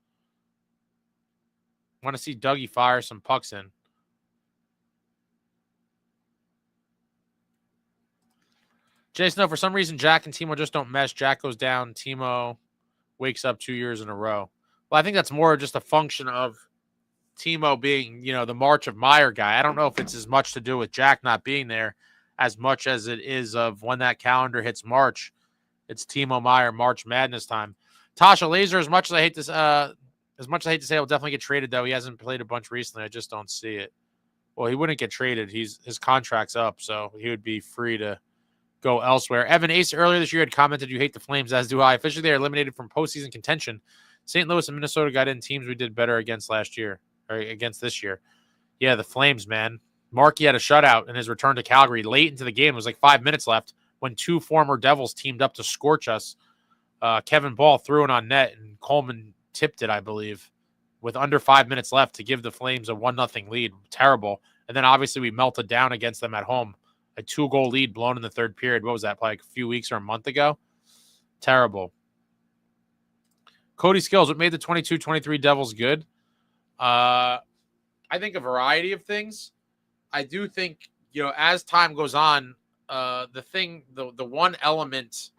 Want to see Dougie fire some pucks in. Jason, no, for some reason, Jack and Timo just don't mesh. Jack goes down. Timo wakes up 2 years in a row. Well, I think that's more just a function of Timo being, the March of Meier guy. I don't know if it's as much to do with Jack not being there as much as it is of when that calendar hits March. It's Timo Meier March Madness time. Tasha Laser, as much as I hate to say, he'll definitely get traded though. He hasn't played a bunch recently. I just don't see it. Well, he wouldn't get traded. His contract's up, so he would be free to go elsewhere. Evan Ace earlier this year had commented, "You hate the Flames, as do I." Officially, they are eliminated from postseason contention. St. Louis and Minnesota got in teams we did better against last year or against this year. Yeah, the Flames, man. Markey had a shutout in his return to Calgary late into the game. It was like 5 minutes left when two former Devils teamed up to scorch us. Kevin Ball threw it on net, and Coleman tipped it, I believe, with under 5 minutes left to give the Flames a 1-0 lead. Terrible. And then obviously we melted down against them at home. A 2-goal lead blown in the third period. What was that, like a few weeks or a month ago? Terrible. Cody Skills, what made the 22-23 Devils good? I think a variety of things. I do think, as time goes on, the one element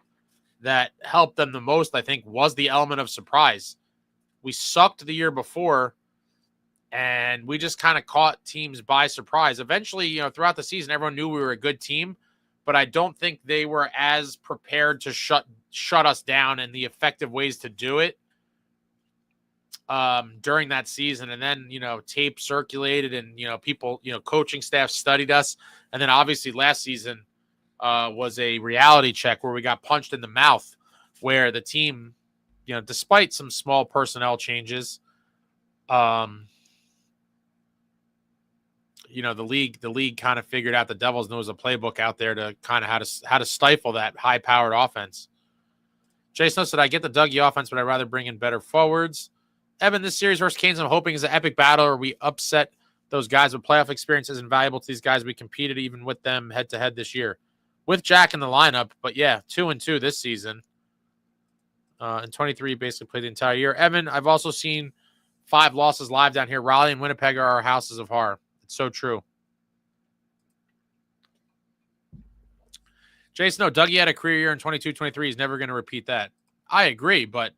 that helped them the most, I think, was the element of surprise. We sucked the year before, and we just kind of caught teams by surprise. Eventually, throughout the season, everyone knew we were a good team, but I don't think they were as prepared to shut us down and the effective ways to do it during that season. And then, tape circulated and, people, coaching staff studied us. And then obviously last season, was a reality check where we got punched in the mouth, where the team, despite some small personnel changes, the league kind of figured out the Devils, and there was a playbook out there to kind of how to stifle that high-powered offense. Jason said, I get the Dougie offense, but I'd rather bring in better forwards. Evan, this series versus Canes, I'm hoping is an epic battle where we upset those guys with playoff experience isn't valuable to these guys. We competed even with them head-to-head this year. With Jack in the lineup, but yeah, 2-2 this season. And 23 basically played the entire year. Evan, I've also seen 5 losses live down here. Raleigh and Winnipeg are our houses of horror. It's so true. Jason, no, Dougie had a career year in 22-23. He's never going to repeat that. I agree, but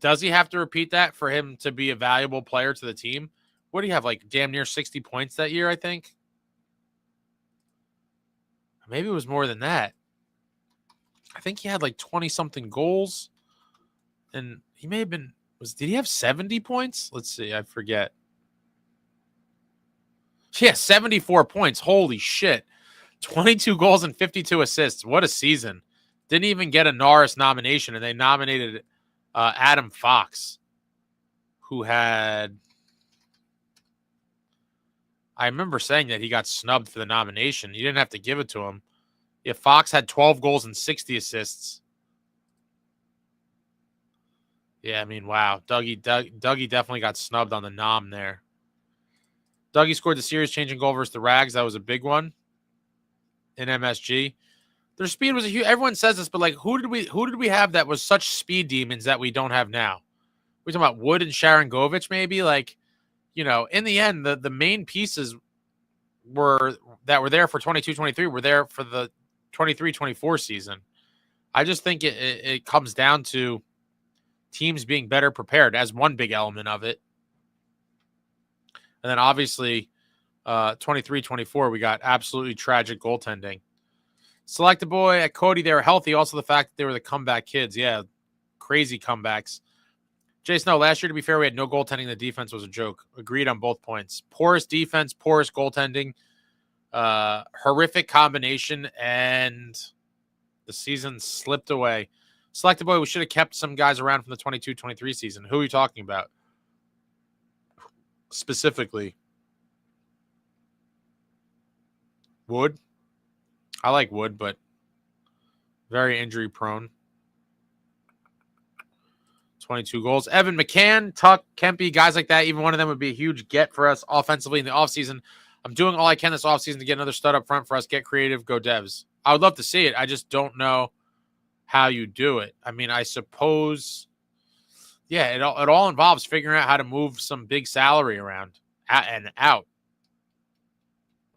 does he have to repeat that for him to be a valuable player to the team? What do you have, like damn near 60 points that year, I think? Maybe it was more than that. I think he had like 20-something goals. And he may have been, did he have 70 points? Let's see, I forget. Yeah, 74 points. Holy shit. 22 goals and 52 assists. What a season. Didn't even get a Norris nomination, and they nominated Adam Fox, who had, I remember saying that he got snubbed for the nomination. You didn't have to give it to him. Yeah, Fox had 12 goals and 60 assists. Yeah, I mean, wow. Dougie definitely got snubbed on the nom there. Dougie scored the series-changing goal versus the Rags. That was a big one in MSG. Their speed was a huge. Everyone says this, but like, who did we have that was such speed demons that we don't have now? We're talking about Wood and Sharon Govich, maybe. Like, in the end, the main pieces were there for 22-23 were there for the 23-24 season. I just think it comes down to teams being better prepared as one big element of it. And then obviously 23-24, we got absolutely tragic goaltending. Select a boy at Cody, they were healthy. Also the fact that they were the comeback kids. Yeah, crazy comebacks. Jason, no, last year, to be fair, we had no goaltending. The defense was a joke. Agreed on both points. Porous defense, porous goaltending, horrific combination, and the season slipped away. Select a boy, we should have kept some guys around from the 22-23 season. Who are you talking about? Specifically. Wood. I like Wood, but very injury prone. 22 goals. Evan McCann, Tuck, Kempe, guys like that. Even one of them would be a huge get for us offensively in the offseason. I'm doing all I can this offseason to get another stud up front for us. Get creative. Go Devs. I would love to see it. I just don't know how you do it. I mean, I suppose, yeah, it all involves figuring out how to move some big salary around and out.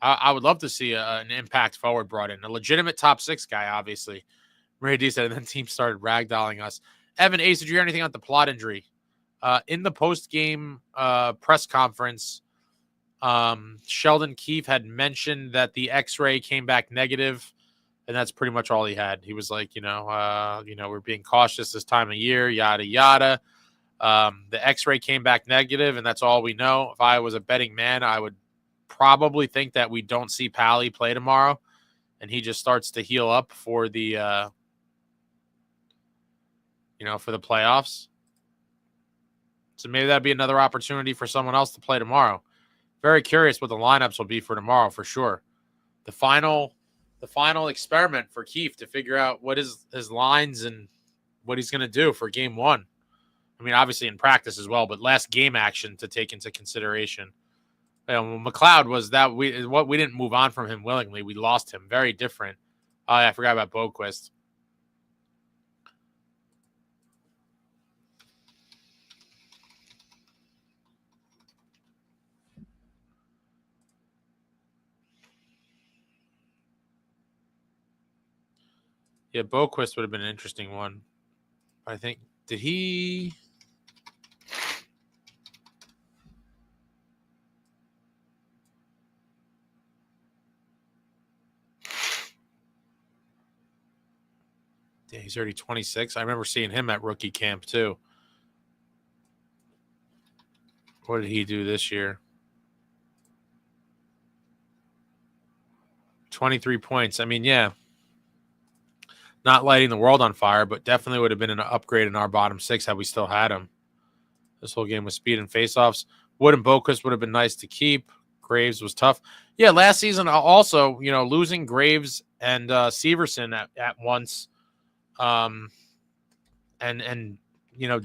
I would love to see an impact forward brought in. A legitimate top 6 guy, obviously. Murray D said, and then teams started ragdolling us. Evan, Ace, did you hear anything on the Plot injury? In the post-game press conference, Sheldon Keefe had mentioned that the X-ray came back negative, and that's pretty much all he had. He was like, we're being cautious this time of year, yada, yada. The X-ray came back negative, and that's all we know. If I was a betting man, I would probably think that we don't see Pally play tomorrow, and he just starts to heal up for the, for the playoffs. So maybe that'd be another opportunity for someone else to play tomorrow. Very curious what the lineups will be for tomorrow, for sure. The final experiment for Keefe to figure out what his lines and what he's going to do for game 1. I mean, obviously in practice as well, but last game action to take into consideration. McLeod was that we didn't move on from him willingly. We lost him. Very different. Oh, yeah, I forgot about Boquist. Yeah, Boquist would have been an interesting one. I think, did he? Yeah, he's already 26. I remember seeing him at rookie camp too. What did he do this year? 23 points. I mean, yeah. not lighting the world on fire, but definitely would have been an upgrade in our bottom six had we still had him. This whole game was speed and faceoffs. Wood and Boquist would have been nice to keep. Graves was tough. Yeah, last season also, losing Graves and Severson at once, and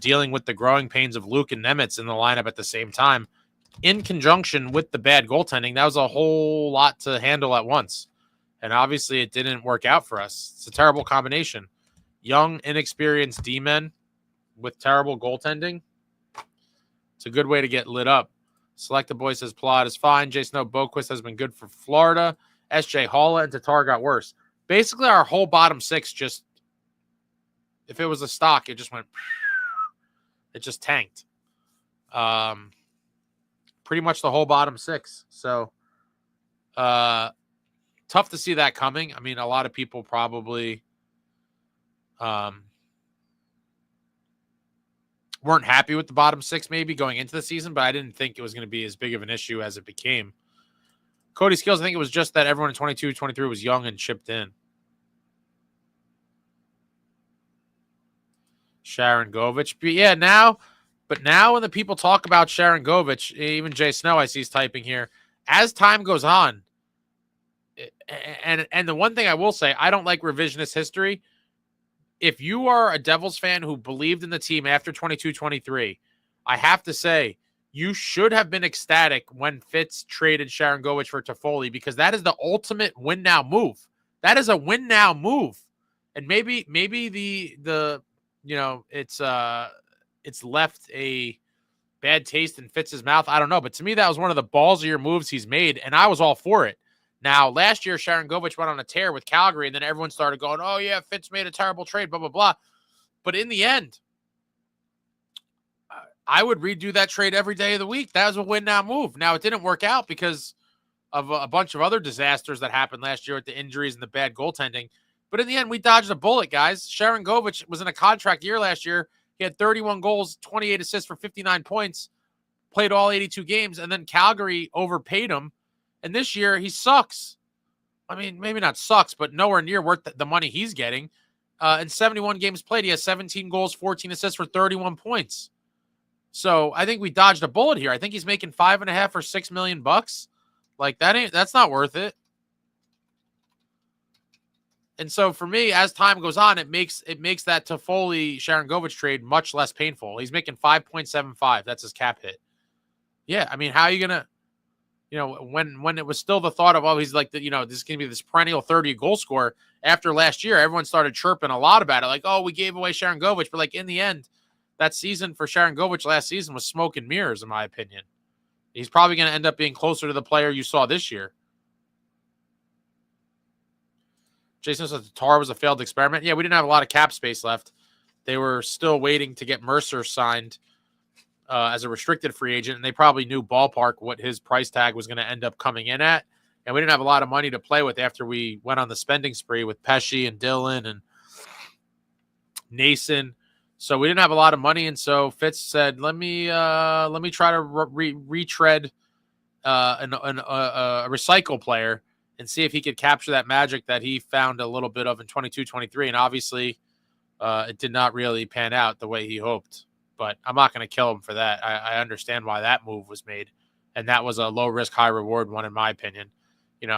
dealing with the growing pains of Luke and Nemitz in the lineup at the same time, in conjunction with the bad goaltending, that was a whole lot to handle at once. And obviously it didn't work out for us. It's a terrible combination. Young, inexperienced D-men with terrible goaltending. It's a good way to get lit up. Select the Boy says Plot is fine. J Snow Boquist has been good for Florida. SJ Halla and Tatar got worse. Basically, our whole bottom six just, if it was a stock, it just went, it just tanked. Pretty much the whole bottom six. So, tough to see that coming. I mean, a lot of people probably weren't happy with the bottom six maybe going into the season, but I didn't think it was going to be as big of an issue as it became. Cody Skills, I think it was just that everyone in 22, 23 was young and chipped in. Sharon Govich. But now when the people talk about Sharon Govich, even Jay Snow I see is typing here, as time goes on, and the one thing I will say, I don't like revisionist history. If you are a Devils fan who believed in the team after 22-23, I have to say you should have been ecstatic when Fitz traded Sharon Govich for Toffoli, because that is the ultimate win now move. That is a win now move. And maybe the it's left a bad taste in Fitz's mouth. I don't know, but to me that was one of the ballsier moves he's made, and I was all for it. Now, last year, Sharon Govich went on a tear with Calgary, and then everyone started going, oh, yeah, Fitz made a terrible trade, blah, blah, blah. But in the end, I would redo that trade every day of the week. That was a win-now move. Now, it didn't work out because of a bunch of other disasters that happened last year with the injuries and the bad goaltending. But in the end, we dodged a bullet, guys. Sharon Govich was in a contract year last year. He had 31 goals, 28 assists for 59 points, played all 82 games, and then Calgary overpaid him. And this year, he sucks. I mean, maybe not sucks, but nowhere near worth the money he's getting. In 71 games played, he has 17 goals, 14 assists for 31 points. So I think we dodged a bullet here. I think he's making $5.5 or $6 million. Like that's not worth it. And so for me, as time goes on, it makes that Toffoli Sharon Govich trade much less painful. He's making 5.75. That's his cap hit. Yeah, I mean, how are you gonna? When it was still the thought of, he's like, this is going to be this perennial 30 goal scorer. After last year, everyone started chirping a lot about it. Like, we gave away Sharon Govich. But like in the end, that season for Sharon Govich last season was smoke and mirrors, in my opinion. He's probably going to end up being closer to the player you saw this year. Jason says Tatar was a failed experiment. Yeah, we didn't have a lot of cap space left. They were still waiting to get Mercer signed as a restricted free agent, and they probably knew ballpark what his price tag was going to end up coming in at. And we didn't have a lot of money to play with after we went on the spending spree with Pesci and Dillon and Nason. So we didn't have a lot of money, and so Fitz said, "Let me try to retread a recycle player and see if he could capture that magic that he found a little bit of in 22-23." And obviously, it did not really pan out the way he hoped. But I'm not going to kill him for that. I understand why that move was made, and that was a low risk, high reward one, in my opinion.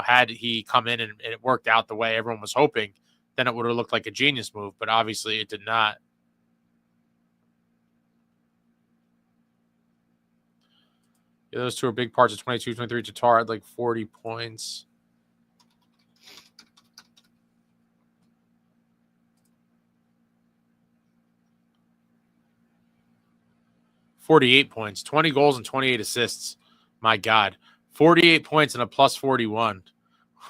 Had he come in and it worked out the way everyone was hoping, then it would have looked like a genius move. But obviously, it did not. Yeah, those two are big parts of 22-23. Tatar had like 40 points. $48 points, 20 goals and 28 assists. My God. 48 points and a plus 41.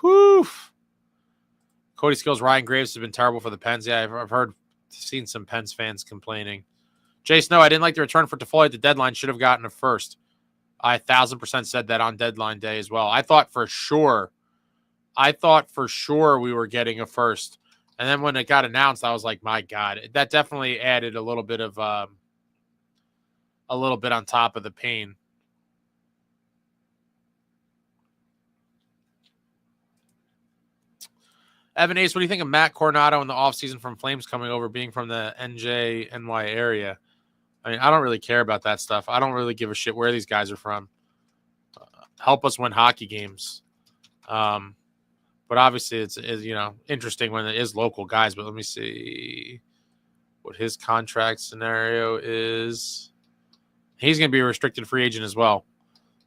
Whew. Cody Skills, Ryan Graves has been terrible for the Pens. Yeah, I've seen some Pens fans complaining. Jay Snow, I didn't like the return for Toffoli at the deadline. Should have gotten a first. I 1,000% said that on deadline day as well. I thought for sure we were getting a first. And then when it got announced, I was like, my God, that definitely added a little bit on top of the pain. Evan Ace, what do you think of Matt Coronado in the offseason from Flames coming over, being from the NY area? I mean, I don't really care about that stuff. I don't really give a shit where these guys are from. Help us win hockey games. But obviously it's interesting when it is local guys. But let me see what his contract scenario is. He's going to be a restricted free agent as well.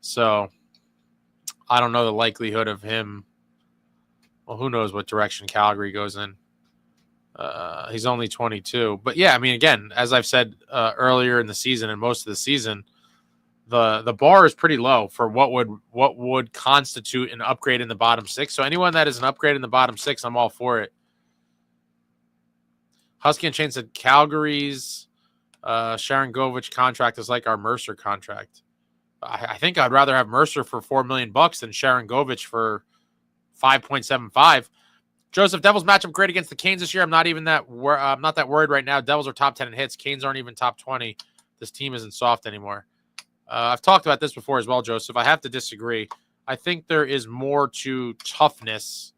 So I don't know the likelihood of him. Well, who knows what direction Calgary goes in. He's only 22. But, yeah, I mean, again, as I've said earlier in the season and most of the season, the bar is pretty low for what would constitute an upgrade in the bottom six. So anyone that is an upgrade in the bottom six, I'm all for it. Husky and Chain said Calgary's Sharon Govich contract is like our Mercer contract. I think I'd rather have Mercer for $4 million than Sharon Govich for 5.75. Joseph, Devils matchup great against the Canes this year. I'm not that worried right now. Devils are top 10 in hits. Canes aren't even top 20. This team isn't soft anymore. I've talked about this before as well, Joseph. I have to disagree. I think there is more to toughness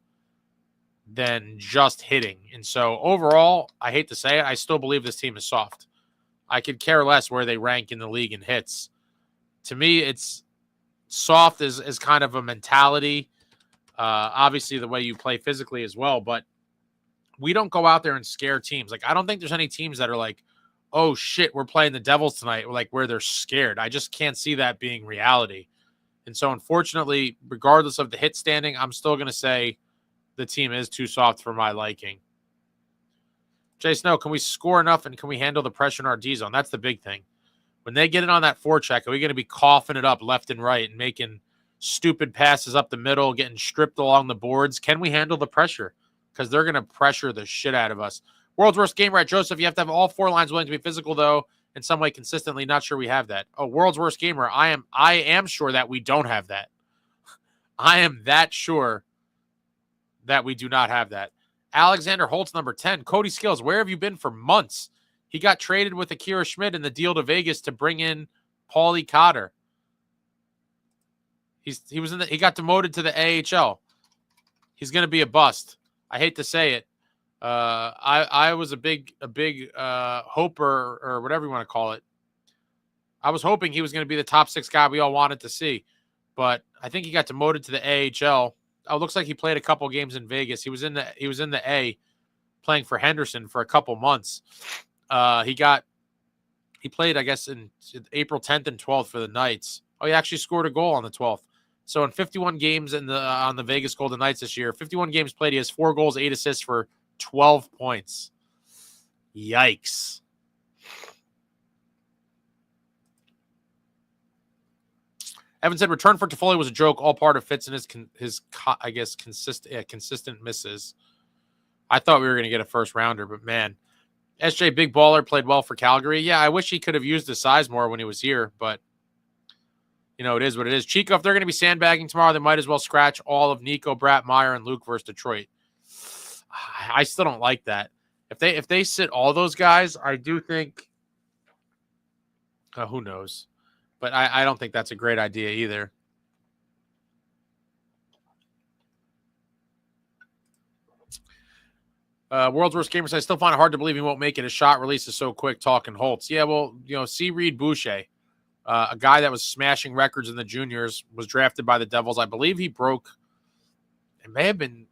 than just hitting. And so overall, I hate to say it, I still believe this team is soft. I could care less where they rank in the league in hits. To me, it's soft is kind of a mentality. Obviously, the way you play physically as well. But we don't go out there and scare teams. Like, I don't think there's any teams that are like, oh, shit, we're playing the Devils tonight, like where they're scared. I just can't see that being reality. And so, unfortunately, regardless of the hit standing, I'm still going to say the team is too soft for my liking. Jay Snow, can we score enough and can we handle the pressure in our D zone? That's the big thing. When they get it on that forecheck, are we going to be coughing it up left and right and making stupid passes up the middle, getting stripped along the boards? Can we handle the pressure? Because they're going to pressure the shit out of us. World's worst game, right, Joseph? You have to have all four lines willing to be physical, though, in some way consistently. Not sure we have that. Oh, world's worst gamer. I am sure that we don't have that. I am that sure that we do not have that. Alexander Holtz, number 10. Cody Skills, where have you been for months? He got traded with Akira Schmidt in the deal to Vegas to bring in Paulie Cotter. He got demoted to the AHL. He's going to be a bust. I hate to say it. I was a big hoper or whatever you want to call it. I was hoping he was going to be the top 6 guy we all wanted to see, but I think he got demoted to the AHL. Oh, it looks like he played a couple games in Vegas. He was in the A, playing for Henderson for a couple months. He played, I guess, in April 10th and 12th for the Knights. Oh, he actually scored a goal on the 12th. So in 51 games on the Vegas Golden Knights this year, 51 games played, he has 4 goals, 8 assists for 12 points. Yikes. Evan said return for Toffoli was a joke, all part of Fitz and his consistent misses. I thought we were going to get a first rounder, but man, SJ Big Baller played well for Calgary. Yeah, I wish he could have used his size more when he was here, but it is what it is. Chico, if they're going to be sandbagging tomorrow, they might as well scratch all of Nico, Bratt, Meyer, and Luke versus Detroit. I still don't like that. If they sit all those guys, I do think who knows. But I don't think that's a great idea either. World's Worst Gamers, I still find it hard to believe he won't make it. His shot release is so quick, talking Holtz. Yeah, well, see Reed Boucher, a guy that was smashing records in the juniors, was drafted by the Devils. I believe he broke, it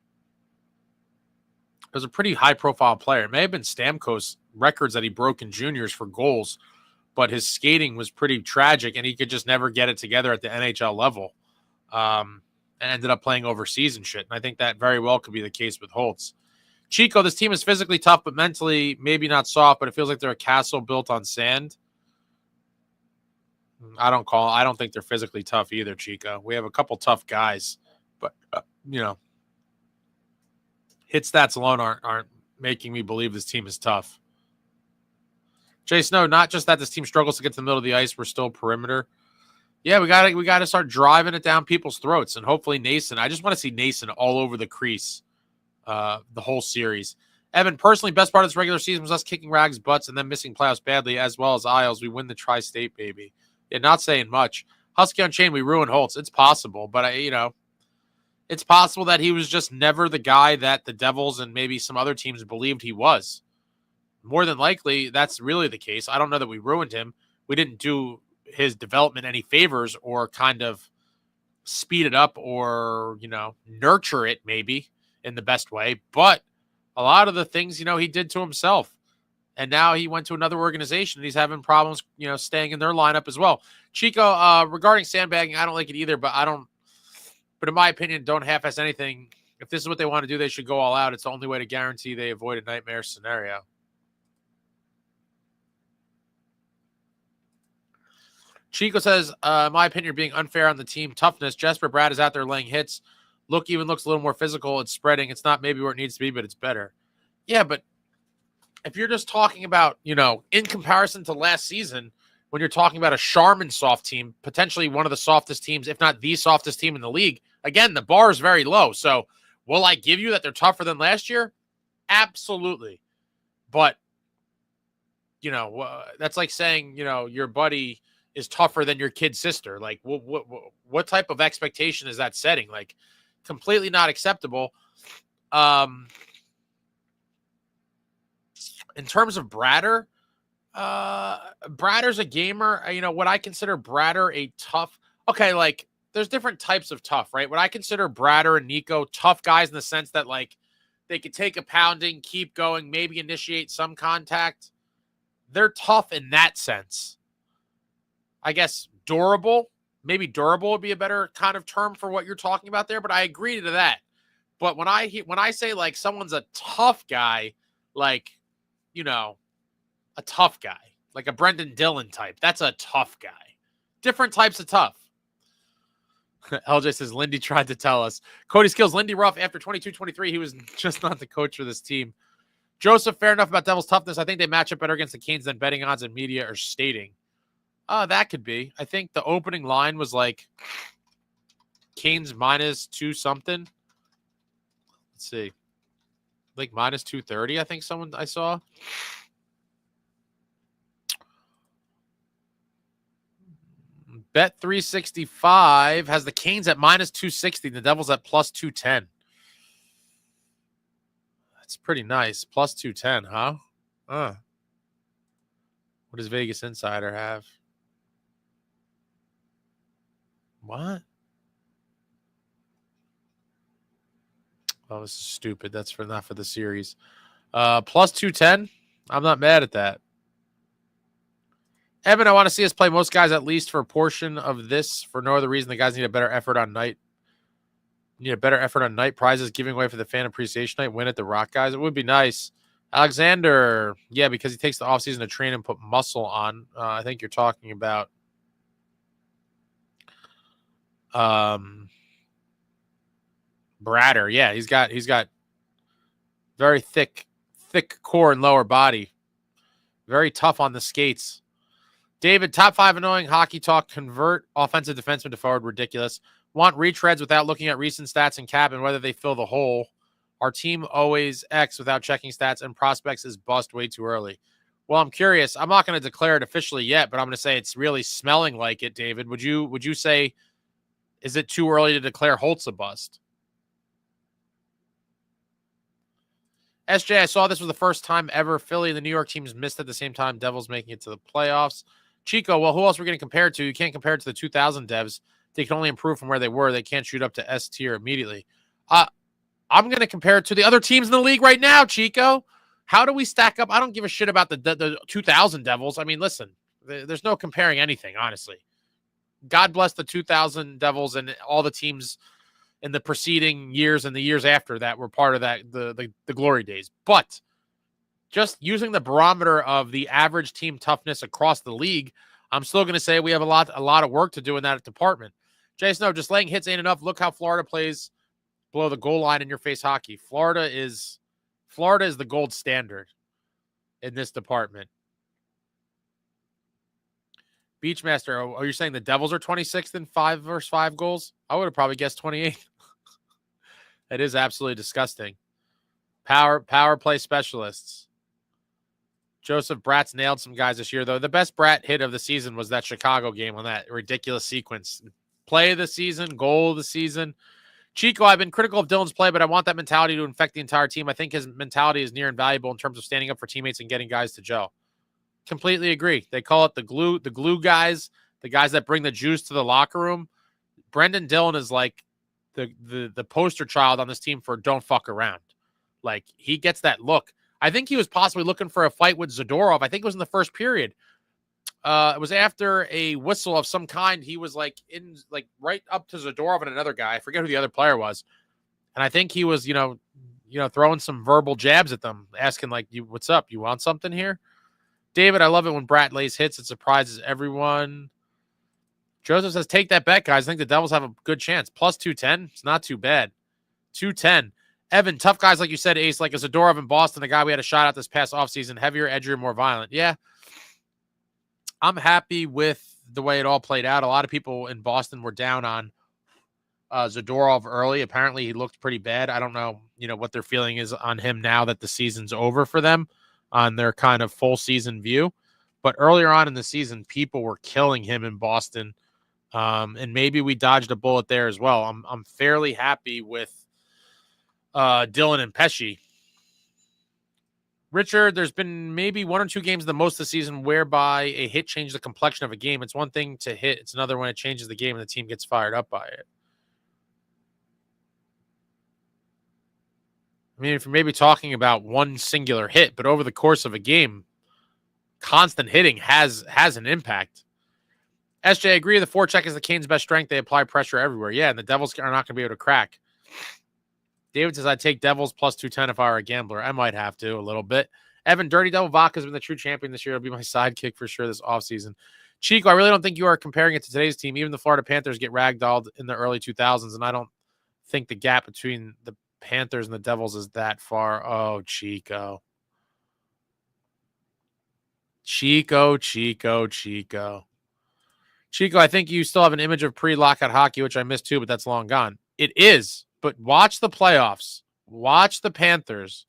was a pretty high-profile player. It may have been Stamkos records that he broke in juniors for goals, but his skating was pretty tragic, and he could just never get it together at the NHL level, and ended up playing overseas and shit. And I think that very well could be the case with Holtz. Chico, this team is physically tough, but mentally maybe not soft, but it feels like they're a castle built on sand. I don't think they're physically tough either, Chico. We have a couple tough guys, but, hit stats alone aren't making me believe this team is tough. Jay Snow, not just that this team struggles to get to the middle of the ice, we're still perimeter. Yeah, we got to start driving it down people's throats, and hopefully Nason. I just want to see Nason all over the crease the whole series. Evan, personally, best part of this regular season was us kicking Rags' butts and then missing playoffs badly, as well as Isles. We win the Tri-State, baby. Yeah, not saying much. Husky Unchained, we ruined Holtz. It's possible, but It's possible that he was just never the guy that the Devils and maybe some other teams believed he was. More than likely, that's really the case. I don't know that we ruined him. We didn't do his development any favors or kind of speed it up or, nurture it maybe in the best way. But a lot of the things, he did to himself. And now he went to another organization and he's having problems, staying in their lineup as well. Chico, regarding sandbagging, I don't like it either, but in my opinion, don't half-ass anything. If this is what they want to do, they should go all out. It's the only way to guarantee they avoid a nightmare scenario. Chico says, in my opinion, being unfair on the team toughness. Jesperbratt is out there laying hits. Looks a little more physical. It's spreading. It's not maybe where it needs to be, but it's better. Yeah, but if you're just talking about, in comparison to last season, when you're talking about a Charmin soft team, potentially one of the softest teams, if not the softest team in the league, again, the bar is very low. So will I give you that they're tougher than last year? Absolutely. But, that's like saying, your buddy is tougher than your kid's sister. Like, what type of expectation is that setting? Like, completely not acceptable. In terms of Bratter, Bratter's a gamer. What I consider Bratter a tough. Okay, like there's different types of tough, right? What I consider Bratter and Nico tough guys in the sense that like they could take a pounding, keep going, maybe initiate some contact. They're tough in that sense. I guess durable. Maybe durable would be a better kind of term for what you're talking about there, but I agree to that. But when I say like someone's a tough guy, like a tough guy, like a Brendan Dillon type. That's a tough guy. Different types of tough. LJ says, Lindy tried to tell us. Cody Skills, Lindy Ruff, after 22-23, he was just not the coach for this team. Joseph, fair enough about Devils' toughness. I think they match up better against the Canes than betting odds and media are stating. That could be. I think the opening line was like Canes -2 something. Let's see. Like -230, I think I saw. Bet 365 has the Canes at -260, the Devils at +210. That's pretty nice. +210, huh? What does Vegas Insider have? What? Oh, this is stupid. That's not for the series. +210. I'm not mad at that. Evan, I want to see us play most guys at least for a portion of this for no other reason. The guys need a better effort on night. Need a better effort on night prizes, giving away for the fan appreciation night. Win at the Rock guys. It would be nice. Alexander, yeah, because he takes the offseason to train and put muscle on. I think you're talking about Bratter. Yeah, he's got very thick core and lower body. Very tough on the skates. David, top 5 annoying hockey talk. Convert offensive defenseman to forward. Ridiculous. Want retreads without looking at recent stats and cap and whether they fill the hole. Our team always X without checking stats and prospects is bust way too early. Well, I'm curious. I'm not going to declare it officially yet, but I'm going to say it's really smelling like it, David. Would you say, is it too early to declare Holtz a bust? SJ, I saw this was the first time ever Philly and the New York teams missed at the same time. Devils making it to the playoffs. Chico, well, who else are we going to compare it to? You can't compare it to the 2000 Devs. They can only improve from where they were. They can't shoot up to S tier immediately. I'm going to compare it to the other teams in the league right now, Chico. How do we stack up? I don't give a shit about the 2000 Devils. I mean, listen, there's no comparing anything, honestly. God bless the 2000 Devils and all the teams in the preceding years and the years after that were part of that the glory days. But just using the barometer of the average team toughness across the league, I'm still going to say we have a lot of work to do in that department. Jason, no, just laying hits ain't enough. Look how Florida plays below the goal line in your face hockey. Florida is the gold standard in this department. Beachmaster, are you saying the Devils are 26th in 5 versus 5 goals? I would have probably guessed 28th. That is absolutely disgusting. Power play specialists. Joseph Bratt's nailed some guys this year, though. The best Bratt hit of the season was that Chicago game on that ridiculous sequence. Play of the season, goal of the season. Chico, I've been critical of Dylan's play, but I want that mentality to infect the entire team. I think his mentality is near invaluable in terms of standing up for teammates and getting guys to gel. Completely agree. They call it the glue guys, the guys that bring the juice to the locker room. Brendan Dillon is like the poster child on this team for don't fuck around. Like, he gets that look. I think he was possibly looking for a fight with Zadorov. I think it was in the first period. It was after a whistle of some kind. He was like right up to Zadorov and another guy. I forget who the other player was. And I think he was, throwing some verbal jabs at them, asking like, what's up? You want something here? David, I love it when Bratt lays hits. It surprises everyone. Joseph says, take that bet, guys. I think the Devils have a good chance. Plus 210. It's not too bad. 210. Evan, tough guys, like you said, Ace, like a Zadorov in Boston, the guy we had a shot at this past offseason, heavier, edgier, more violent. Yeah. I'm happy with the way it all played out. A lot of people in Boston were down on Zadorov early. Apparently, he looked pretty bad. I don't know, what their feeling is on him now that the season's over for them on their kind of full season view. But earlier on in the season, people were killing him in Boston. And maybe we dodged a bullet there as well. I'm fairly happy with Dylan and Pesci. Richard, there's been maybe one or two games the most this season whereby a hit changed the complexion of a game. It's one thing to hit. It's another when it changes the game and the team gets fired up by it. I mean, if you're maybe talking about one singular hit, but over the course of a game, constant hitting has an impact. SJ, I agree. The forecheck is the Canes' best strength. They apply pressure everywhere. Yeah, and the Devils are not going to be able to crack. David says, I'd take Devils plus 210 if I were a gambler. I might have to a little bit. Evan, Dirty Devil Vodka has been the true champion this year. It'll be my sidekick for sure this offseason. Chico, I really don't think you are comparing it to today's team. Even the Florida Panthers get ragdolled in the early 2000s, and I don't think the gap between the Panthers and the Devils is that far. Oh, Chico. Chico, I think you still have an image of pre-lockout hockey, which I missed too, but that's long gone. It is. But watch the playoffs. Watch the Panthers.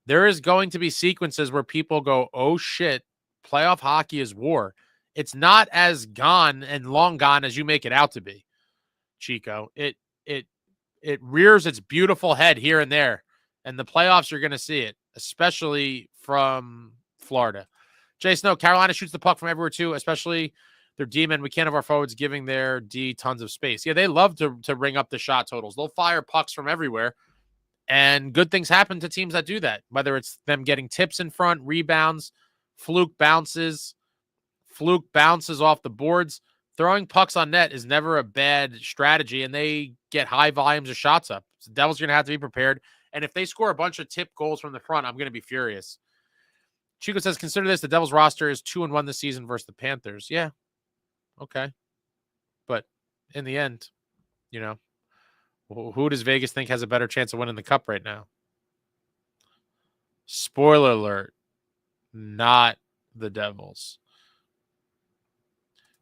There is going to be sequences where people go, oh, shit, playoff hockey is war. It's not as gone and long gone as you make it out to be, Chico. It rears its beautiful head here and there. And the playoffs, you're going to see it, especially from Florida. Jay Snow, Carolina shoots the puck from everywhere too, especially their D-men. We can't have our forwards giving their D tons of space. Yeah, they love to ring up the shot totals. They'll fire pucks from everywhere, and good things happen to teams that do that, whether it's them getting tips in front, rebounds, fluke bounces off the boards. Throwing pucks on net is never a bad strategy, and they get high volumes of shots up. So the Devils are going to have to be prepared, and if they score a bunch of tip goals from the front, I'm going to be furious. Chico says, consider this. The Devils roster is 2-1 this season versus the Panthers. Yeah. Okay. But in the end, who does Vegas think has a better chance of winning the cup right now? Spoiler alert, not the Devils.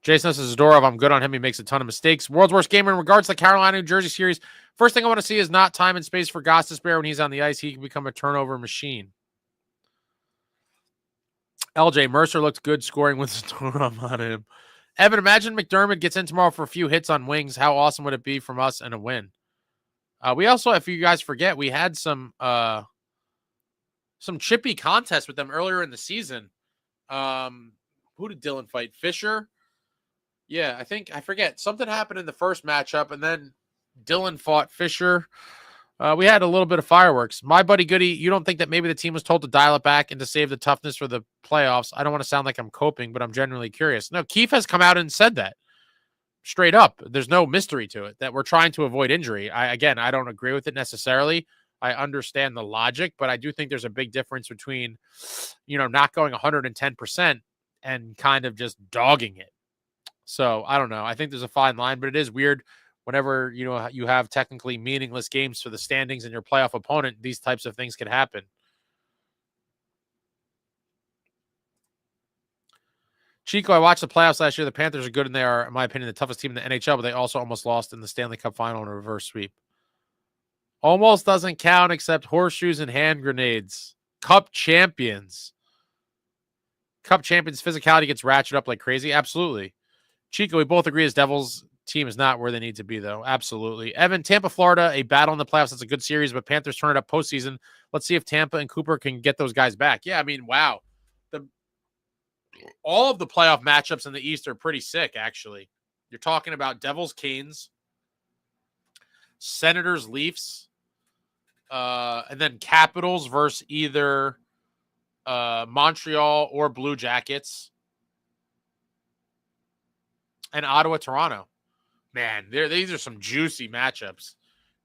Jason says, Zadorov, I'm good on him. He makes a ton of mistakes. World's Worst Gamer, in regards to the Carolina, New Jersey series, first thing I want to see is not time and space for Goss to spare when he's on the ice. He can become a turnover machine. LJ, Mercer looked good scoring with Zadorov on him. Evan, imagine McDermott gets in tomorrow for a few hits on wings. How awesome would it be from us and a win? We also, if you guys forget, we had some chippy contests with them earlier in the season. Who did Dylan fight? Fisher? Yeah, I forget. Something happened in the first matchup, and then Dylan fought Fisher. We had a little bit of fireworks. My buddy Goody, you don't think that maybe the team was told to dial it back and to save the toughness for the playoffs? I don't want to sound like I'm coping, but I'm genuinely curious. No, Keefe has come out and said that straight up. There's no mystery to it, that we're trying to avoid injury. I don't agree with it necessarily. I understand the logic, but I do think there's a big difference between, not going 110% and kind of just dogging it. So I don't know. I think there's a fine line, but it is weird whenever, you have technically meaningless games for the standings and your playoff opponent, these types of things can happen. Chico, I watched the playoffs last year. The Panthers are good, and they are, in my opinion, the toughest team in the NHL, but they also almost lost in the Stanley Cup final in a reverse sweep. Almost doesn't count except horseshoes and hand grenades. Cup champions. Cup champions physicality gets ratcheted up like crazy. Absolutely. Chico, we both agree as Devils Team is not where they need to be, though. Absolutely. Evan, Tampa, Florida, a battle in the playoffs. That's a good series, but Panthers turn it up postseason. Let's see if Tampa and Cooper can get those guys back. Yeah, I mean, wow. All of the playoff matchups in the East are pretty sick, actually. You're talking about Devils, Canes, Senators, Leafs, and then Capitals versus either Montreal or Blue Jackets, and Ottawa, Toronto. Man, these are some juicy matchups.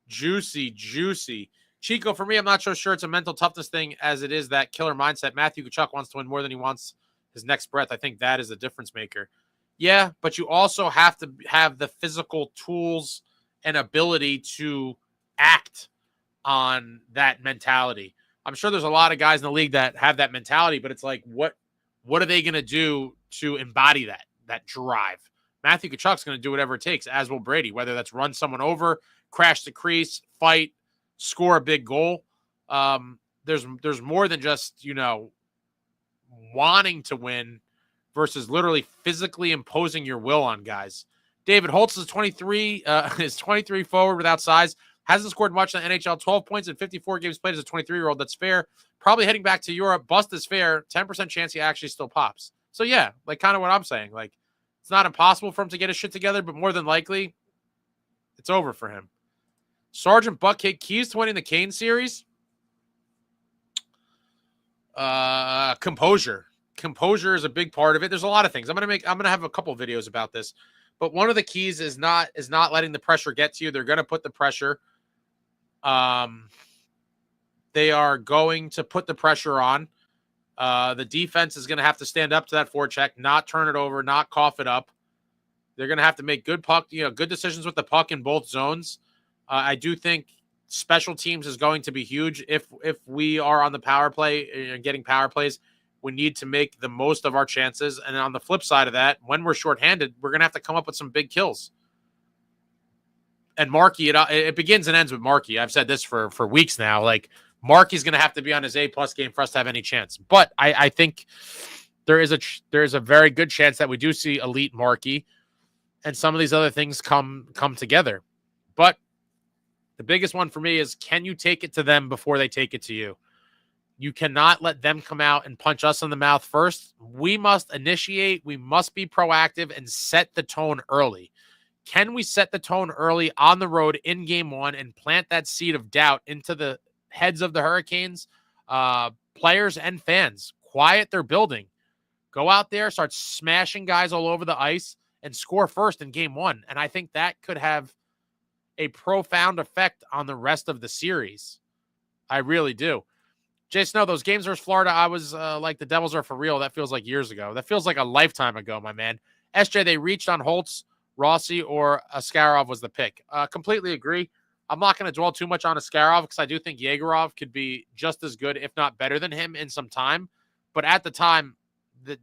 Juicy. Chico, for me, I'm not so sure it's a mental toughness thing as it is that killer mindset. Matthew Tkachuk wants to win more than he wants his next breath. I think that is a difference maker. Yeah, but you also have to have the physical tools and ability to act on that mentality. I'm sure there's a lot of guys in the league that have that mentality, but it's like, what are they going to do to embody that drive? Matthew Tkachuk's going to do whatever it takes, as will Brady, whether that's run someone over, crash the crease, fight, score a big goal. There's more than just, wanting to win versus literally physically imposing your will on guys. David Holtz is 23 forward without size. Hasn't scored much in the NHL. 12 points in 54 games played as a 23-year-old. That's fair. Probably heading back to Europe. Bust is fair. 10% chance he actually still pops. So, yeah, like kind of what I'm saying. Like, it's not impossible for him to get his shit together, but more than likely, it's over for him. Sergeant Buckhead, keys to winning the Kane series. Composure. Composure is a big part of it. There's a lot of things. I'm gonna have a couple videos about this, but one of the keys is not letting the pressure get to you. They're gonna put the pressure. They are going to put the pressure on. The defense is going to have to stand up to that forecheck, not turn it over, not cough it up. They're going to have to make good decisions with the puck in both zones. I do think special teams is going to be huge. If we are on the power play and getting power plays, we need to make the most of our chances. And on the flip side of that, when we're shorthanded, we're going to have to come up with some big kills. And Markey, it begins and ends with Markey. I've said this for weeks now. Like, Markey's going to have to be on his A+ game for us to have any chance. But I think there is a very good chance that we do see elite Markey and some of these other things come together. But the biggest one for me is, can you take it to them before they take it to you? You cannot let them come out and punch us in the mouth first. We must initiate. We must be proactive and set the tone early. Can we set the tone early on the road in game one and plant that seed of doubt into the heads of the Hurricanes, players and fans? Quiet their building. Go out there, start smashing guys all over the ice, and score first in game one. And I think that could have a profound effect on the rest of the series. I really do. Jason, no, those games versus Florida, I was like, the Devils are for real. That feels like years ago. That feels like a lifetime ago, my man. SJ, they reached on Holtz, Rossi, or Askarov was the pick. Completely agree. I'm not going to dwell too much on Askarov because I do think Yegorov could be just as good, if not better than him in some time. But at the time,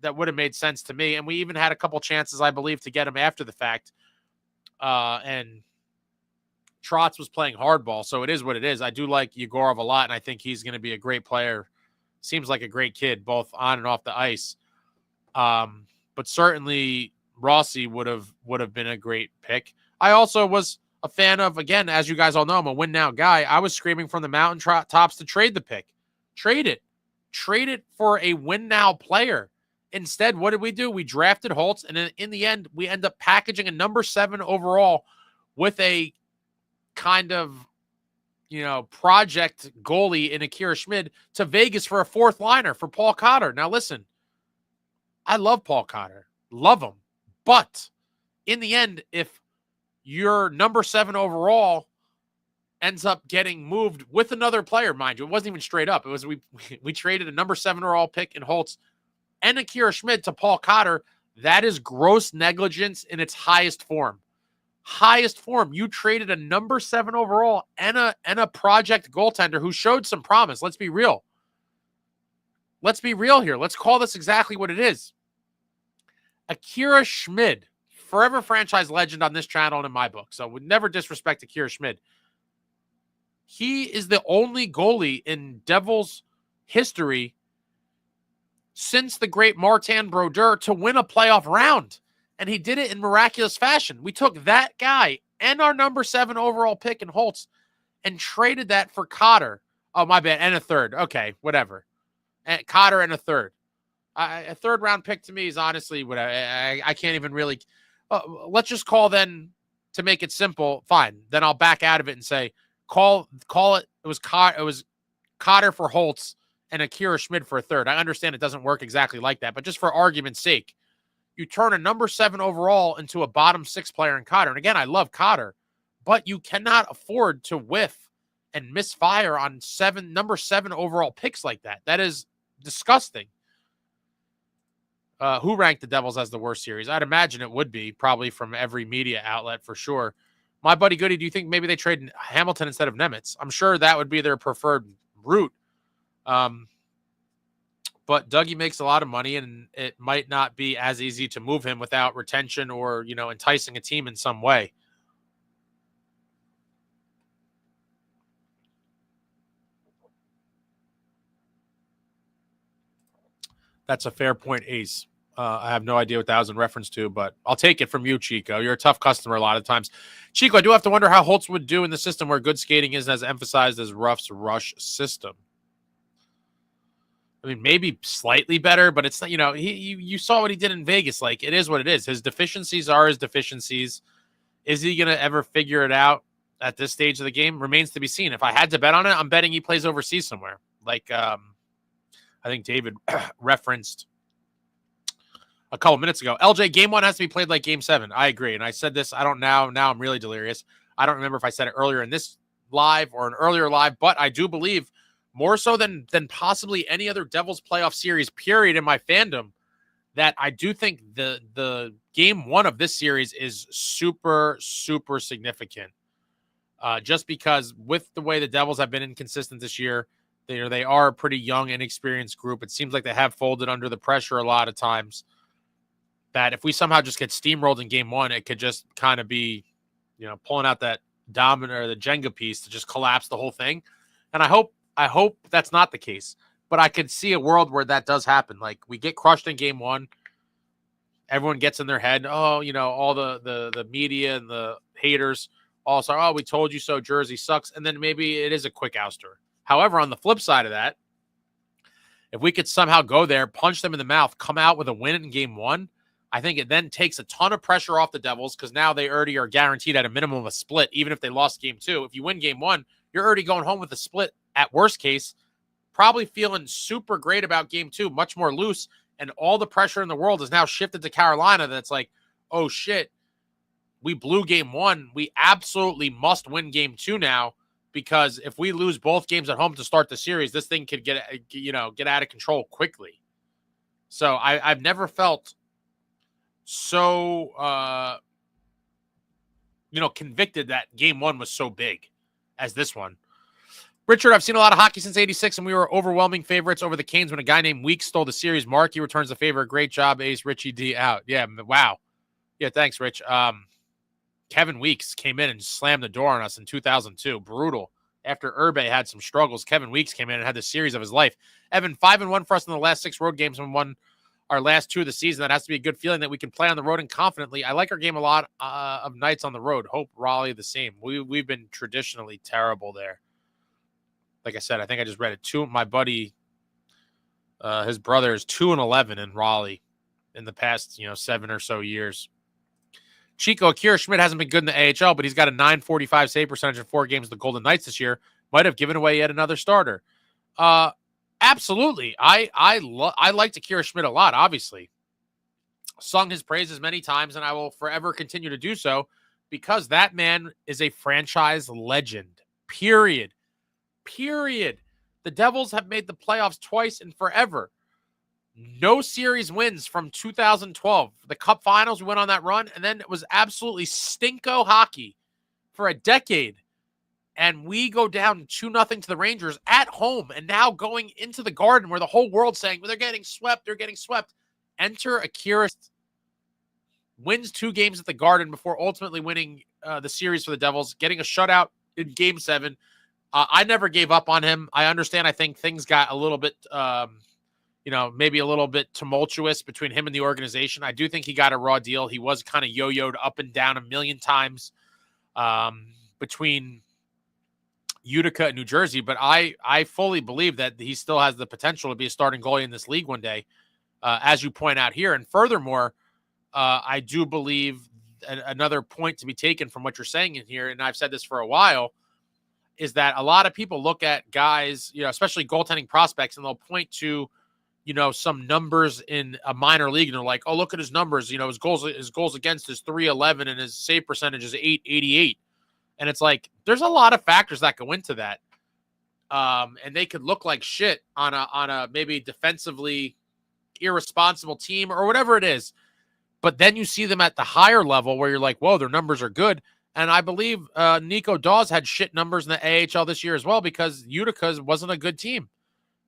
that would have made sense to me. And we even had a couple chances, I believe, to get him after the fact. And Trotz was playing hardball, so it is what it is. I do like Yegorov a lot, and I think he's going to be a great player. Seems like a great kid, both on and off the ice. But certainly Rossi would have been a great pick. I also was a fan of, again, as you guys all know, I'm a win now guy. I was screaming from the mountain tops to trade the pick. Trade it for a win now player. Instead, what did we do? We drafted Holtz, and in the end, we end up packaging a number 7 overall with a kind of, project goalie in Akira Schmid to Vegas for a 4th liner for Paul Cotter. Now, listen, I love Paul Cotter. Love him. But in the end, if your number 7 overall ends up getting moved with another player, mind you, it wasn't even straight up. It was we traded a number 7 overall pick in Holtz and Akira Schmid to Paul Cotter. That is gross negligence in its highest form. Highest form. You traded a number 7 overall and a project goaltender who showed some promise. Let's be real. Let's be real here. Let's call this exactly what it is. Akira Schmid, forever franchise legend on this channel and in my book. So would never disrespect Akira Schmid. He is the only goalie in Devils history since the great Martin Brodeur to win a playoff round. And he did it in miraculous fashion. We took that guy and our number 7 overall pick in Holtz and traded that for Cotter. Oh, my bad. And a third. Okay, whatever. And Cotter and a third. A third round pick to me is honestly what I can't even really. Let's just call then, to make it simple. Fine. Then I'll back out of it and say call it. It was Cotter for Holtz and Akira Schmid for a third. I understand it doesn't work exactly like that, but just for argument's sake, you turn a number 7 overall into a bottom 6 player in Cotter. And again, I love Cotter, but you cannot afford to whiff and misfire on number 7 overall picks like that. That is disgusting. Who ranked the Devils as the worst series? I'd imagine it would be, probably from every media outlet for sure. My buddy Goody, do you think maybe they trade Hamilton instead of Nemitz? I'm sure that would be their preferred route. But Dougie makes a lot of money, and it might not be as easy to move him without retention or, enticing a team in some way. That's a fair point, Ace. I have no idea what that was in reference to, but I'll take it from you, Chico. You're a tough customer a lot of times. Chico, I do have to wonder how Holtz would do in the system where good skating isn't as emphasized as Ruff's rush system. I mean, maybe slightly better, but it's not, you saw what he did in Vegas. Like, it is what it is. His deficiencies are his deficiencies. Is he going to ever figure it out at this stage of the game? Remains to be seen. If I had to bet on it, I'm betting he plays overseas somewhere. Like, I think David referenced a couple minutes ago. LJ, game 1 has to be played like game 7. I agree. And I said this, I don't now I'm really delirious. I don't remember if I said it earlier in this live or an earlier live, but I do believe more so than possibly any other Devils playoff series, period, in my fandom, that I do think the game 1 of this series is super, super significant. Just because with the way the Devils have been inconsistent this year, they are a pretty young, inexperienced group. It seems like they have folded under the pressure a lot of times. That if we somehow just get steamrolled in game 1, it could just kind of be, pulling out that domino or the Jenga piece to just collapse the whole thing. And I hope that's not the case. But I could see a world where that does happen. Like, we get crushed in game 1. Everyone gets in their head. Oh, all the media and the haters also, oh, we told you so, Jersey sucks. And then maybe it is a quick ouster. However, on the flip side of that, if we could somehow go there, punch them in the mouth, come out with a win in game 1, I think it then takes a ton of pressure off the Devils because now they already are guaranteed at a minimum of a split, even if they lost game 2. If you win game 1, you're already going home with a split at worst case, probably feeling super great about game 2, much more loose, and all the pressure in the world is now shifted to Carolina. That's like, oh shit, we blew game 1. We absolutely must win game 2 now, because if we lose both games at home to start the series, this thing could get out of control quickly. So I've never felt so convicted that game 1 was so big as this one. Richard, I've seen a lot of hockey since '86, and we were overwhelming favorites over the Canes when a guy named Weeks stole the series. Markey returns the favor. Great job, Ace. Richie D out. Yeah, wow. Yeah, thanks, Rich. Kevin Weeks came in and slammed the door on us in 2002. Brutal. After Urbe had some struggles, Kevin Weeks came in and had the series of his life. Evan, 5-1 for us in the last 6 road games and won our last 2 of the season. That has to be a good feeling that we can play on the road and confidently. I like our game a lot of nights on the road. Hope Raleigh the same. We've been traditionally terrible there. Like I said, I think I just read it. My buddy, his brother is 2-11 in Raleigh in the past 7 or so years. Chico, Akira Schmid hasn't been good in the AHL, but he's got a .945 save percentage in 4 games with the Golden Knights this year. Might have given away yet another starter. Absolutely. I liked Akira Schmid a lot, obviously. Sung his praises many times, and I will forever continue to do so because that man is a franchise legend. Period. The Devils have made the playoffs twice in forever. No series wins from 2012. The Cup Finals, we went on that run, and then it was absolutely stinko hockey for a decade. And we go down 2-0 to the Rangers at home, and now going into the Garden where the whole world's saying, well, they're getting swept. Enter Akira, wins 2 games at the Garden before ultimately winning the series for the Devils, getting a shutout in Game 7. I never gave up on him. I understand. I think things got a little bit maybe a little bit tumultuous between him and the organization. I do think he got a raw deal. He was kind of yo-yoed up and down a million times between Utica and New Jersey, but I fully believe that he still has the potential to be a starting goalie in this league one day, as you point out here. And furthermore, I do believe another point to be taken from what you're saying in here, and I've said this for a while, is that a lot of people look at guys, especially goaltending prospects, and they'll point to, some numbers in a minor league, and they're like, oh, look at his numbers. His goals against is 311 and his save percentage is 888. And it's like, there's a lot of factors that go into that. And they could look like shit on a maybe defensively irresponsible team or whatever it is. But then you see them at the higher level where you're like, whoa, their numbers are good. And I believe Nico Dawes had shit numbers in the AHL this year as well, because Utica wasn't a good team.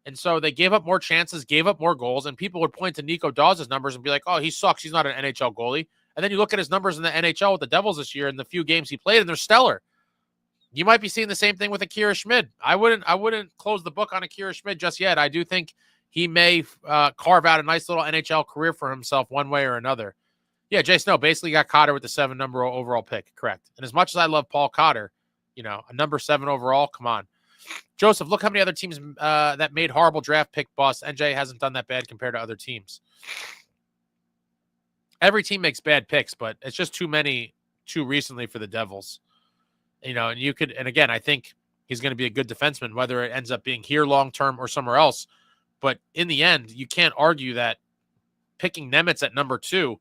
And so they gave up more chances, gave up more goals, and people would point to Nico Dawes' numbers and be like, oh, he sucks. He's not an NHL goalie. And then you look at his numbers in the NHL with the Devils this year and the few games he played, and they're stellar. You might be seeing the same thing with Akira Schmid. I wouldn't close the book on Akira Schmid just yet. I do think he may carve out a nice little NHL career for himself one way or another. Yeah, Jay Snow basically got Cotter with the 7-number overall pick. Correct. And as much as I love Paul Cotter, a number 7 overall, come on. Joseph, look how many other teams that made horrible draft pick busts. NJ hasn't done that bad compared to other teams. Every team makes bad picks, but it's just too many too recently for the Devils. And again, I think he's going to be a good defenseman, whether it ends up being here long-term or somewhere else. But in the end, you can't argue that picking Nemitz at number 2,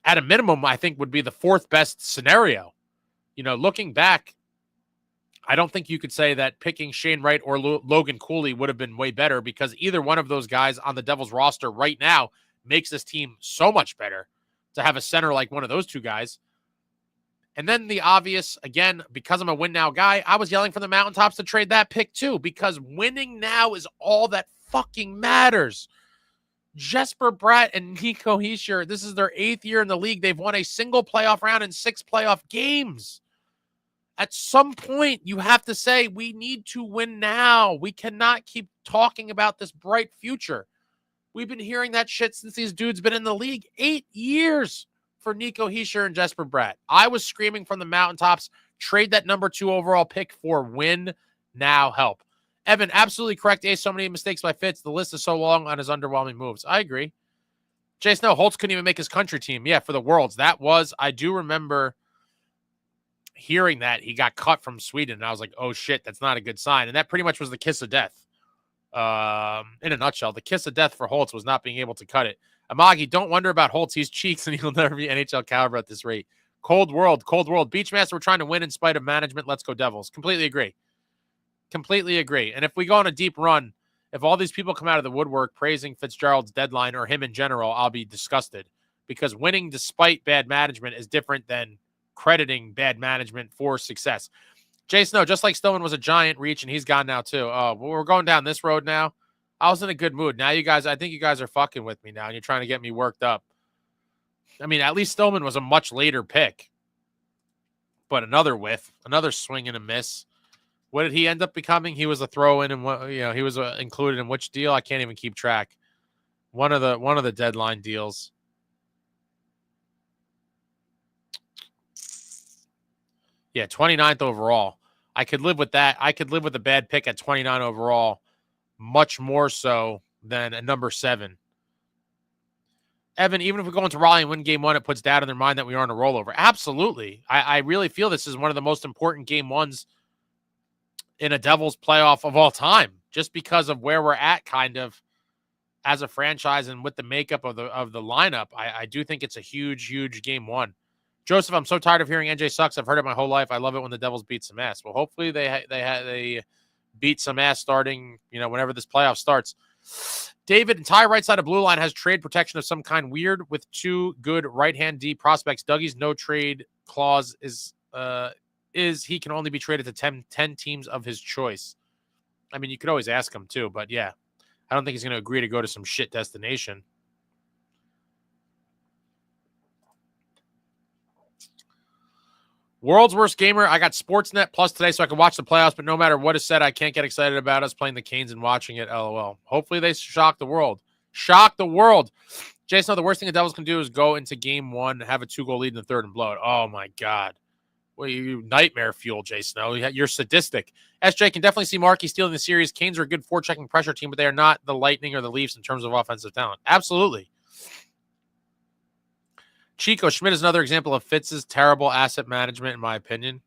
at a minimum, I think would be the 4th best scenario. Looking back, I don't think you could say that picking Shane Wright or Logan Cooley would have been way better, because either one of those guys on the Devils roster right now makes this team so much better to have a center like one of those two guys. And then the obvious, again, because I'm a win now guy, I was yelling from the mountaintops to trade that pick too, because winning now is all that fucking matters. Jesperbratt and nicohischier, this is their 8th year in the league. They've won a single playoff round in 6 playoff games. At some point, you have to say, we need to win now. We cannot keep talking about this bright future. We've been hearing that shit since these dudes been in the league. 8 years for nicohischier and Jesperbratt. I was screaming from the mountaintops, trade that number 2 overall pick for win now help. Evan, absolutely correct. So many mistakes by Fitz. The list is so long on his underwhelming moves. I agree. Jay Snow, Holtz couldn't even make his country team. Yeah, for the Worlds. I do remember hearing that he got cut from Sweden, and I was like, oh shit, that's not a good sign. And that pretty much was the kiss of death. In a nutshell, the kiss of death for Holtz was not being able to cut it. Amagi, don't wonder about Holtz. He's cheeks, and he'll never be NHL caliber at this rate. Cold World. Beachmaster, we're trying to win in spite of management. Let's go Devils. Completely agree. And if we go on a deep run, if all these people come out of the woodwork praising Fitzgerald's deadline or him in general, I'll be disgusted, because winning despite bad management is different than crediting bad management for success. Jay Snow, just like Stillman was a giant reach and he's gone now too. Oh, well, we're going down this road now. I was in a good mood. Now I think you guys are fucking with me now, and you're trying to get me worked up. I mean, at least Stillman was a much later pick, but another whiff, another swing and a miss. What did he end up becoming? He was a throw-in, and he was included in which deal? I can't even keep track. One of the deadline deals. Yeah, 29th overall. I could live with that. I could live with a bad pick at 29 overall, much more so than a number 7. Evan, even if we go into Raleigh and win game 1, it puts doubt in their mind that we aren't a rollover. Absolutely. I really feel this is one of the most important game 1s in a Devils playoff of all time, just because of where we're at kind of as a franchise and with the makeup of the lineup. I do think it's a huge, huge game 1. Joseph, I'm so tired of hearing NJ sucks. I've heard it my whole life. I love it when the Devils beat some ass. Well, hopefully they beat some ass starting, whenever this playoff starts. David, entire right side of blue line has trade protection of some kind, weird, with 2 good right-hand D prospects. Dougie's no trade clause is he can only be traded to 10 teams of his choice. I mean, you could always ask him too, but yeah, I don't think he's going to agree to go to some shit destination. World's worst gamer. I got Sportsnet Plus today so I can watch the playoffs, but no matter what is said, I can't get excited about us playing the Canes and watching it. LOL. Hopefully they shock the world. Shock the world. Jason, the worst thing the Devils can do is go into game one, have a 2-goal lead in the third, and blow it. Oh, my God. Well, you nightmare fuel, Jason. You're sadistic. SJ can definitely see Markey stealing the series. Canes are a good forechecking pressure team, but they are not the Lightning or the Leafs in terms of offensive talent. Absolutely. Chico Schmidt is another example of Fitz's terrible asset management, in my opinion.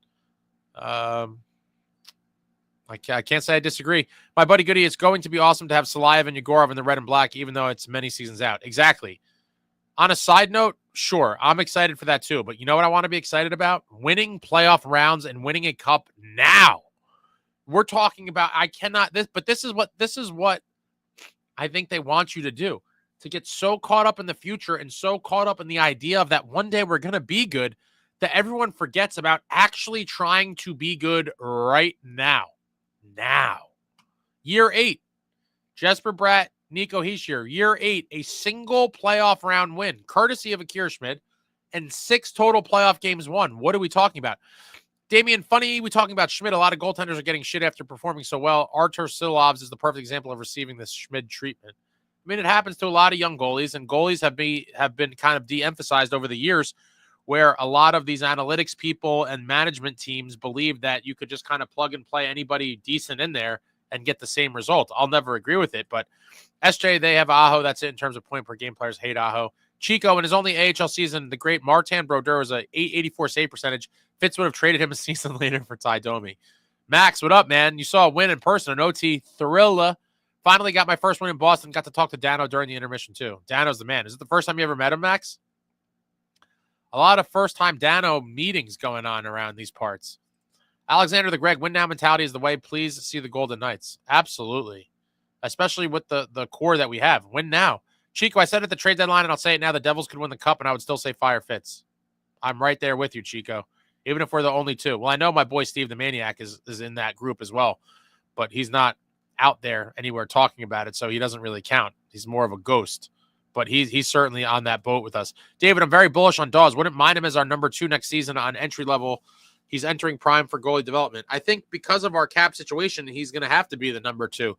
I can't say I disagree. My buddy Goody, it's going to be awesome to have Salayev and Yegorov in the red and black, even though it's many seasons out. Exactly. On a side note, sure, I'm excited for that too. But you know what I want to be excited about? Winning playoff rounds and winning a cup now. We're talking about this is what I think they want you to do. To get so caught up in the future and so caught up in the idea of that one day we're going to be good that everyone forgets about actually trying to be good right now. Now. Year 8. Jesperbratt, nicohischier. Year 8, a single playoff round win, courtesy of Akira Schmid, and 6 total playoff games won. What are we talking about? Damian, funny, we talking about Schmid. A lot of goaltenders are getting shit after performing so well. Artur Silovs is the perfect example of receiving this Schmid treatment. I mean, it happens to a lot of young goalies, and goalies have been kind of de-emphasized over the years, where a lot of these analytics people and management teams believe that you could just kind of plug and play anybody decent in there and get the same result. I'll never agree with it, but SJ, they have Aho. That's it in terms of point per game. Players hate Aho. Chico, in his only AHL season, the great Martin Brodeur was a .884 save percentage. Fitz would have traded him a season later for Ty Domi. Max, what up, man? You saw a win in person, an OT. Thrilla. Finally got my first win in Boston. Got to talk to Dano during the intermission, too. Dano's the man. Is it the first time you ever met him, Max? A lot of first-time Dano meetings going on around these parts. Alexander the Greg, win now mentality is the way. Please see the Golden Knights. Absolutely. Especially with the core that we have. Win now. Chico, I said at the trade deadline, and I'll say it now, the Devils could win the cup, and I would still say fire Fitz. I'm right there with you, Chico. Even if we're the only two. Well, I know my boy Steve the Maniac is in that group as well, but he's not out there anywhere talking about it, so he doesn't really count. He's more of a ghost, but he's certainly on that boat with us. David, I'm very bullish on Dawes. Wouldn't mind him as our number 2 next season on entry level. He's entering prime for goalie development. I think because of our cap situation, he's going to have to be the number 2.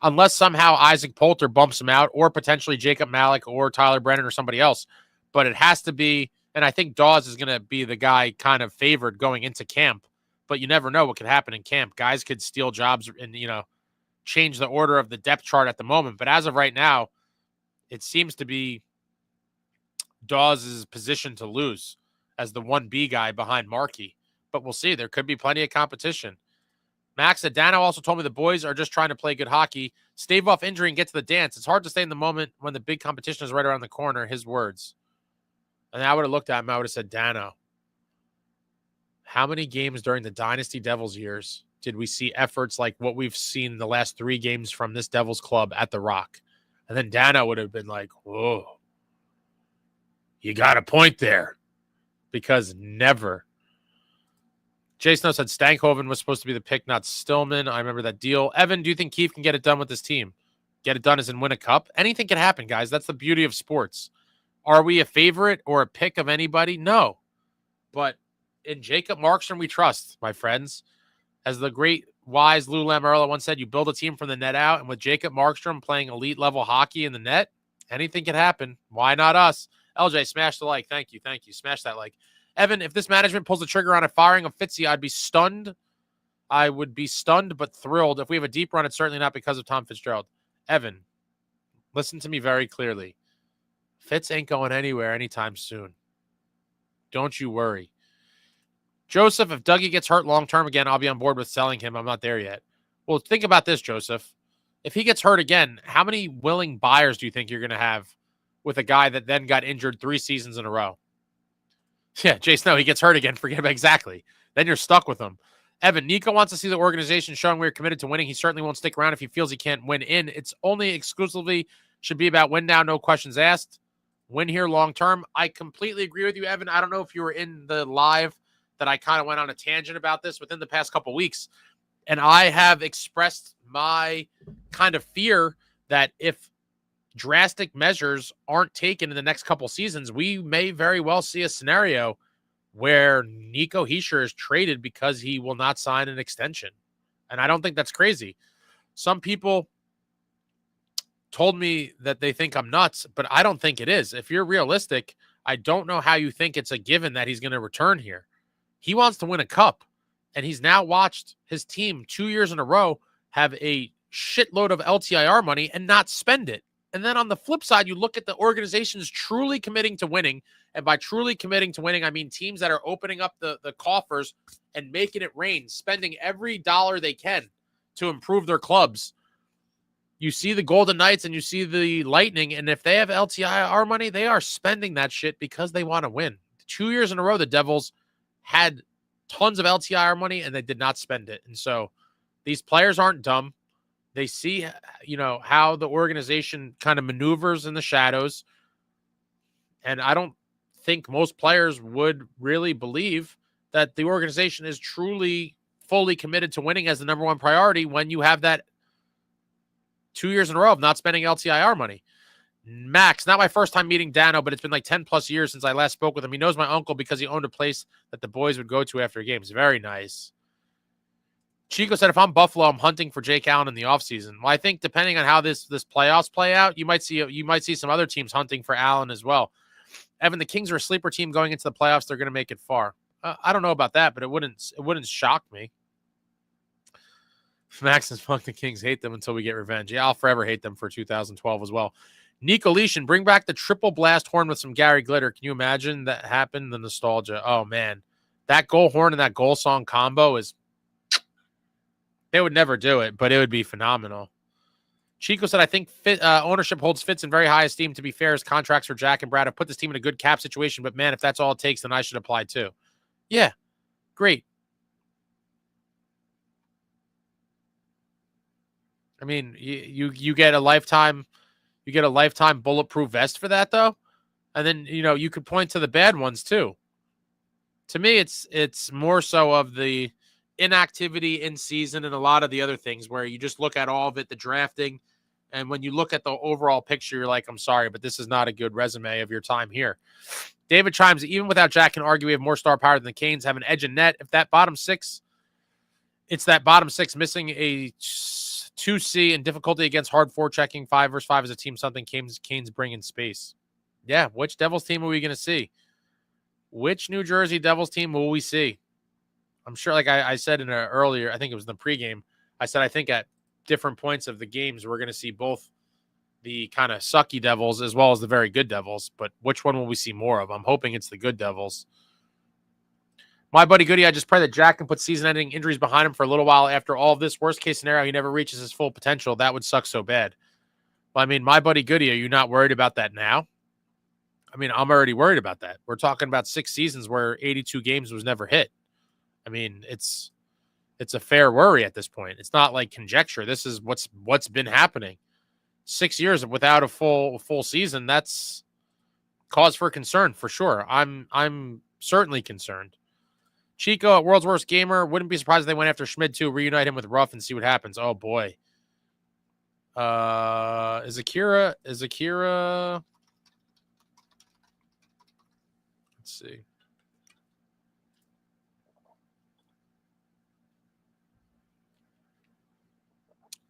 Unless somehow Isaac Poulter bumps him out, or potentially Jacob Malik or Tyler Brennan or somebody else. But it has to be, and I think Dawes is going to be the guy kind of favored going into camp. But you never know what could happen in camp. Guys could steal jobs and, change the order of the depth chart at the moment. But as of right now, it seems to be Dawes' position to lose as the 1B guy behind Markey. But we'll see. There could be plenty of competition. Max Adano also told me the boys are just trying to play good hockey, stave off injury, and get to the dance. It's hard to stay in the moment when the big competition is right around the corner. His words. And I would have looked at him. I would have said, Dano, how many games during the Dynasty Devils years did we see efforts like what we've seen in the last 3 games from this Devils club at the Rock? And then Dano would have been like, whoa, you got a point there. Because never. Jason said Stankhoven was supposed to be the pick, not Stillman. I remember that deal. Evan, do you think Keefe can get it done with this team? Get it done as in win a cup? Anything can happen, guys. That's the beauty of sports. Are we a favorite or a pick of anybody? No. But in Jacob Markstrom, we trust, my friends. As the great, wise Lou Lamoriello once said, you build a team from the net out, and with Jacob Markstrom playing elite-level hockey in the net, anything can happen. Why not us? LJ, smash the like. Thank you. Smash that like. Evan, if this management pulls the trigger on a firing of Fitzy, I'd be stunned. I would be stunned but thrilled. If we have a deep run, it's certainly not because of Tom Fitzgerald. Evan, listen to me very clearly. Fitz ain't going anywhere anytime soon. Don't you worry. Joseph, if Dougie gets hurt long-term again, I'll be on board with selling him. I'm not there yet. Well, think about this, Joseph. If he gets hurt again, how many willing buyers do you think you're going to have with a guy that then got injured 3 seasons in a row? Yeah, Jason, no, he gets hurt again. Forget about exactly. Then you're stuck with him. Evan, Nico wants to see the organization showing we're committed to winning. He certainly won't stick around if he feels he can't win in. It's only exclusively should be about win now, no questions asked. Win here long-term. I completely agree with you, Evan. I don't know if you were in the live that I kind of went on a tangent about this within the past couple weeks. And I have expressed my kind of fear that if drastic measures aren't taken in the next couple seasons, we may very well see a scenario where nicohischier is traded because he will not sign an extension. And I don't think that's crazy. Some people told me that they think I'm nuts, but I don't think it is. If you're realistic, I don't know how you think it's a given that he's going to return here. He wants to win a cup, and he's now watched his team 2 years in a row have a shitload of LTIR money and not spend it. And then on the flip side, you look at the organizations truly committing to winning. And by truly committing to winning, I mean teams that are opening up the coffers and making it rain, spending every dollar they can to improve their clubs. You see the Golden Knights and you see the Lightning, and if they have LTIR money, they are spending that shit because they want to win. 2 years in a row, the Devils had tons of LTIR money and they did not spend it. And so these players aren't dumb. They see, how the organization kind of maneuvers in the shadows. And I don't think most players would really believe that the organization is truly fully committed to winning as the number one priority when you have that 2 years in a row of not spending LTIR money. Max, not my first time meeting Dano, but it's been like 10 plus years since I last spoke with him. He knows my uncle because he owned a place that the boys would go to after games. Very nice. Chico said, if I'm Buffalo, I'm hunting for Jake Allen in the offseason. Well, I think depending on how this playoffs play out, you might see some other teams hunting for Allen as well. Evan, the Kings are a sleeper team going into the playoffs. They're going to make it far. I don't know about that, but it wouldn't shock me. Max and Funk, the Kings hate them until we get revenge. Yeah, I'll forever hate them for 2012 as well. Nicohischier, bring back the triple blast horn with some Gary Glitter. Can you imagine that happened? The nostalgia. Oh, man. That goal horn and that goal song combo is... They would never do it, but it would be phenomenal. Chico said, I think ownership holds Fitz in very high esteem. To be fair, his contracts for Jack and Brad have put this team in a good cap situation, but man, if that's all it takes, then I should apply too. Yeah, great. I mean, you get a lifetime bulletproof vest for that though. And then, you could point to the bad ones too. To me, it's more so of the inactivity in season and a lot of the other things where you just look at all of it, the drafting. And when you look at the overall picture, you're like, I'm sorry, but this is not a good resume of your time here. David chimes, even without Jack can argue we have more star power than the Canes, have an edge in net. If that bottom six, it's that bottom six missing a 2C and difficulty against hard forechecking. 5 versus 5 as a team, something Canes bring in space. Yeah, which Devils team are we going to see? Which New Jersey Devils team will we see? I'm sure, like I said in an earlier, I think it was in the pregame, I said I think at different points of the games, we're going to see both the kind of sucky Devils as well as the very good Devils. But which one will we see more of? I'm hoping it's the good Devils. My buddy Goody, I just pray that Jack can put season-ending injuries behind him for a little while after all of this. Worst-case scenario, he never reaches his full potential. That would suck so bad. Well, I mean, my buddy Goody, are you not worried about that now? I mean, I'm already worried about that. We're talking about 6 seasons where 82 games was never hit. I mean, it's a fair worry at this point. It's not like conjecture. This is what's been happening. 6 years without a full season, that's cause for concern for sure. I'm certainly concerned. Chico at World's Worst Gamer, wouldn't be surprised if they went after Schmid too, reunite him with Ruff and see what happens. Oh boy. Is Akira? Let's see.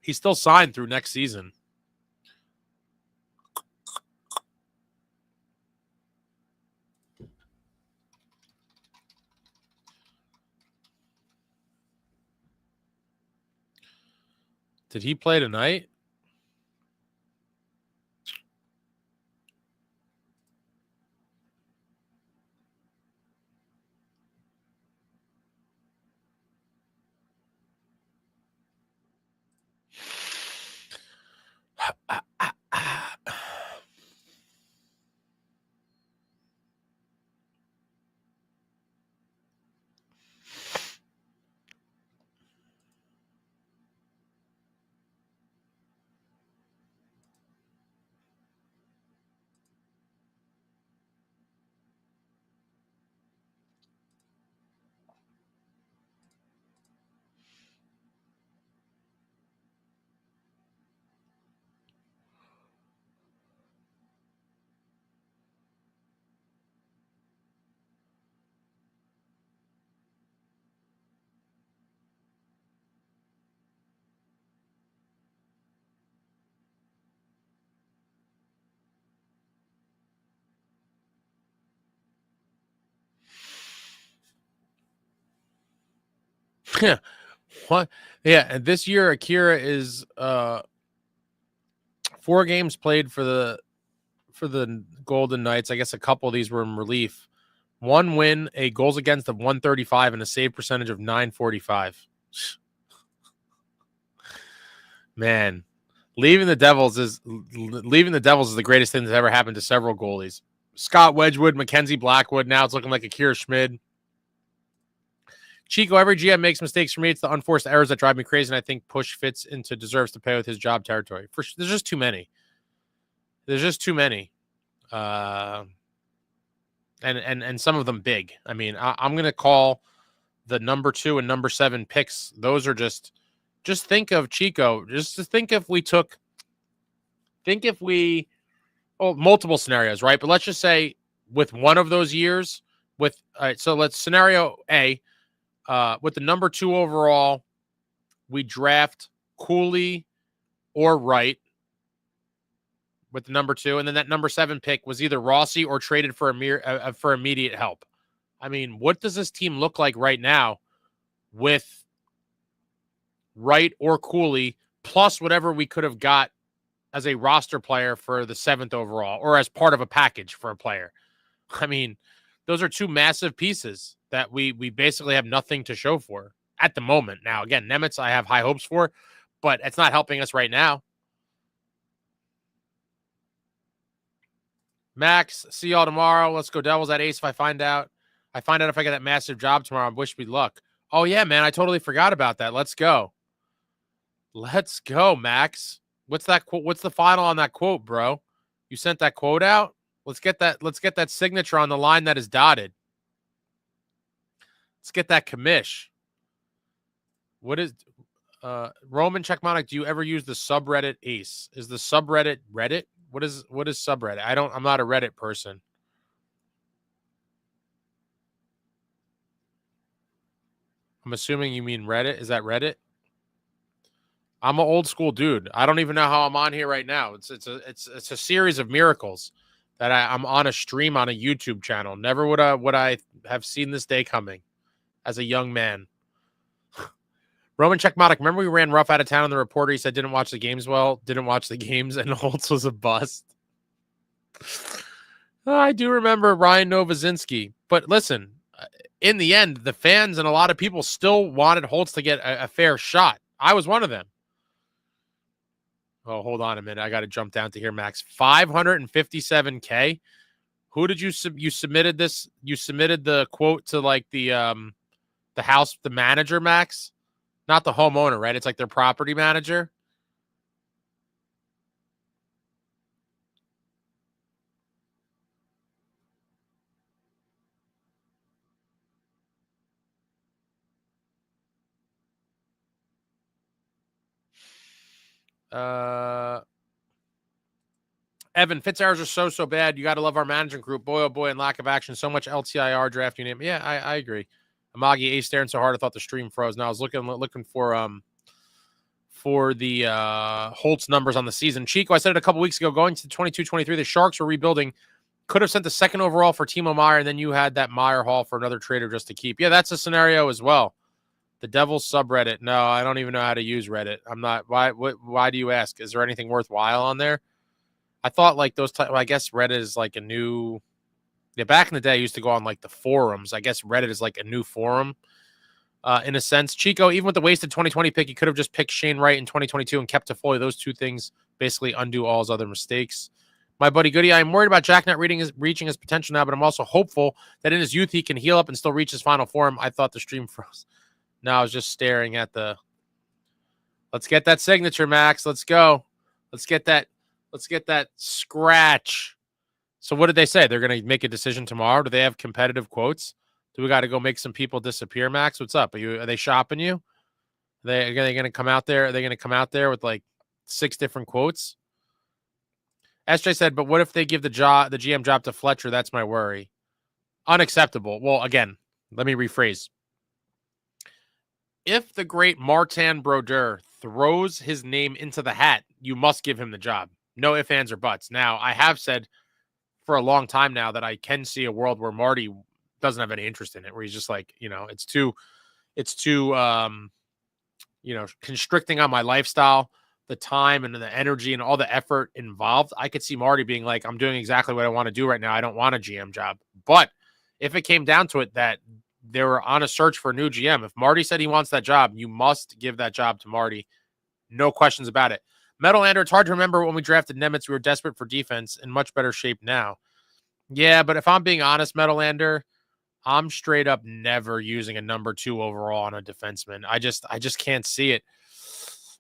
He's still signed through next season. Did he play tonight? What? Yeah, and this year Akira is 4 games played for the Golden Knights. I guess a couple of these were in relief. 1 win, a goals against of 135, and a save percentage of 945. Man, leaving the Devils is the greatest thing that's ever happened to several goalies. Scott Wedgwood, Mackenzie Blackwood. Now it's looking like Akira Schmid. Chico, every GM makes mistakes. For me, it's the unforced errors that drive me crazy, and I think Push fits into deserves to pay with his job territory. There's just too many. And some of them big. I mean, I'm going to call the number 2 and number 7 picks. Those are just think of Chico. Just to think if we multiple scenarios, right? But let's just say with one of those years, all right, so let's scenario A, with the number 2 overall, we draft Cooley or Wright with the number 2, and then that number 7 pick was either Rossi or traded for immediate help. I mean, what does this team look like right now with Wright or Cooley plus whatever we could have got as a roster player for the 7th overall or as part of a package for a player? I mean, those are 2 massive pieces that we basically have nothing to show for at the moment. Now, again, Nemitz I have high hopes for, but it's not helping us right now. Max, see y'all tomorrow. Let's go Devils at Ace if I find out. If I get that massive job tomorrow, wish me luck. Oh, yeah, man. I totally forgot about that. Let's go. Let's go, Max. What's that quote? What's the final on that quote, bro? You sent that quote out? Let's get that signature on the line that is dotted. Let's get that commish. What is Roman Checkmonic? Do you ever use the subreddit Ace? Is the subreddit Reddit? What is subreddit? I'm not a Reddit person. I'm assuming you mean Reddit. Is that Reddit? I'm an old school dude. I don't even know how I'm on here right now. It's a series of miracles that I'm on a stream on a YouTube channel. Never would I have seen this day coming as a young man. Roman Checkmonic, remember we ran rough out of town and the reporter, he said didn't watch the games, and Holtz was a bust. I do remember Ryan Novozinski. But listen, in the end, the fans and a lot of people still wanted Holtz to get a fair shot. I was one of them. Oh, hold on a minute. I got to jump down to here, Max. 557K. Who did you submitted this? You submitted the quote to like the manager, Max? Not the homeowner, right? It's like their property manager. Evan, Fitz errors are so bad. You got to love our management group. Boy, oh boy, and lack of action. So much LTIR draft, you name it. Yeah, I agree. Amagi A staring so hard I thought the stream froze. Now I was looking for the Holtz numbers on the season. Chico, I said it a couple weeks ago, going to 22-23, the Sharks were rebuilding. Could have sent the 2nd overall for Timomeier, and then you had that Meyer haul for another trader just to keep. Yeah, that's a scenario as well. The Devils subreddit. No, I don't even know how to use Reddit. I'm not. Why do you ask? Is there anything worthwhile on there? I thought like those. I guess Reddit is like a new. Yeah, back in the day, I used to go on like the forums. I guess Reddit is like a new forum, in a sense. Chico, even with the wasted 2020 pick, you could have just picked Shane Wright in 2022 and kept Toffoli. Those 2 things basically undo all his other mistakes. My buddy Goody, I'm worried about Jack not reaching his potential now, but I'm also hopeful that in his youth he can heal up and still reach his final form. I thought the stream froze. No, I was just staring at the. Let's get that signature, Max. Let's go. Let's get that scratch. So what did they say? They're going to make a decision tomorrow? Do they have competitive quotes? Do we got to go make some people disappear, Max? What's up? Are they shopping you? Are they going to come out there? Are they going to come out there with like 6 different quotes? SJ said, but what if they give the GM job to Fletcher? That's my worry. Unacceptable. Well, again, let me rephrase. If the great Martin Brodeur throws his name into the hat, you must give him the job. No ifs, ands, or buts. Now, I have said for a long time now that I can see a world where Marty doesn't have any interest in it, where he's just like, it's too it's too, constricting on my lifestyle, the time and the energy and all the effort involved. I could see Marty being like, I'm doing exactly what I want to do right now. I don't want a GM job. But if it came down to it that they were on a search for a new GM, if Marty said he wants that job, you must give that job to Marty. No questions about it. Metalander, it's hard to remember when we drafted Nemitz, we were desperate for defense, in much better shape now. Yeah, but if I'm being honest, Metalander, I'm straight up never using a number 2 overall on a defenseman. I just can't see it.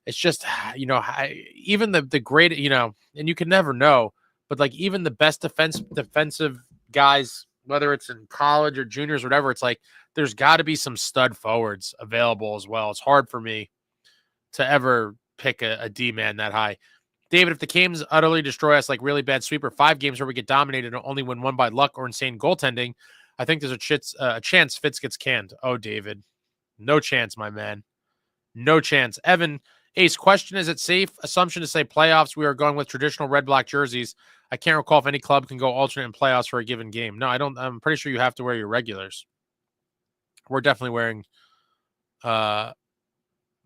It's just, even the great, and you can never know, but like even the best defensive guys, whether it's in college or juniors or whatever, it's like there's got to be some stud forwards available as well. It's hard for me to ever pick a D-man that high. David, if the games utterly destroy us like really bad sweeper 5 games where we get dominated and only win one by luck or insane goaltending, I think there's a chance Fitz gets canned. Oh, David. No chance, my man. No chance. Evan, Ace, question, is it safe assumption to say playoffs we are going with traditional red-black jerseys? I can't recall if any club can go alternate in playoffs for a given game. No, I don't. I'm pretty sure you have to wear your regulars. We're definitely wearing the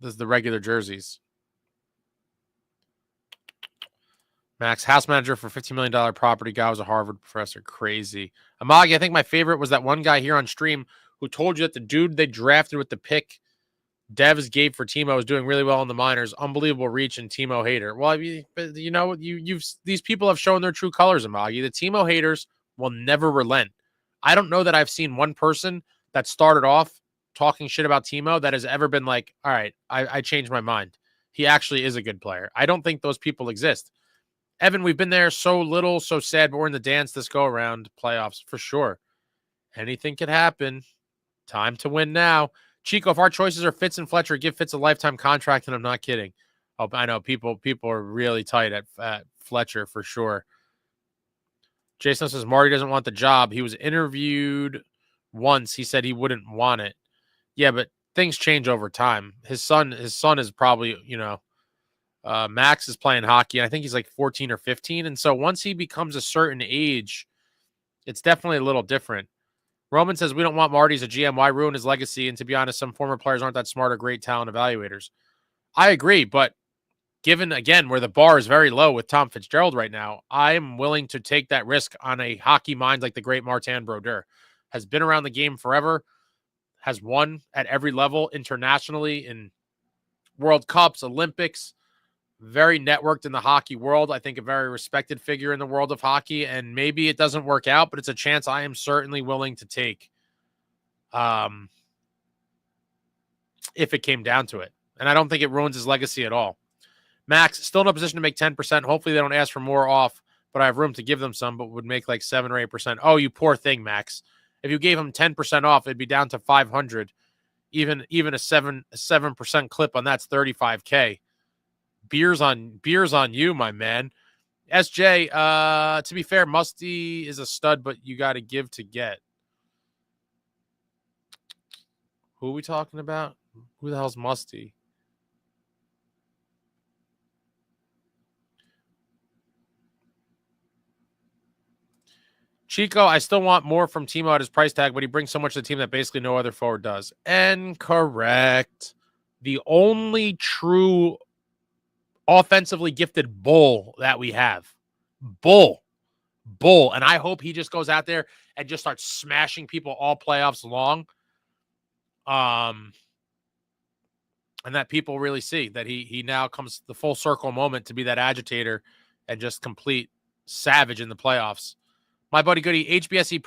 regular jerseys. Max, house manager for $15 million property. Guy was a Harvard professor. Crazy. Amagi, I think my favorite was that one guy here on stream who told you that the dude they drafted with the pick Devs gave for Timo was doing really well in the minors. Unbelievable reach and Timo hater. Well, these people have shown their true colors, Amagi. The Timo haters will never relent. I don't know that I've seen one person that started off talking shit about Timo that has ever been like, all right, I changed my mind. He actually is a good player. I don't think those people exist. Evan, we've been there so little, so sad, but we're in the dance this go around. Playoffs for sure. Anything could happen. Time to win now. Chico, if our choices are Fitz and Fletcher, give Fitz a lifetime contract, and I'm not kidding. Oh, I know people are really tight at Fletcher for sure. Jason says Marty doesn't want the job. He was interviewed once. He said he wouldn't want it. Yeah, but things change over time. His son is probably, Max is playing hockey, and I think he's like 14 or 15. And so once he becomes a certain age, it's definitely a little different. Roman says, we don't want Marty as a GM. Why ruin his legacy? And to be honest, some former players aren't that smart or great talent evaluators. I agree, but given, again, where the bar is very low with Tom Fitzgerald right now, I'm willing to take that risk on a hockey mind like the great Martin Brodeur. Has been around the game forever, has won at every level internationally in World Cups, Olympics, very networked in the hockey world. I think a very respected figure in the world of hockey, and maybe it doesn't work out, but it's a chance I am certainly willing to take if it came down to it. And I don't think it ruins his legacy at all. Max, still in a position to make 10%. Hopefully they don't ask for more off, but I have room to give them some, but would make like 7 or 8%. Oh, you poor thing, Max. If you gave him 10% off, it'd be down to 500. Even a 7% clip on that's $35K. Beers on you, my man. SJ, to be fair, Musty is a stud, but you got to give to get. Who are we talking about? Who the hell's Musty? Chico, I still want more from Timo at his price tag, but he brings so much to the team that basically no other forward does. Incorrect. The only true offensively gifted bull that we have. Bull. And I hope he just goes out there and just starts smashing people all playoffs long. And that people really see that he now comes the full circle moment to be that agitator and just complete savage in the playoffs. My buddy Goody, HBSE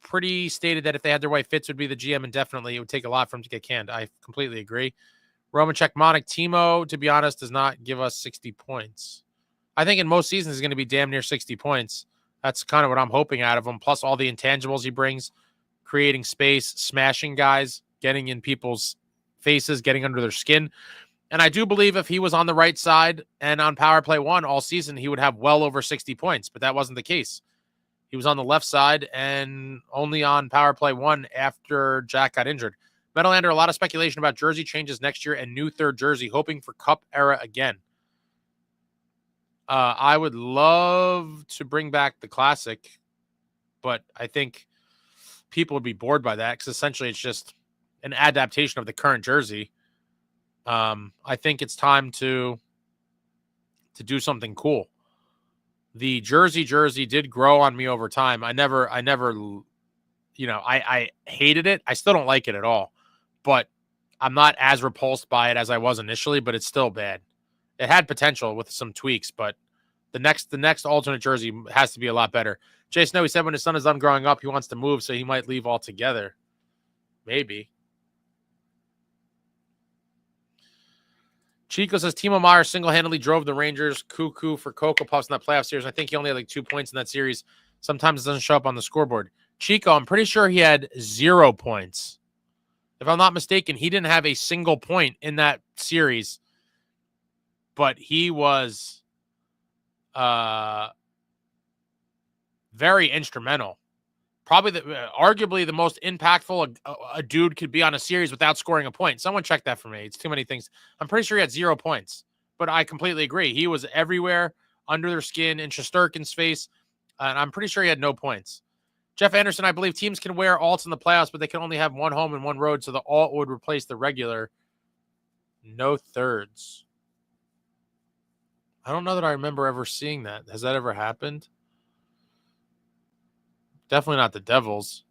pretty stated that if they had their way, Fitz would be the GM indefinitely. It would take a lot for him to get canned. I completely agree. Roman Checkmonic, Timo, to be honest, does not give us 60 points. I think in most seasons he's going to be damn near 60 points. That's kind of what I'm hoping out of him. Plus all the intangibles he brings, creating space, smashing guys, getting in people's faces, getting under their skin. And I do believe if he was on the right side and on power play 1 all season, he would have well over 60 points, but that wasn't the case. He was on the left side and only on power play 1 after Jack got injured. Metalander, a lot of speculation about jersey changes next year and new third jersey, hoping for Cup era again. I would love to bring back the classic, but I think people would be bored by that because essentially it's just an adaptation of the current jersey. I think it's time to do something cool. The jersey did grow on me over time. I never, I hated it. I still don't like it at all, but I'm not as repulsed by it as I was initially, but it's still bad. It had potential with some tweaks, but the next alternate jersey has to be a lot better. Jay Snow, he said when his son is done growing up, he wants to move, so he might leave altogether. Maybe. Chico says Timo Meier single-handedly drove the Rangers cuckoo for Cocoa Puffs in that playoff series. I think he only had like 2 points in that series. Sometimes it doesn't show up on the scoreboard. Chico, I'm pretty sure he had 0 points. If I'm not mistaken, he didn't have a single point in that series, but he was very instrumental. Probably arguably the most impactful a dude could be on a series without scoring a point. Someone check that for me. It's too many things. I'm pretty sure he had 0 points, but I completely agree. He was everywhere, under their skin, in Shesterkin's face, and I'm pretty sure he had no points. Jeff Anderson, I believe teams can wear alts in the playoffs, but they can only have one home and one road, so the alt would replace the regular. No thirds. I don't know that I remember ever seeing that. Has that ever happened? Definitely not the Devils.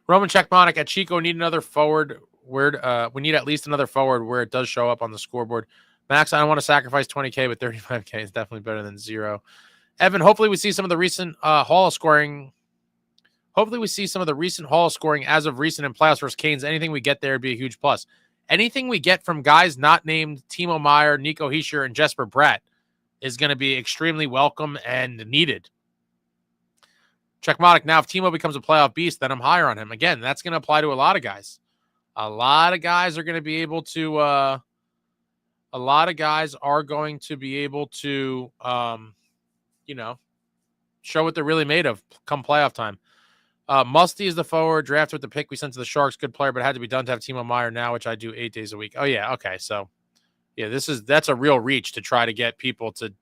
Roman Czechmonic at Chico need another forward. We need at least another forward where it does show up on the scoreboard. Max, I don't want to sacrifice 20K, but 35K is definitely better than 0. Evan, hopefully we see some of the recent Hall scoring. Hopefully we see some of the recent Hall scoring as of recent in playoffs versus Canes. Anything we get there would be a huge plus. Anything we get from guys not named Timo Meier, nicohischier, and jesperbratt is going to be extremely welcome and needed. Checkmonic, now if Timo becomes a playoff beast, then I'm higher on him. Again, that's going to apply to a lot of guys. A lot of guys are going to be able to show what they're really made of come playoff time. Musty is the forward drafted with the pick we sent to the Sharks. Good player, but it had to be done to have Timo Meier now, which I do 8 days a week. Oh yeah. Okay. So yeah, that's a real reach to try to get people to,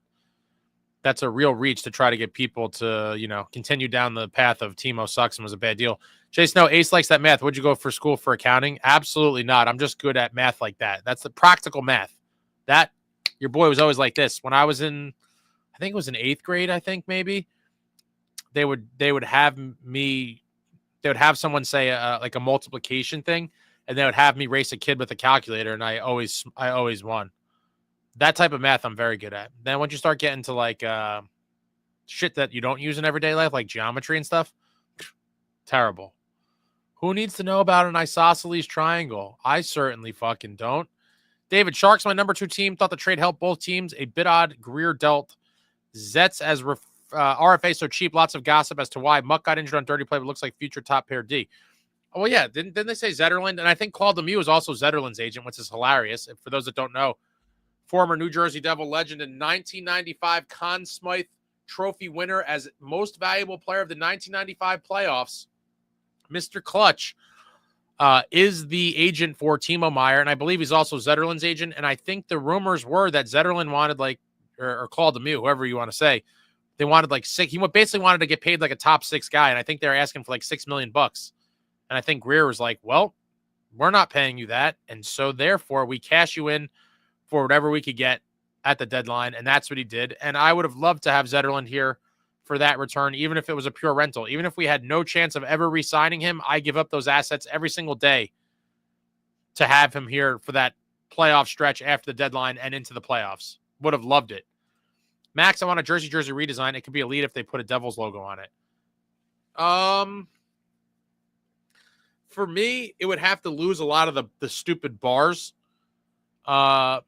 continue down the path of Timo sucks and was a bad deal. Chase, no, Ace likes that math. Would you go for school for accounting? Absolutely not. I'm just good at math like that. That's the practical math. That your boy was always like this. When I was in, I think it was in 8th grade, I think maybe, they would have someone say like a multiplication thing, and they would have me race a kid with a calculator, and I always won. That type of math I'm very good at. Then once you start getting to like shit that you don't use in everyday life, like geometry and stuff, terrible. Who needs to know about an isosceles triangle? I certainly fucking don't. David, Sharks, my number 2 team. Thought the trade helped both teams. A bit odd. Greer dealt Zets as RFA so cheap. Lots of gossip as to why. Muck got injured on dirty play, but looks like future top pair D. Oh, well, yeah. Didn't they say Zetterlund? And I think Claude Lemieux is also Zetterlund's agent, which is hilarious. For those that don't know, former New Jersey Devil legend and 1995 Conn Smythe Trophy winner as most valuable player of the 1995 playoffs, Mr. Clutch, is the agent for Timo Meier, and I believe he's also Zetterlund's agent. And I think the rumors were that Zetterlund wanted or Claude Lemieux, whoever you want to say, they wanted like 6. He basically wanted to get paid like a top 6 guy, and I think they're asking for like $6 million. And I think Greer was like, "Well, we're not paying you that, and so therefore we cash you in for whatever we could get at the deadline," and that's what he did. And I would have loved to have Zetterlund here for that return, even if it was a pure rental. Even if we had no chance of ever re-signing him, I give up those assets every single day to have him here for that playoff stretch after the deadline and into the playoffs. Would have loved it. Max, I want a jersey redesign. It could be elite if they put a Devils logo on it. For me, it would have to lose a lot of the stupid bars. It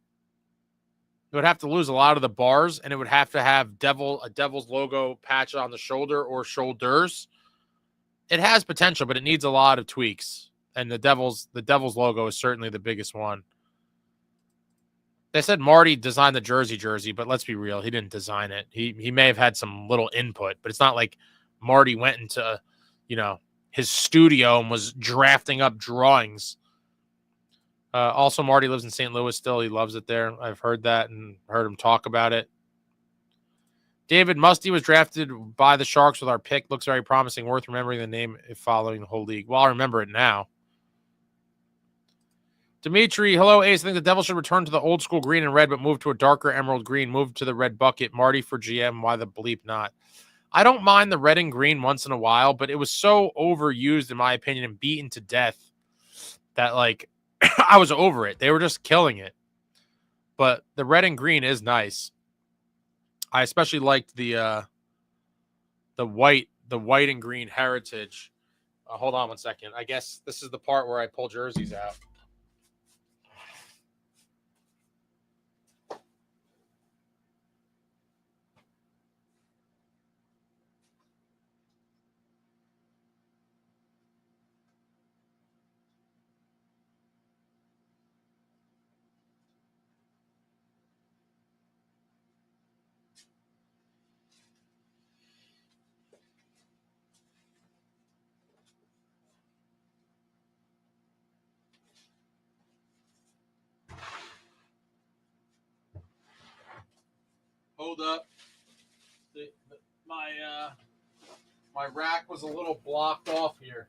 would have to lose a lot of the bars, and it would have to have a Devils logo patch on the shoulder or shoulders. It has potential, but it needs a lot of tweaks. And the Devils logo is certainly the biggest one. They said Marty designed the jersey, but let's be real, he didn't design it. He may have had some little input, but it's not like Marty went into, his studio and was drafting up drawings. Also, Marty lives in St. Louis still. He loves it there. I've heard that and heard him talk about it. David Musty was drafted by the Sharks with our pick. Looks very promising. Worth remembering the name if following the whole league. Well, I'll remember it now. Dimitri, hello, Ace. I think the Devils should return to the old school green and red, but move to a darker emerald green. Move to the red bucket. Marty for GM. Why the bleep not? I don't mind the red and green once in a while, but it was so overused, in my opinion, and beaten to death that, like, I was over it. They were just killing it. But the red and green is nice. I especially liked the white and green heritage. Hold on one second. I guess this is the part where I pull jerseys out. Hold up. My rack was a little blocked off here.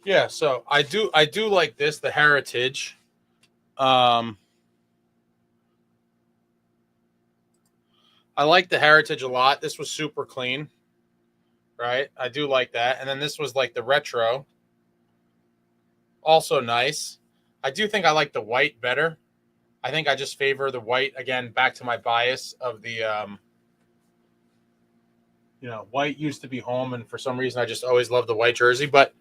Yeah, so I do like this, the heritage. I like the heritage a lot. This was super clean, right? I do like that. And then this was like the retro. Also nice. I do think I like the white better. I think I just favor the white. Again, back to my bias of the, white used to be home. And for some reason, I just always loved the white jersey. But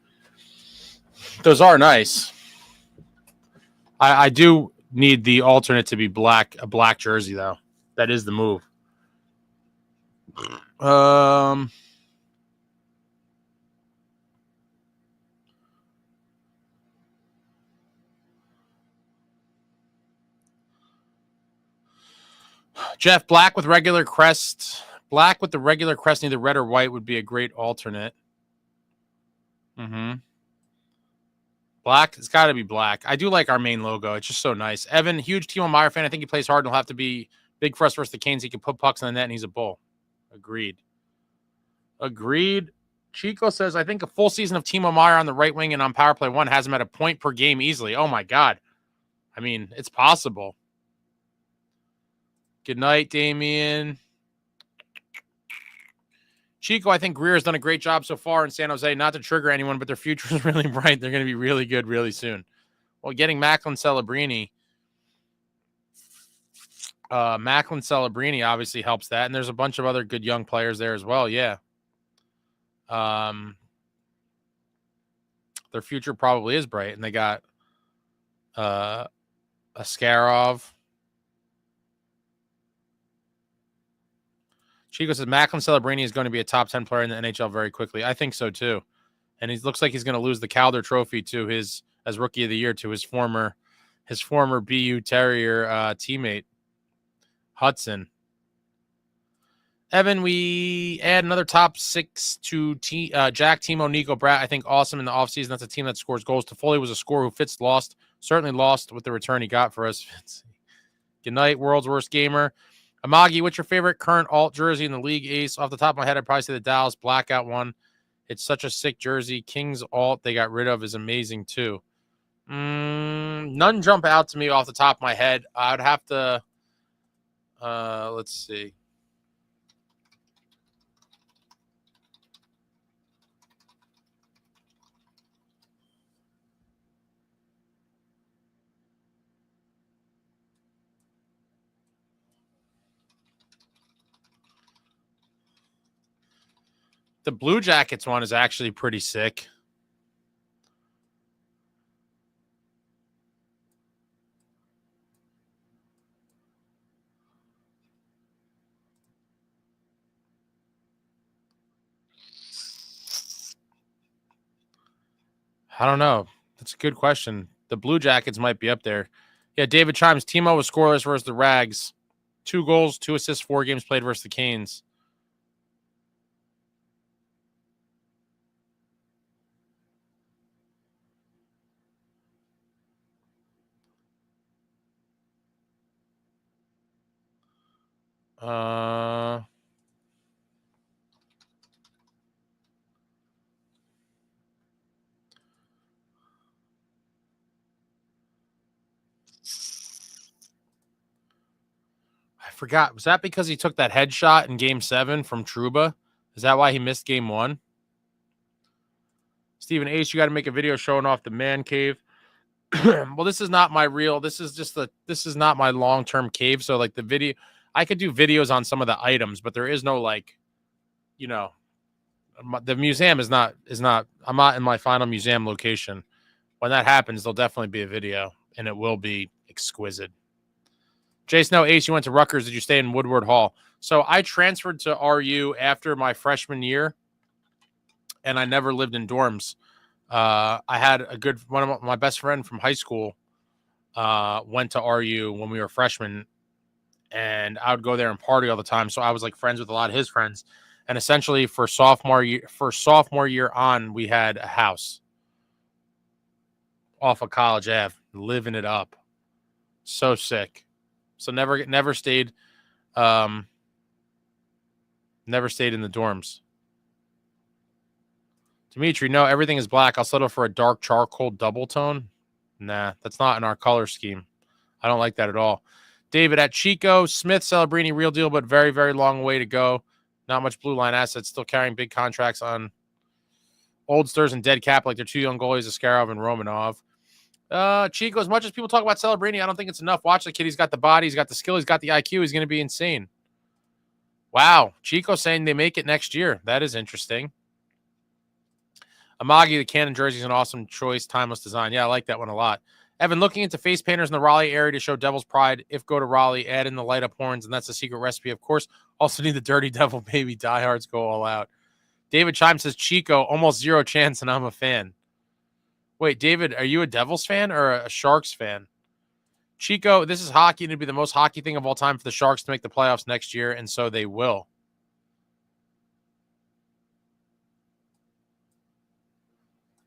those are nice. I do need the alternate to be black, a black jersey, though. That is the move. Jeff, black with regular crest. Black with the regular crest, neither red or white, would be a great alternate. Black, it's got to be black. I do like our main logo. It's just so nice. Evan, huge Timomeier fan. I think he plays hard and he'll have to be big for us versus the Canes. He can put pucks in the net and he's a bull. Agreed. Chico says, I think a full season of Timomeier on the right wing and on power play 1 has him at a point per game easily. Oh, my God. I mean, it's possible. Good night, Damien. Chico, I think Greer has done a great job so far in San Jose. Not to trigger anyone, but their future is really bright. They're going to be really good really soon. Well, getting Macklin Celebrini obviously helps that. And there's a bunch of other good young players there as well. Yeah. Their future probably is bright. And they got Askarov. Chico says Macklin Celebrini is going to be a top 10 player in the NHL very quickly. I think so too. And he looks like he's going to lose the Calder Trophy to as Rookie of the Year to his former BU Terrier teammate Hudson. Evan, we add another top 6 to Jack, Timo, Nico, Bratt. I think awesome in the offseason. That's a team that scores goals. Toffoli was a scorer who certainly lost with the return he got for us. Good night, world's worst gamer. Amagi, what's your favorite current alt jersey in the league, Ace? Off the top of my head, I'd probably say the Dallas blackout one. It's such a sick jersey. King's alt they got rid of is amazing too. None jump out to me off the top of my head. I'd have to, let's see. The Blue Jackets one is actually pretty sick. I don't know. That's a good question. The Blue Jackets might be up there. Yeah, David Chimes. Timo was scoreless versus the Rags. 2 goals, 2 assists, 4 games played versus the Canes. I forgot. Was that because he took that headshot in Game 7 from Trouba? Is that why he missed Game 1? Stephen H., you got to make a video showing off the man cave. Well, this is not my real. This is not my long-term cave. So, like, the video, I could do videos on some of the items, but there is no, like, the museum is not. I'm not in my final museum location. When that happens, there'll definitely be a video, and it will be exquisite. Jason, Ace, you went to Rutgers. Did you stay in Woodward Hall? So I transferred to RU after my freshman year, and I never lived in dorms. I had one of my best friend from high school went to RU when we were freshmen, and I would go there and party all the time. So I was like friends with a lot of his friends. And essentially for sophomore year on, we had a house off of College Ave, living it up. So sick. So never stayed in the dorms. Dimitri, no, everything is black. I'll settle for a dark charcoal double tone. Nah, that's not in our color scheme. I don't like that at all. David at Chico, Smith, Celebrini, real deal, but very, very long way to go. Not much blue line assets, still carrying big contracts on oldsters and dead cap like they're two young goalies, Askarov and Romanov. Chico, as much as people talk about Celebrini, I don't think it's enough. Watch the kid. He's got the body. He's got the skill. He's got the IQ. He's going to be insane. Wow. Chico saying they make it next year. That is interesting. Amagi, the Cannon jersey is an awesome choice. Timeless design. Yeah, I like that one a lot. Evan, looking into face painters in the Raleigh area to show Devil's pride. If go to Raleigh, add in the light up horns, and that's a secret recipe. Of course, also need the Dirty Devil baby. Diehards go all out. David Chime says, Chico, almost zero chance, and I'm a fan. Wait, David, are you a Devils fan or a Sharks fan? Chico, this is hockey, and it'd be the most hockey thing of all time for the Sharks to make the playoffs next year, and so they will.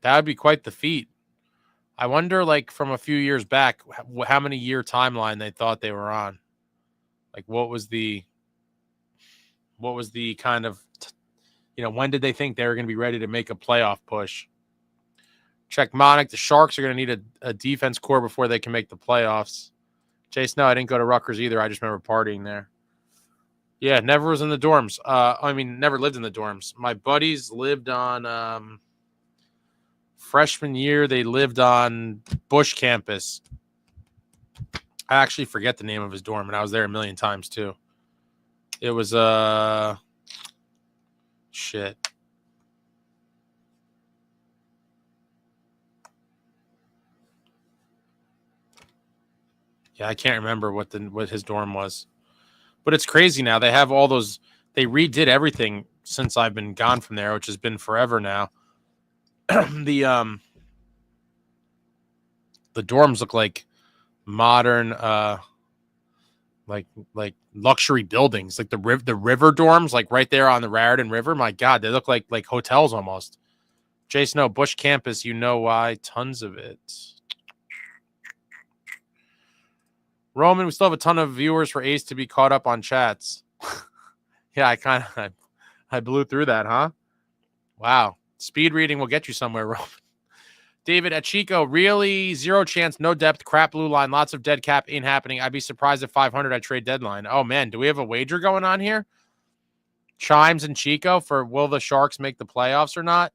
That would be quite the feat. I wonder, like, from a few years back, how many year timeline they thought they were on. Like, what was the kind of, when did they think they were going to be ready to make a playoff push? Check Monic. The Sharks are going to need a defense core before they can make the playoffs. Chase, no, I didn't go to Rutgers either. I just remember partying there. Yeah, never was in the dorms. Never lived in the dorms. My buddies lived on freshman year. They lived on Bush campus. I actually forget the name of his dorm, and I was there a million times too. It was shit. Yeah, I can't remember what his dorm was. But it's crazy now. They have all those. They redid everything since I've been gone from there, which has been forever now. The dorms look like modern, like luxury buildings, like the river dorms, like right there on the Raritan River. My God, they look like hotels almost. Jason, no, Bush campus, you know why? Tons of it. Roman, we still have a ton of viewers for Ace to be caught up on chats. Yeah, I blew through that, huh? Wow. Speed reading will get you somewhere, Roman. David at Chico, really zero chance, no depth, crap blue line, lots of dead cap, ain't happening. I'd be surprised if 500 at trade deadline. Oh, man, do we have a wager going on here? Chimes and Chico for will the Sharks make the playoffs or not?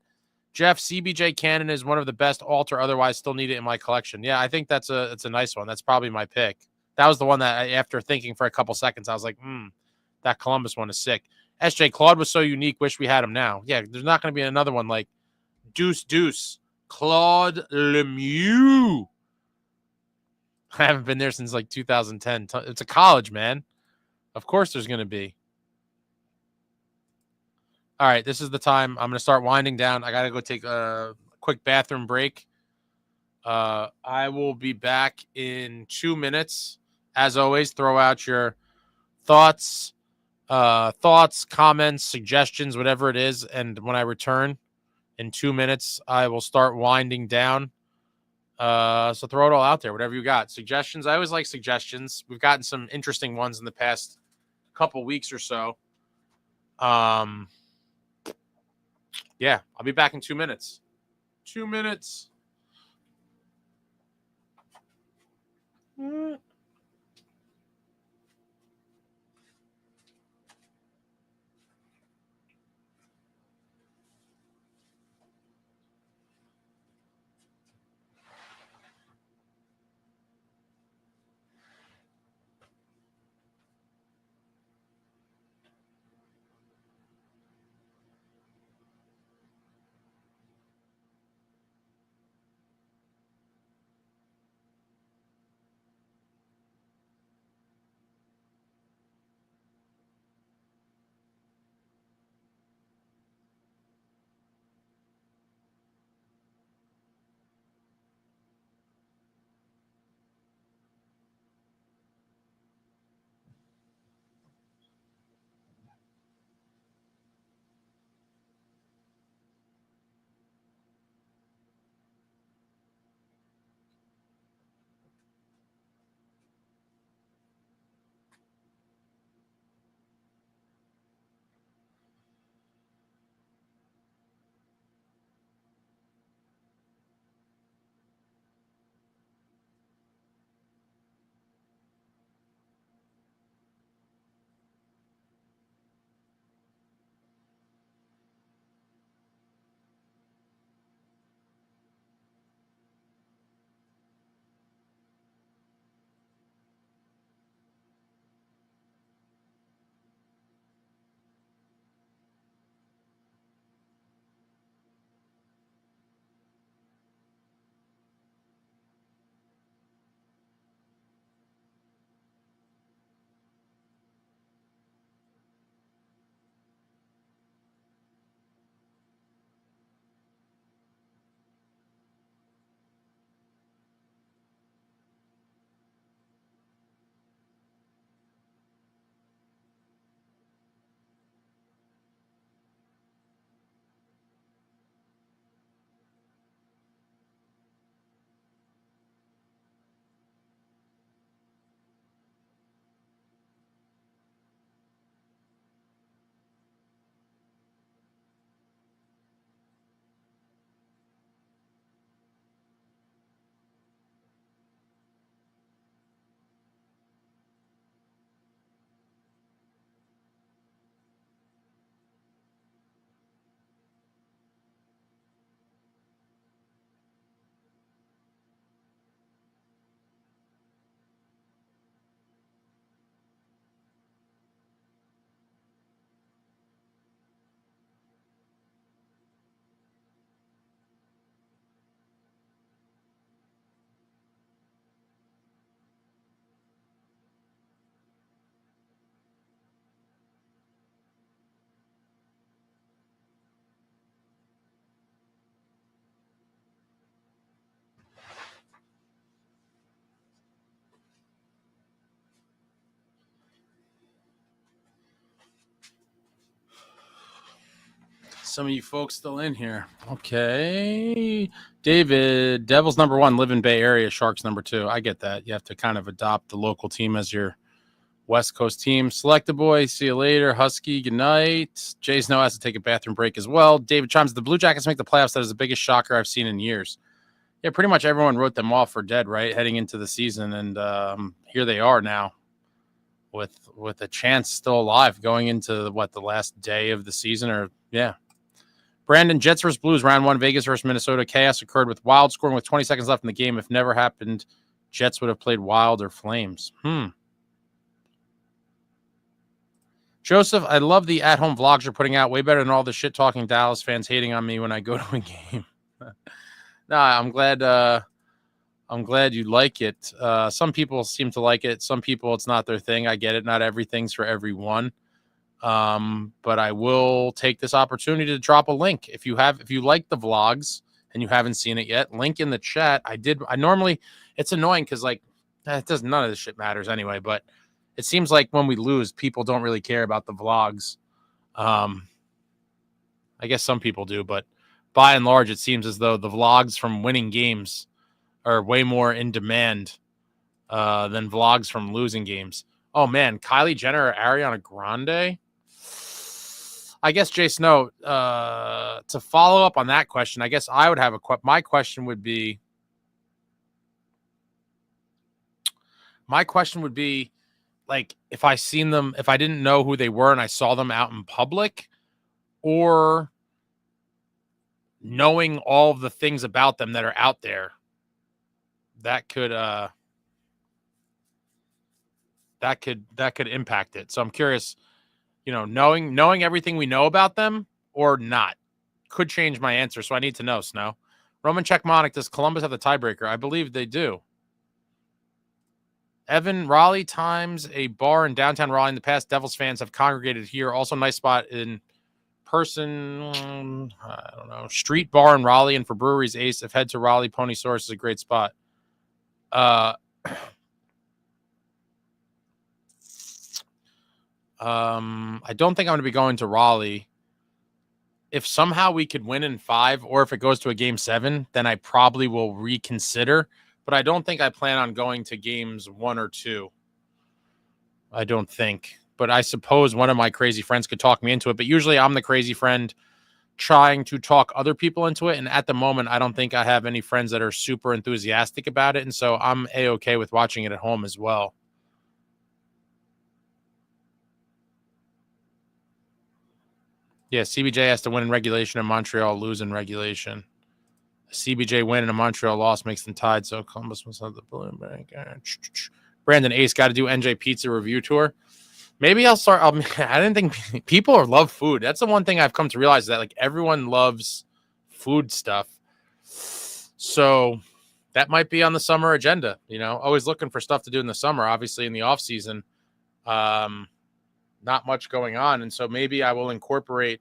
Jeff, CBJ Cannon is one of the best alter, otherwise still need it in my collection. Yeah, I think it's a nice one. That's probably my pick. That was the one that after thinking for a couple seconds, I was like, that Columbus one is sick. SJ, Claude was so unique. Wish we had him now. Yeah, there's not going to be another one like Deuce. Claude Lemieux. I haven't been there since like 2010. It's a college, man. Of course there's going to be. All right, this is the time. I'm going to start winding down. I got to go take a quick bathroom break. I will be back in 2 minutes. As always, throw out your thoughts, comments, suggestions, whatever it is. And when I return in 2 minutes, I will start winding down. So throw it all out there, whatever you got. Suggestions. I always like suggestions. We've gotten some interesting ones in the past couple weeks or so. Yeah, I'll be back in 2 minutes. 2 minutes. Some of you folks still in here. Okay. David, Devils number 1, live in Bay Area, Sharks number 2. I get that. You have to kind of adopt the local team as your West Coast team. Select a boy. See you later. Husky, good night. Jay Snow has to take a bathroom break as well. David chimes, the Blue Jackets make the playoffs. That is the biggest shocker I've seen in years. Yeah, pretty much everyone wrote them off for dead, right, heading into the season. And here they are now with a chance still alive going into, the last day of the season or, yeah. Brandon, Jets versus Blues, round 1, Vegas versus Minnesota. Chaos occurred with Wild scoring with 20 seconds left in the game. If never happened, Jets would have played Wild or Flames. Joseph, I love the at-home vlogs you're putting out. Way better than all the shit-talking Dallas fans hating on me when I go to a game. No, I'm glad you like it. Some people seem to like it. Some people, it's not their thing. I get it. Not everything's for everyone. But I will take this opportunity to drop a link. If you like the vlogs and you haven't seen it yet, link in the chat. I normally, it's annoying because none of this shit matters anyway, but it seems like when we lose, people don't really care about the vlogs. I guess some people do, but by and large, it seems as though the vlogs from winning games are way more in demand than vlogs from losing games. Oh, man, Kylie Jenner or Ariana Grande? I guess, Jay Snow, to follow up on that question, I guess I would have my question would be, like, if I seen them, if I didn't know who they were and I saw them out in public, or knowing all of the things about them that are out there, that could impact it. So I'm curious, knowing everything we know about them or not could change my answer. So I need to know, Snow. Roman Czechmonic, does Columbus have the tiebreaker? I believe they do. Evan, Raleigh Times, a bar in downtown Raleigh. In the past, Devils fans have congregated here. Also, nice spot in person. I don't know. Street bar in Raleigh, and for breweries, Ace. If head to Raleigh, Pony Source is a great spot. I don't think I'm going to be going to Raleigh. If somehow we could win in 5, or if it goes to a game 7, then I probably will reconsider. But I don't think I plan on going to games 1 or 2. I don't think. But I suppose one of my crazy friends could talk me into it. But usually I'm the crazy friend trying to talk other people into it. And at the moment, I don't think I have any friends that are super enthusiastic about it. And so I'm A-okay with watching it at home as well. Yeah, CBJ has to win in regulation and Montreal lose in regulation. A CBJ win and a Montreal loss makes them tied, so Columbus must have the balloon bank. Brandon Ace, got to do NJ Pizza review tour. Maybe I'll start. I didn't think people love food. That's the one thing I've come to realize, that like everyone loves food stuff. So that might be on the summer agenda. Always looking for stuff to do in the summer. Obviously, in the off season, not much going on, and so maybe I will incorporate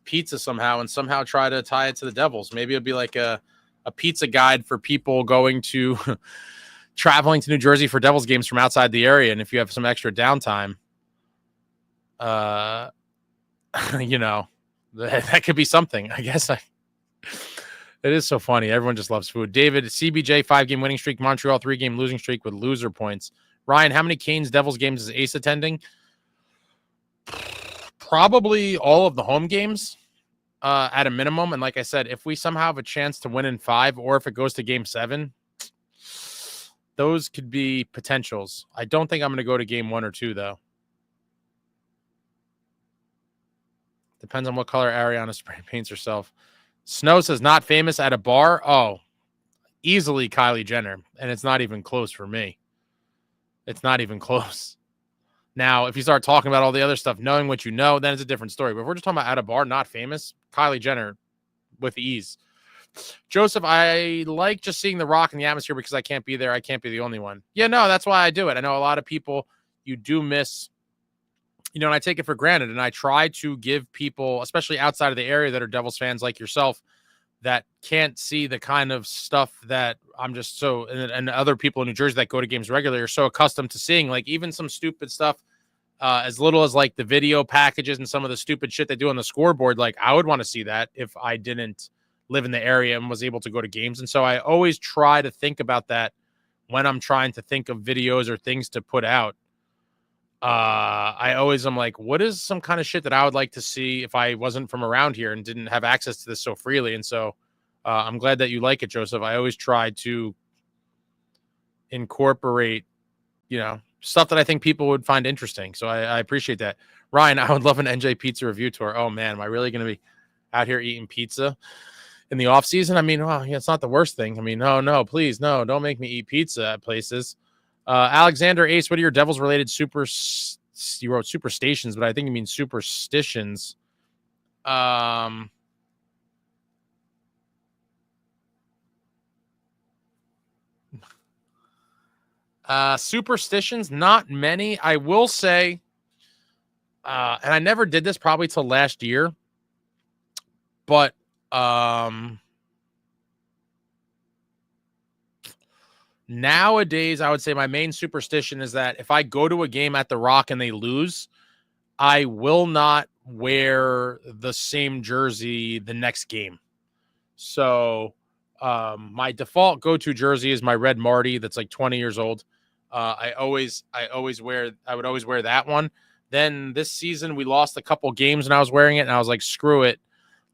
pizza somehow and somehow try to tie it to the Devils. Maybe it'll be like a pizza guide for people going to traveling to New Jersey for Devils games from outside the area. And if you have some extra downtime, that could be something. I guess it is so funny. Everyone just loves food. David, CBJ 5-game winning streak, Montreal 3-game losing streak with loser points. Ryan, how many Canes Devils games is Ace attending? Probably all of the home games at a minimum. And like I said, if we somehow have a chance to win in 5, or if it goes to game 7, those could be potentials. I don't think I'm going to go to game 1 or 2, though. Depends on what color Ariana spray paints herself. Snow says not famous at a bar. Oh, easily Kylie Jenner. And it's not even close for me. It's not even close. Now, if you start talking about all the other stuff, knowing what you know, then it's a different story. But if we're just talking about at a bar, not famous, Kylie Jenner with ease. Joseph, I like just seeing the Rock in the atmosphere because I can't be there. I can't be the only one. Yeah, no, that's why I do it. I know a lot of people you do miss, and I take it for granted. And I try to give people, especially outside of the area that are Devils fans like yourself, that can't see the kind of stuff that I'm just so, and other people in New Jersey that go to games regularly are so accustomed to seeing, like even some stupid stuff, as little as like the video packages and some of the stupid shit they do on the scoreboard. Like I would want to see that if I didn't live in the area and was able to go to games. And so I always try to think about that when I'm trying to think of videos or things to put out. I'm like, what is some kind of shit that I would like to see if I wasn't from around here and didn't have access to this so freely? And so I'm glad that you like it, Joseph. I always try to incorporate, stuff that I think people would find interesting. So I appreciate that. Ryan, I would love an NJ Pizza review tour. Oh man, am I really going to be out here eating pizza in the off season? I mean, it's not the worst thing. I mean, no, please, no, don't make me eat pizza at places. Alexander Ace, what are your Devils related you wrote superstitions, but I think you mean superstitions. Superstitions, not many. I will say, and I never did this probably till last year, but nowadays I would say my main superstition is that if I go to a game at the Rock and they lose, I will not wear the same jersey the next game. So my default go-to jersey is my red Marty that's like 20 years old. I would always wear that one. Then this season we lost a couple games and I was wearing it and I was like, screw it.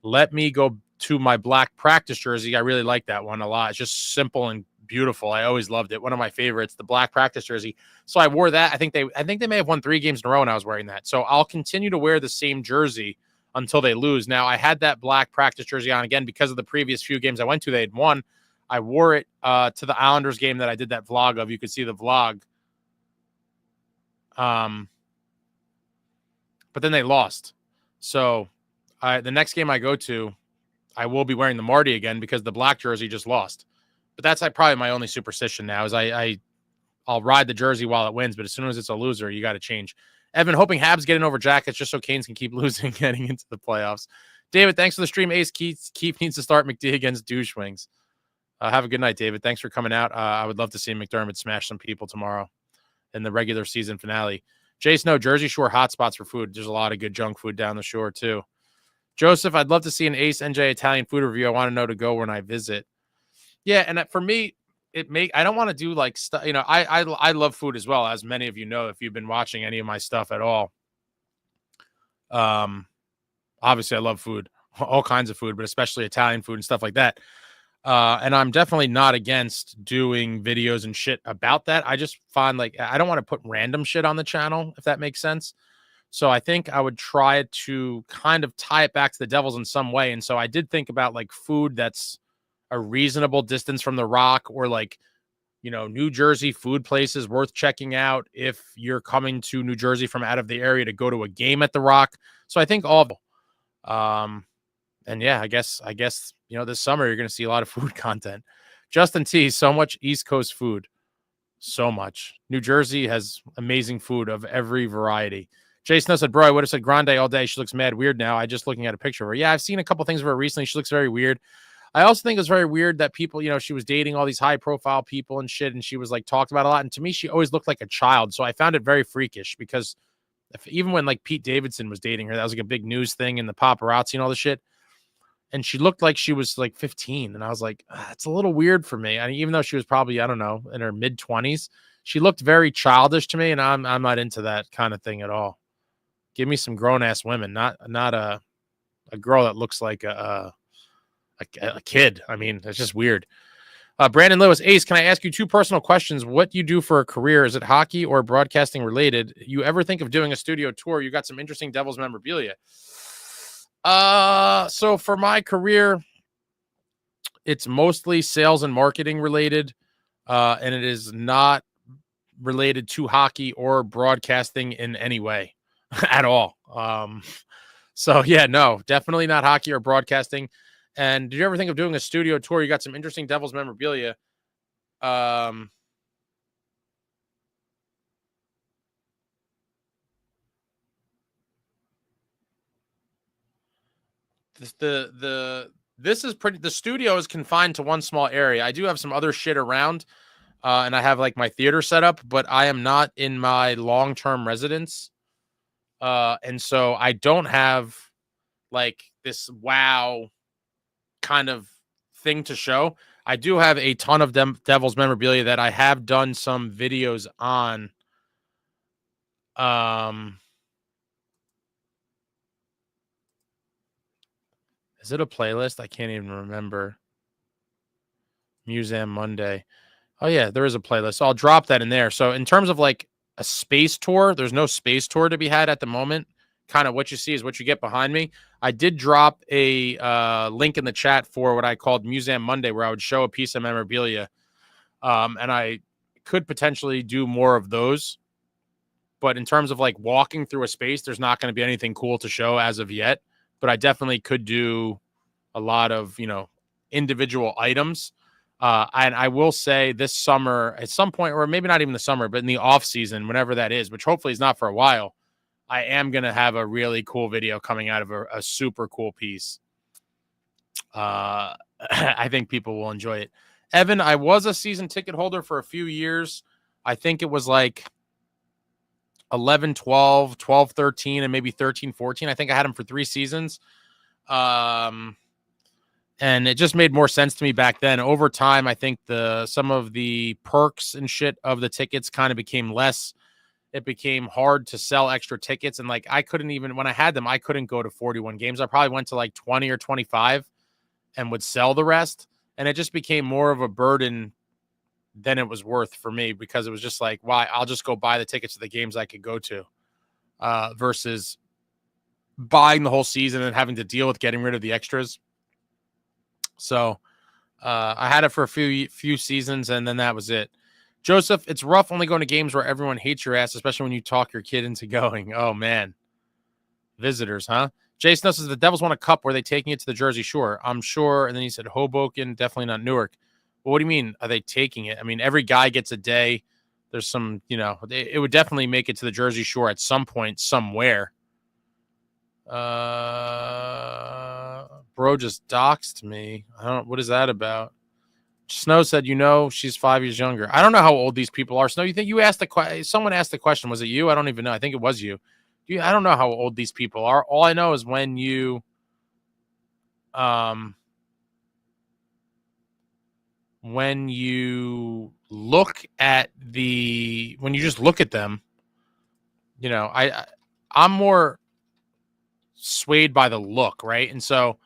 Let me go to my black practice jersey. I really like that one a lot. It's just simple and beautiful. I always loved it. One of my favorites, the black practice jersey. So I wore that. I think they may have won 3 games in a row when I was wearing that. So I'll continue to wear the same jersey until they lose. Now I had that black practice jersey on again because of the previous few games I went to. They had won. I wore it to the Islanders game that I did that vlog of. You could see the vlog. But then they lost. So the next game I go to, I will be wearing the Marty again because the black jersey just lost. But that's probably my only superstition now is I'll ride the jersey while it wins, but as soon as it's a loser, you got to change. Evan, hoping Habs get in over Jackets just so Canes can keep losing getting into the playoffs. David, thanks for the stream. Ace Keith needs to start McD against douche wings. Have a good night, David. Thanks for coming out. I would love to see McDermott smash some people tomorrow in the regular season finale. Jay Snow, Jersey Shore hotspots for food. There's a lot of good junk food down the shore, too. Joseph, I'd love to see an Ace NJ Italian food review. I want to know to go when I visit. Yeah, and for me, I don't want to do like stuff. You know, I love food as well, as many of you know if you've been watching any of my stuff at all. Obviously, I love food, all kinds of food, but especially Italian food and stuff like that. And I'm definitely not against doing videos and shit about that. I just find like I don't want to put random shit on the channel, if that makes sense. So I think I would try to kind of tie it back to the Devils in some way. And so I did think about like food that's a reasonable distance from the Rock, or like, you know, New Jersey food places worth checking out if you're coming to New Jersey from out of the area to go to a game at the Rock. So I think all of and yeah, I guess, you know, this summer you're going to see a lot of food content. Justin T, so much East Coast food. So much. New Jersey has amazing food of every variety. Jason said, bro, I would have said Grande all day. She looks mad weird now. I just looking at a picture of her. Yeah, I've seen a couple things of her recently. She looks very weird. I also think it was very weird that people, you know, she was dating all these high profile people and shit, and she was like talked about a lot. And to me, she always looked like a child. So I found it very freakish because even when like Pete Davidson was dating her, that was like a big news thing in the paparazzi and all the shit. And she looked like she was like 15. And I was like, it's a little weird for me. I mean, even though she was probably, I don't know, in her mid 20s, she looked very childish to me. And I'm not into that kind of thing at all. Give me some grown ass women, not a girl that looks like a kid. I mean, it's just weird. Brandon Lewis, Ace, can I ask you 2 personal questions? What do you do for a career? Is it hockey or broadcasting related? You ever think of doing a studio tour? You got some interesting Devils memorabilia. So for my career, it's mostly sales and marketing related, and it is not related to hockey or broadcasting in any way at all. So yeah, no, definitely not hockey or broadcasting. And did you ever think of doing a studio tour? You got some interesting Devils memorabilia. This is pretty. The studio is confined to one small area. I do have some other shit around, and I have like my theater set up, but I am not in my long-term residence, and so I don't have like this wow kind of thing to show. I do have a ton of Devils memorabilia that I have done some videos on. Is it a playlist? I can't even remember. Museum Monday. Oh yeah, there is a playlist. So I'll drop that in there. So in terms of like a space tour, there's no space tour to be had at the moment. Kind of what you see is what you get behind me. I did drop a link in the chat for what I called Museum Monday, where I would show a piece of memorabilia. And I could potentially do more of those. But in terms of like walking through a space, there's not going to be anything cool to show as of yet. But I definitely could do a lot of, you know, individual items. And I will say this summer at some point, or maybe not even the summer, but in the off season, whenever that is, which hopefully is not for a while, I am going to have a really cool video coming out of a super cool piece. I think people will enjoy it. Evan, I was a season ticket holder for a few years. I think it was like 11, 12, 12, 13, and maybe 13, 14. I think I had them for 3 seasons. And And it just made more sense to me back then. Over time, I think some of the perks and shit of the tickets kind of became less. It became hard to sell extra tickets. And like, I couldn't even, when I had them, I couldn't go to 41 games. I probably went to like 20 or 25 and would sell the rest. And it just became more of a burden than it was worth for me, because it was just like, why? I'll just go buy the tickets to the games I could go to, versus buying the whole season and having to deal with getting rid of the extras. So I had it for a few seasons, and then that was it. Joseph, it's rough only going to games where everyone hates your ass, especially when you talk your kid into going. Oh, man. Visitors, huh? Jason says the Devils want a cup. Were they taking it to the Jersey Shore? I'm sure. And then he said Hoboken, definitely not Newark. Well, what do you mean? Are they taking it? I mean, every guy gets a day. There's some, it would definitely make it to the Jersey Shore at some point, somewhere. Bro just doxed me. What is that about? Snow said, she's 5 years younger. I don't know how old these people are. Snow, you think you asked someone asked the question. Was it you? I don't even know. I think it was you. I don't know how old these people are. All I know is when you, when you just look at them, I'm more swayed by the look, right? And so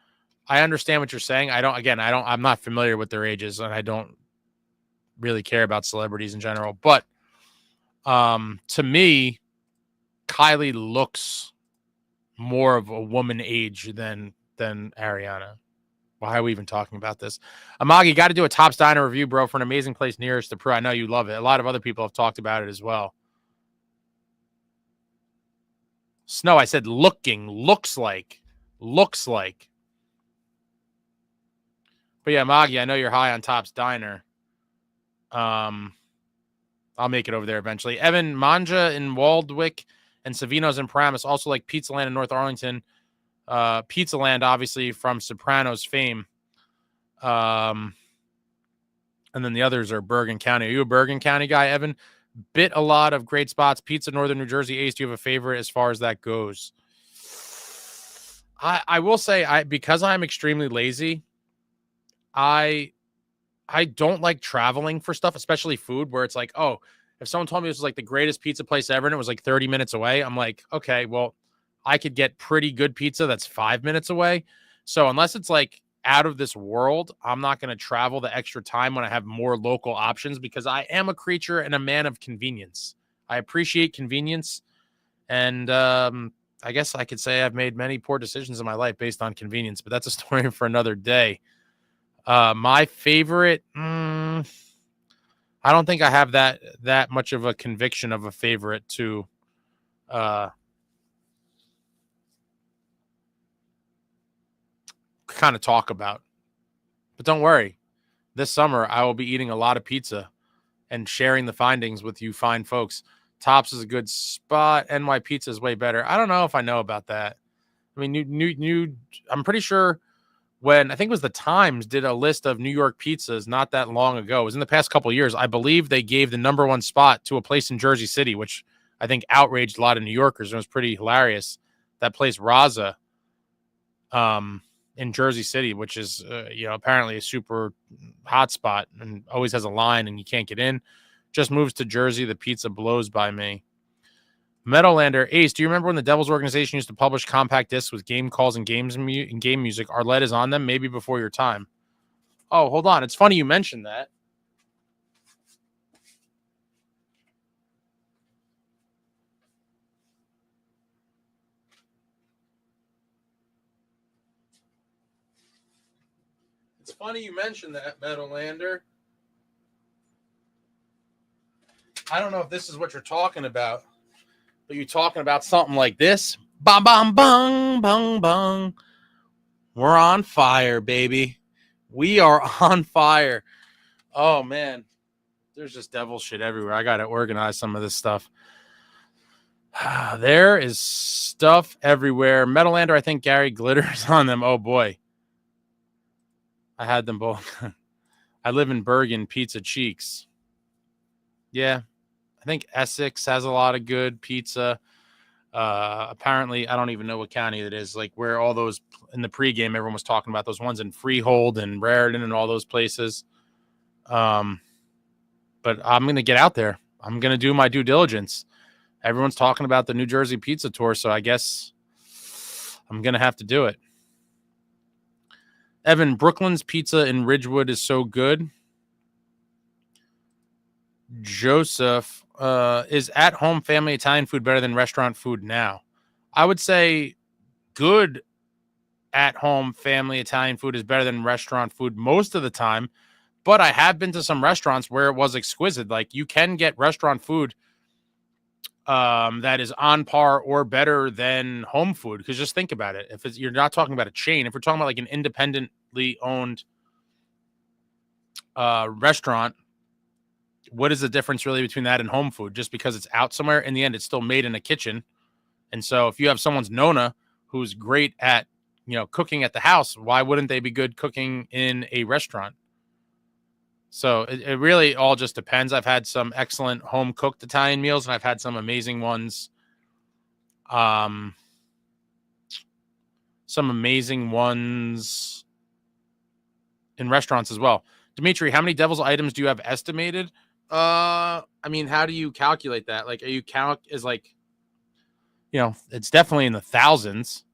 I understand what you're saying. I'm not familiar with their ages, and I don't really care about celebrities in general. But to me, Kylie looks more of a woman age than Ariana. Why are we even talking about this? Amagi, got to do a Tops Diner review, bro, for an amazing place nearest to Peru. I know you love it. A lot of other people have talked about it as well. Snow, I said looks like. But yeah, Maggie, I know you're high on Tops Diner. I'll make it over there eventually. Evan, Manja in Waldwick and Savino's in Paramus, also like Pizza Land in North Arlington. Pizza Land, obviously, from Sopranos fame. And then the others are Bergen County. Are you a Bergen County guy, Evan? Bit a lot of great spots. Pizza, Northern New Jersey. Ace, do you have a favorite as far as that goes? I will say, because I'm extremely lazy, I don't like traveling for stuff, especially food, where it's like, oh, if someone told me this was like the greatest pizza place ever and it was like 30 minutes away, I'm like, okay, well, I could get pretty good pizza that's 5 minutes away. So unless it's like out of this world, I'm not going to travel the extra time when I have more local options, because I am a creature and a man of convenience. I appreciate convenience. And I guess I could say I've made many poor decisions in my life based on convenience, but that's a story for another day. My favorite, I don't think I have that much of a conviction of a favorite to kind of talk about. But don't worry. This summer, I will be eating a lot of pizza and sharing the findings with you fine folks. Tops is a good spot. NY Pizza is way better. I don't know if I know about that. I mean, I'm pretty sure when I think it was the Times did a list of New York pizzas not that long ago. It was in the past couple of years. I believe they gave the number one spot to a place in Jersey City, which I think outraged a lot of New Yorkers. It was pretty hilarious. That place, Raza, in Jersey City, which is, apparently a super hot spot and always has a line and you can't get in. Just moves to Jersey. The pizza blows by me. Meadowlander, Ace, do you remember when the Devils organization used to publish compact discs with game calls and game music? Arlette is on them, maybe before your time. Oh, hold on. It's funny you mentioned that. It's funny you mentioned that, Meadowlander. I don't know if this is what you're talking about, but you're talking about something like this. Bong, bong, bong, bong, bong. We're on fire, baby. We are on fire. Oh, man. There's just devil shit everywhere. I got to organize some of this stuff. There is stuff everywhere. Meadowlander, I think Gary glitters on them. Oh, boy. I had them both. I live in Bergen, Pizza Cheeks. Yeah. I think Essex has a lot of good pizza. Apparently, I don't even know what county it is. Like where all those in the pregame, everyone was talking about those ones in Freehold and Raritan and all those places. But I'm going to get out there. I'm going to do my due diligence. Everyone's talking about the New Jersey pizza tour, so I guess I'm going to have to do it. Evan, Brooklyn's pizza in Ridgewood is so good. Joseph, is at-home family Italian food better than restaurant food now? I would say good at-home family Italian food is better than restaurant food most of the time, but I have been to some restaurants where it was exquisite. Like you can get restaurant food that is on par or better than home food. Because just think about it. If you're not talking about a chain, if we're talking about like an independently owned restaurant, what is the difference really between that and home food? Just because it's out somewhere, in the end, it's still made in a kitchen. And so if you have someone's Nona who's great at, cooking at the house, why wouldn't they be good cooking in a restaurant? So it really all just depends. I've had some excellent home cooked Italian meals, and I've had some amazing ones. Some amazing ones in restaurants as well. Dimitri, how many Devils items do you have estimated? I mean, how do you calculate that? Like, are you it's definitely in the thousands.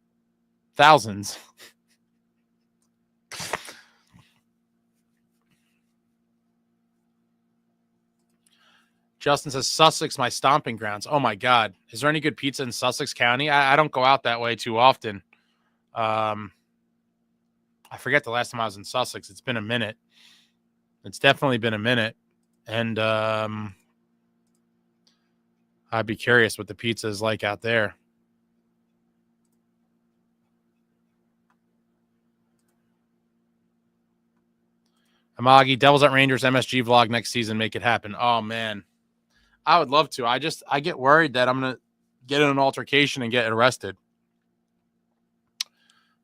Justin says, Sussex, my stomping grounds. Oh, my God. Is there any good pizza in Sussex County? I don't go out that way too often. I forget the last time I was in Sussex. It's been a minute. It's definitely been a minute. And I'd be curious what the pizza is like out there. Amagi, Devils at Rangers MSG vlog next season. Make it happen. Oh, man. I would love to. I get worried that I'm going to get in an altercation and get arrested.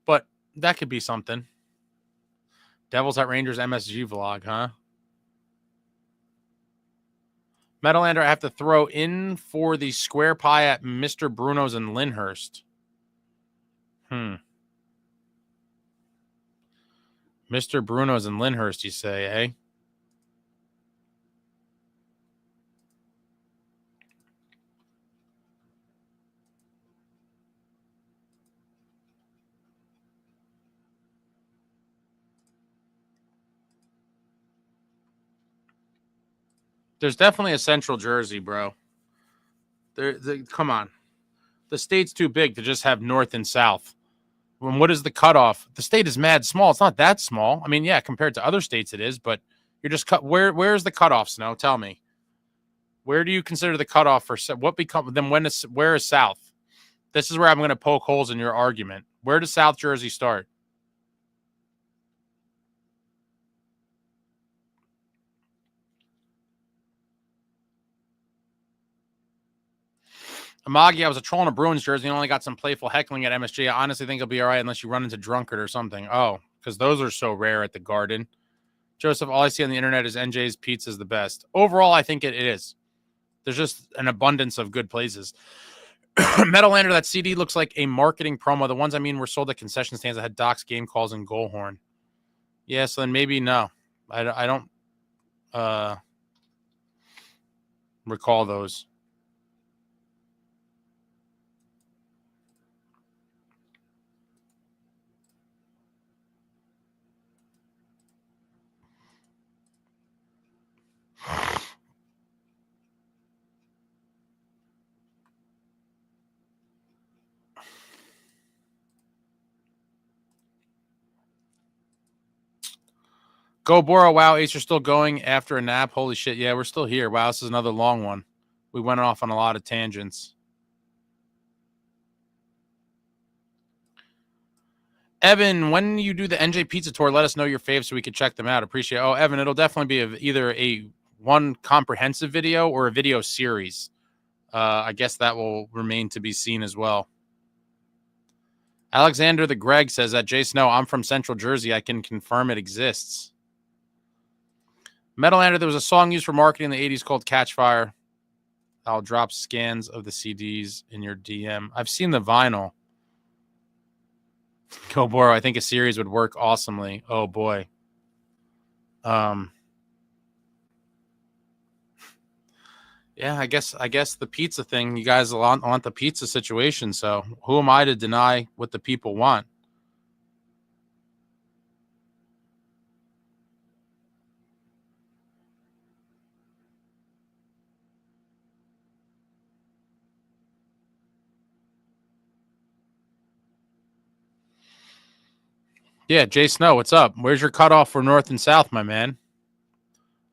But that could be something. Devils at Rangers MSG vlog, huh? Metalander, I have to throw in for the square pie at Mr. Bruno's in Lyndhurst. Mr. Bruno's in Lyndhurst, you say, eh? There's definitely a Central Jersey, bro. Come on. The state's too big to just have North and South. What is the cutoff? The state is mad small. It's not that small. I mean, yeah, compared to other states it is, but you're just where's the cutoff, Snow? Tell me. Where do you consider the cutoff for where is South? This is where I'm going to poke holes in your argument. Where does South Jersey start? Amagi, I was a troll in a Bruins jersey and only got some playful heckling at MSG. I honestly think it'll be all right unless you run into Drunkard or something. Oh, because those are so rare at the Garden. Joseph, all I see on the internet is NJ's Pizza is the best. Overall, I think it is. There's just an abundance of good places. Metalander, that CD looks like a marketing promo. The ones I mean were sold at concession stands that had Doc's game calls and goal horn. Yeah, so then maybe no. I don't recall those. Go Boro. Wow, Ace are still going after a nap. Holy shit. Yeah, we're still here. Wow, this is another long one. We went off on a lot of tangents. Evan, when you do the NJ Pizza Tour, let us know your faves so we can check them out. Appreciate it. Oh, Evan, it'll definitely be either one comprehensive video or a video series. I guess that will remain to be seen as well. Alexander the Greg says that Jay Snow, I'm from Central Jersey. I can confirm it exists. Metalander, there was a song used for marketing in the 80s called Catch Fire. I'll drop scans of the CDs in your DM. I've seen the vinyl. Go Boro, I think a series would work awesomely. Oh boy. Yeah, I guess the pizza thing, you guys want the pizza situation, so who am I to deny what the people want? Yeah, Jay Snow, what's up? Where's your cutoff for North and South, my man?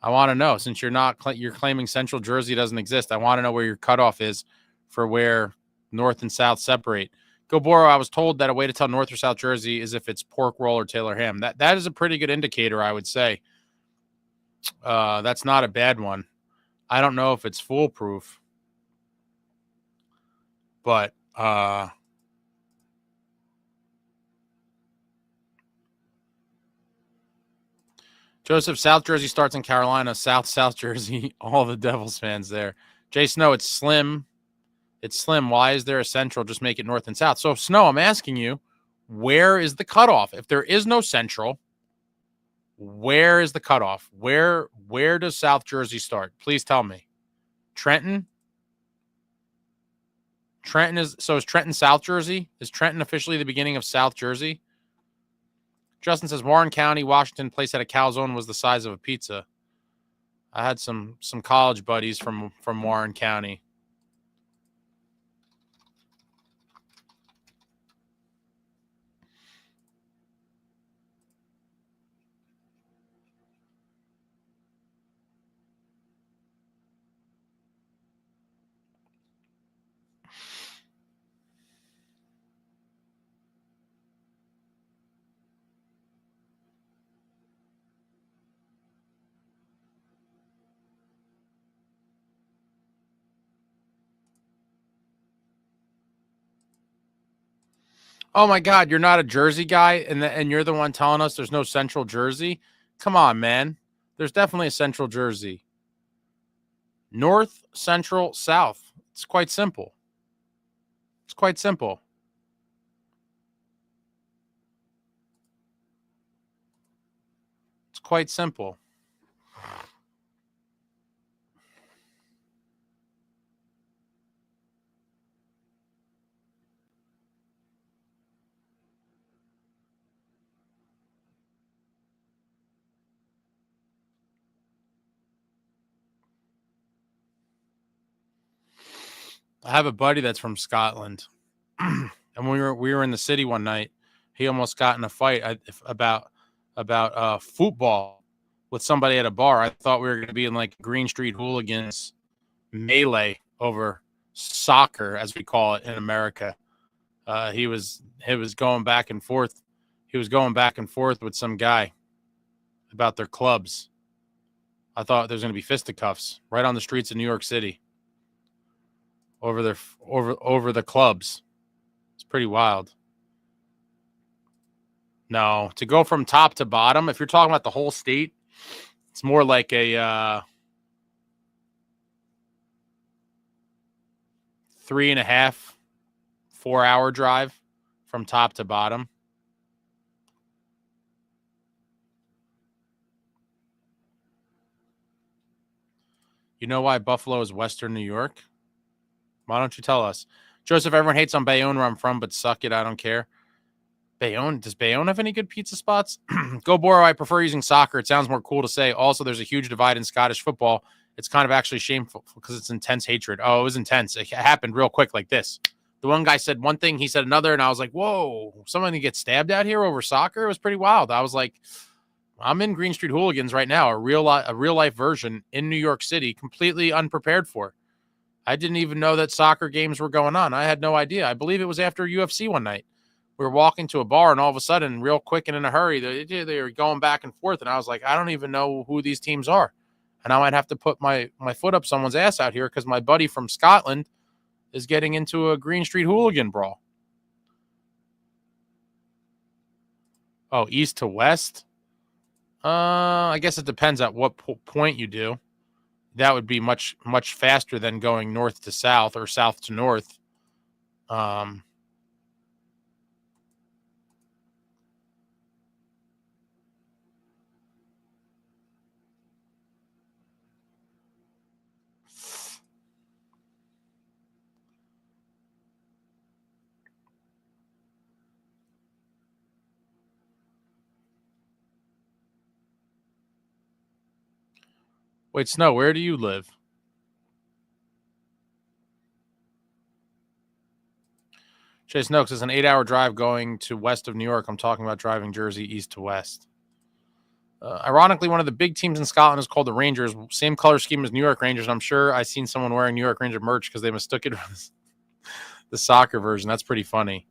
I want to know, since you're claiming Central Jersey doesn't exist. I want to know where your cutoff is for where North and South separate. Go Boro, I was told that a way to tell North or South Jersey is if it's pork roll or Taylor ham. That is a pretty good indicator, I would say. That's not a bad one. I don't know if it's foolproof, but Joseph, South Jersey starts in Carolina. South Jersey, all the Devils fans there. Jay Snow, it's slim. It's slim. Why is there a Central? Just make it North and South. So, Snow, I'm asking you, where is the cutoff? If there is no Central, where is the cutoff? Where does South Jersey start? Please tell me. Trenton? Is Trenton South Jersey? Is Trenton officially the beginning of South Jersey? Justin says Warren County, Washington, place had a calzone was the size of a pizza. I had some college buddies from Warren County. Oh my God, you're not a Jersey guy, and you're the one telling us there's no Central Jersey? Come on, man. There's definitely a Central Jersey. North, Central, South. It's quite simple. It's quite simple. It's quite simple. I have a buddy that's from Scotland, and when we were in the city one night, he almost got in a fight about football with somebody at a bar. I thought we were going to be in like Green Street hooligans melee over soccer, as we call it in America. He was going back and forth. He was going back and forth with some guy about their clubs. I thought there was going to be fisticuffs right on the streets of New York City over the clubs. It's pretty wild. No, to go from top to bottom, if you're talking about the whole state, it's more like a 3.5, 4-hour drive from top to bottom. You know why Buffalo is Western New York? Why don't you tell us? Joseph, everyone hates on Bayonne where I'm from, but suck it, I don't care. Bayonne, does Bayonne have any good pizza spots? Go Boro, I prefer using soccer. It sounds more cool to say. Also, there's a huge divide in Scottish football. It's kind of actually shameful because it's intense hatred. Oh, it was intense. It happened real quick like this. The one guy said one thing, he said another, and I was like, whoa, someone gets stabbed out here over soccer? It was pretty wild. I was like, I'm in Green Street Hooligans right now, a real life version in New York City, completely unprepared for. I didn't even know that soccer games were going on. I had no idea. I believe it was after UFC one night. We were walking to a bar, and all of a sudden, real quick and in a hurry, they were going back and forth, and I was like, I don't even know who these teams are. And I might have to put my foot up someone's ass out here because my buddy from Scotland is getting into a Green Street hooligan brawl. Oh, east to west? I guess it depends at what point you do. that would be much, much faster than going north to south or south to north. Wait, Snow, where do you live? Chase Noakes is an 8-hour drive going to west of New York. I'm talking about driving Jersey east to west. Ironically, one of the big teams in Scotland is called the Rangers. Same color scheme as New York Rangers. I'm sure I've seen someone wearing New York Ranger merch because they mistook it for the soccer version. That's pretty funny.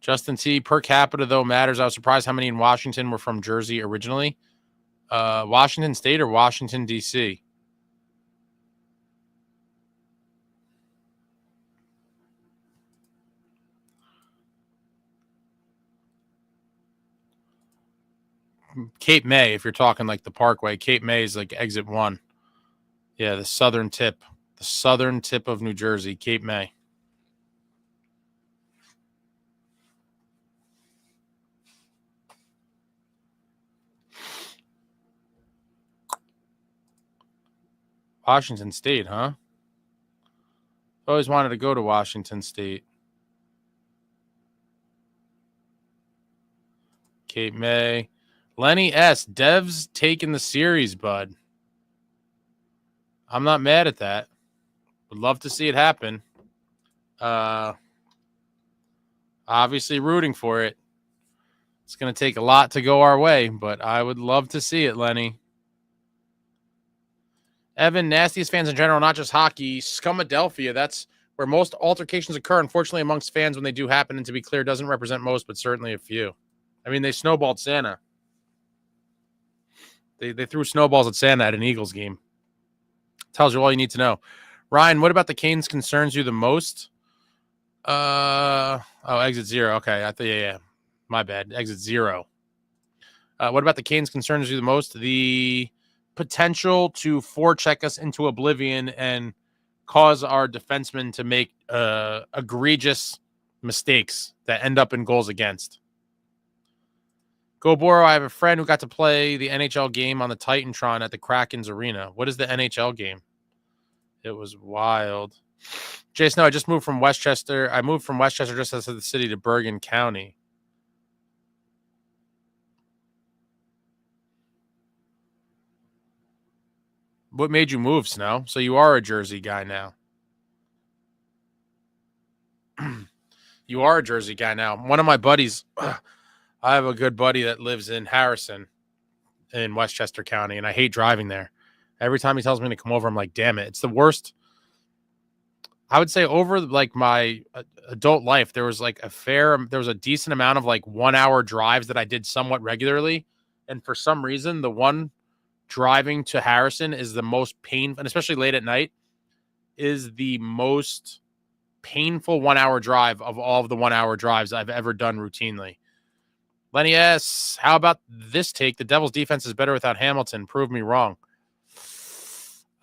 Justin T. Per capita, though, matters. I was surprised how many in Washington were from Jersey originally. Washington State or Washington, D.C.? Cape May, if you're talking like the Parkway. Cape May is like exit 1. Yeah, the southern tip. The southern tip of New Jersey, Cape May. Washington State, huh? Always wanted to go to Washington State. Cape May. Lenny S. Devs taking the series, bud. I'm not mad at that. Would love to see it happen. Obviously rooting for it. It's going to take a lot to go our way, but I would love to see it, Lenny. Evan, nastiest fans in general, not just hockey. Scumadelphia, that's where most altercations occur. Unfortunately, amongst fans, when they do happen, and to be clear, doesn't represent most, but certainly a few. I mean, they snowballed Santa. They threw snowballs at Santa at an Eagles game. Tells you all you need to know. Ryan, what about the Canes concerns you the most? Exit 0. Okay, I thought, yeah. My bad. Exit 0. What about the Canes concerns you the most? The potential to forecheck us into oblivion and cause our defensemen to make egregious mistakes that end up in goals against. Go Boro, I have a friend who got to play the NHL game on the Titantron at the Kraken's Arena. What is the NHL game? It was wild. Jason, no, I just moved from Westchester. I moved from Westchester just outside the city to Bergen County. What made you move, Snow? So you are a Jersey guy now. You are a Jersey guy now. One of my buddies, I have a good buddy that lives in Harrison in Westchester County, and I hate driving there. Every time he tells me to come over, I'm like, damn it. It's the worst. I would say over like my adult life, there was a decent amount of like 1 hour drives that I did somewhat regularly. And for some reason, the one driving to Harrison is the most painful, and especially late at night, is the most painful 1 hour drive of all of the 1 hour drives I've ever done routinely. Lenny S., how about this take? The Devils defense is better without Hamilton. Prove me wrong.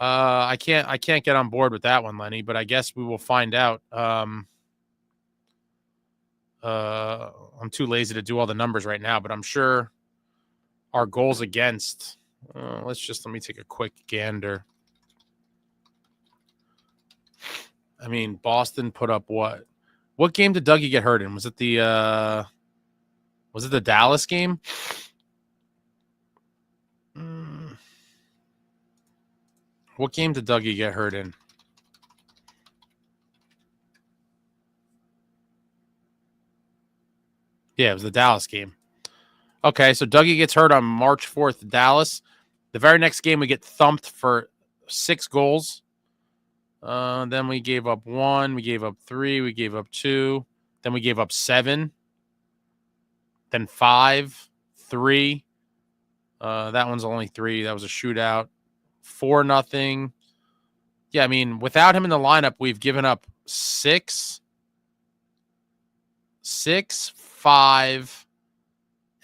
I can't get on board with that one, Lenny, but I guess we will find out. I'm too lazy to do all the numbers right now, but I'm sure our goals against, let me take a quick gander. I mean, Boston put up what? What game did Dougie get hurt in? Was it the Dallas game? What game did Dougie get hurt in? Yeah, it was the Dallas game. Okay, so Dougie gets hurt on March 4th, Dallas. The very next game, we get thumped for 6 goals. Then we gave up 1. We gave up 3. We gave up 2. Then we gave up 7. Then 5, 3. That one's only 3. That was a shootout. 4-0. Yeah, I mean, without him in the lineup, we've given up 6, 5,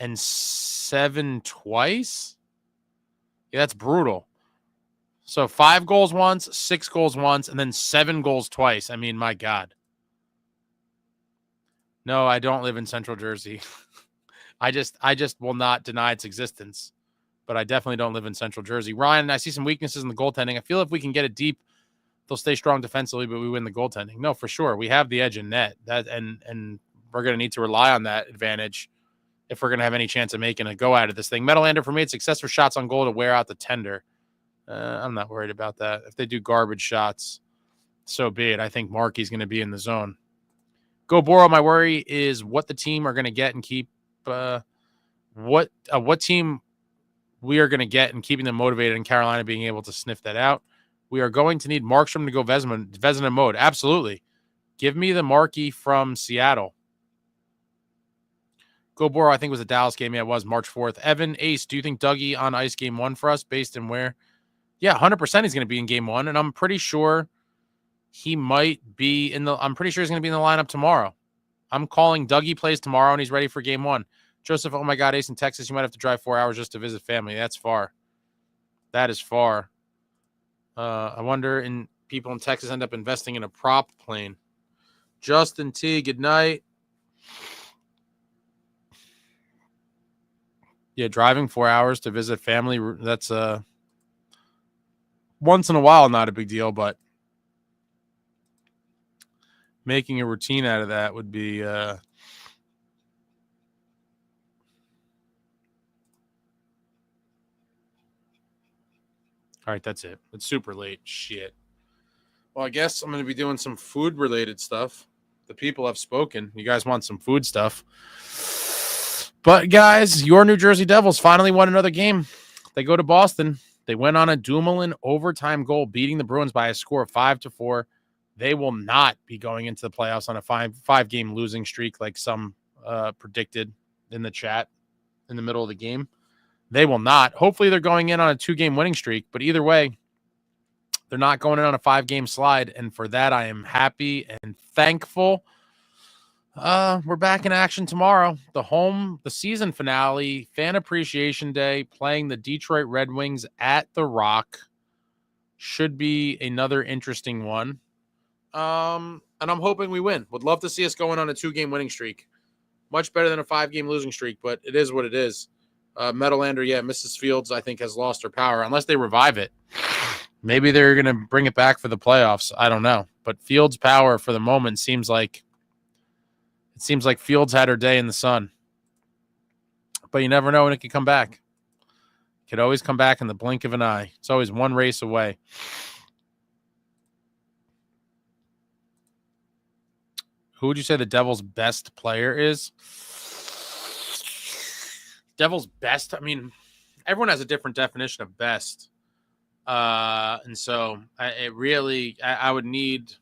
and 7 twice. Yeah, that's brutal. So 5 goals once, 6 goals once, and then 7 goals twice. I mean, my God. No, I don't live in Central Jersey. I just will not deny its existence. But I definitely don't live in Central Jersey. Ryan, I see some weaknesses in the goaltending. I feel if we can get it deep, they'll stay strong defensively, but we win the goaltending. No, for sure. We have the edge in net. And we're going to need to rely on that advantage if we're going to have any chance of making a go out of this thing. Metalander, for me, it's success for shots on goal to wear out the tender. I'm not worried about that. If they do garbage shots, so be it. I think Markey's going to be in the zone. Go Boro. My worry is what the team are going to get and keep what team we are going to get and keeping them motivated, and Carolina being able to sniff that out. We are going to need Markstrom to go Vezina mode. Absolutely. Give me the Markey from Seattle. Go Boro, I think it was a Dallas game. Yeah, it was March 4th. Evan, Ace, do you think Dougie on ice game 1 for us based on where? Yeah, 100% he's going to be in game 1, and I'm pretty sure he might be I'm pretty sure he's going to be in the lineup tomorrow. I'm calling Dougie plays tomorrow, and he's ready for game 1. Joseph, oh my God, Ace in Texas, you might have to drive 4 hours just to visit family. That's far. That is far. I wonder if people in Texas end up investing in a prop plane. Justin T, good night. Yeah, driving 4 hours to visit family, that's once in a while not a big deal, but making a routine out of that would be all right, that's it. It's super late. Shit. Well, I guess I'm going to be doing some food-related stuff. The people have spoken. You guys want some food stuff. But, guys, your New Jersey Devils finally won another game. They go to Boston. They went on a Dumoulin overtime goal, beating the Bruins by a score of 5-4. They will not be going into the playoffs on a five-game losing streak like some predicted in the chat in the middle of the game. They will not. Hopefully they're going in on a 2-game winning streak, but either way, they're not going in on a 5-game slide, and for that I am happy and thankful. We're back in action tomorrow. The season finale, Fan Appreciation Day, playing the Detroit Red Wings at the Rock. Should be another interesting one. And I'm hoping we win. Would love to see us going on a 2-game winning streak. Much better than a 5-game losing streak, but it is what it is. Metalander, yeah, Mrs. Fields, I think, has lost her power. Unless they revive it. Maybe they're going to bring it back for the playoffs. I don't know. But Fields' power for the moment seems like Fields had her day in the sun. But you never know when it could come back. It could always come back in the blink of an eye. It's always one race away. Who would you say the Devils' best player is? Devils' best? I mean, everyone has a different definition of best. And so I would need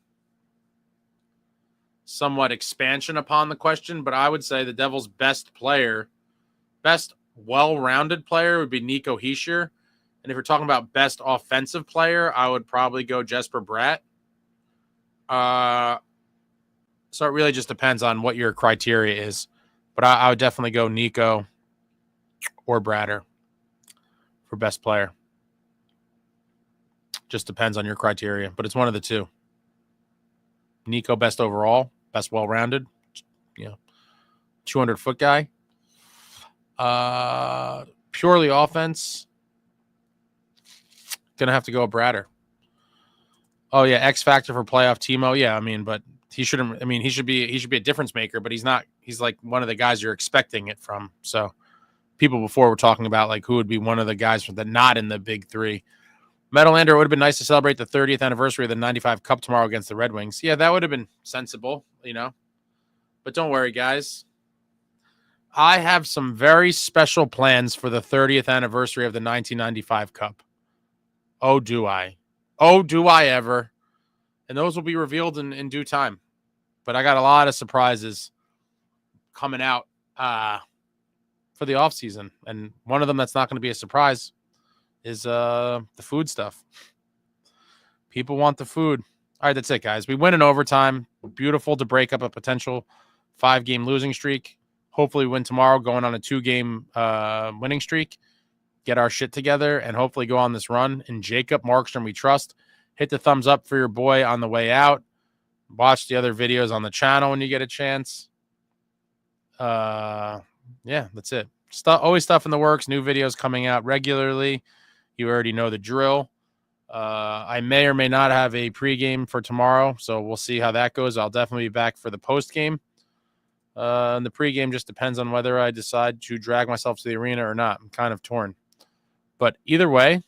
somewhat expansion upon the question, but I would say the Devils' best player, best well-rounded player would be nicohischier. And if you're talking about best offensive player, I would probably go jesperbratt. So it really just depends on what your criteria is. But I would definitely go Nico or Bratter for best player. Just depends on your criteria, but it's one of the two. Nico, best overall, best well-rounded, 200-foot guy. Purely offense, gonna have to go with Bratter. Oh yeah, X factor for playoff Timo. Yeah, I mean, but he shouldn't. I mean, he should be a difference maker, but he's not. He's like one of the guys you're expecting it from. So people before were talking about like who would be one of the guys from the not in the big three. Metalander, it would have been nice to celebrate the 30th anniversary of the 95 Cup tomorrow against the Red Wings. Yeah, that would have been sensible, But don't worry, guys. I have some very special plans for the 30th anniversary of the 1995 Cup. Oh, do I? Oh, do I ever? And those will be revealed in due time. But I got a lot of surprises coming out for the offseason. And one of them that's not going to be a surprise is the food stuff. People want the food. All right, that's it, guys. We win in overtime. Beautiful to break up a potential 5-game losing streak. hopefully win tomorrow, going on a 2-game winning streak, get our shit together, and hopefully go on this run. And Jacob Markstrom, we trust. Hit the thumbs up for your boy on the way out. Watch the other videos on the channel when you get a chance. Yeah, that's it. Always stuff in the works. New videos coming out regularly. You already know the drill. I may or may not have a pregame for tomorrow, so we'll see how that goes. I'll definitely be back for the postgame. And the pregame just depends on whether I decide to drag myself to the arena or not. I'm kind of torn. But either way,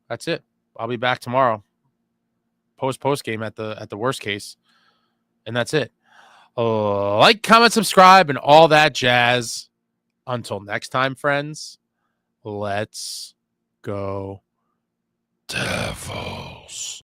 that's it. I'll be back tomorrow. Postgame at the worst case. And that's it. Like, comment, subscribe, and all that jazz. Until next time, friends, let's go Devils.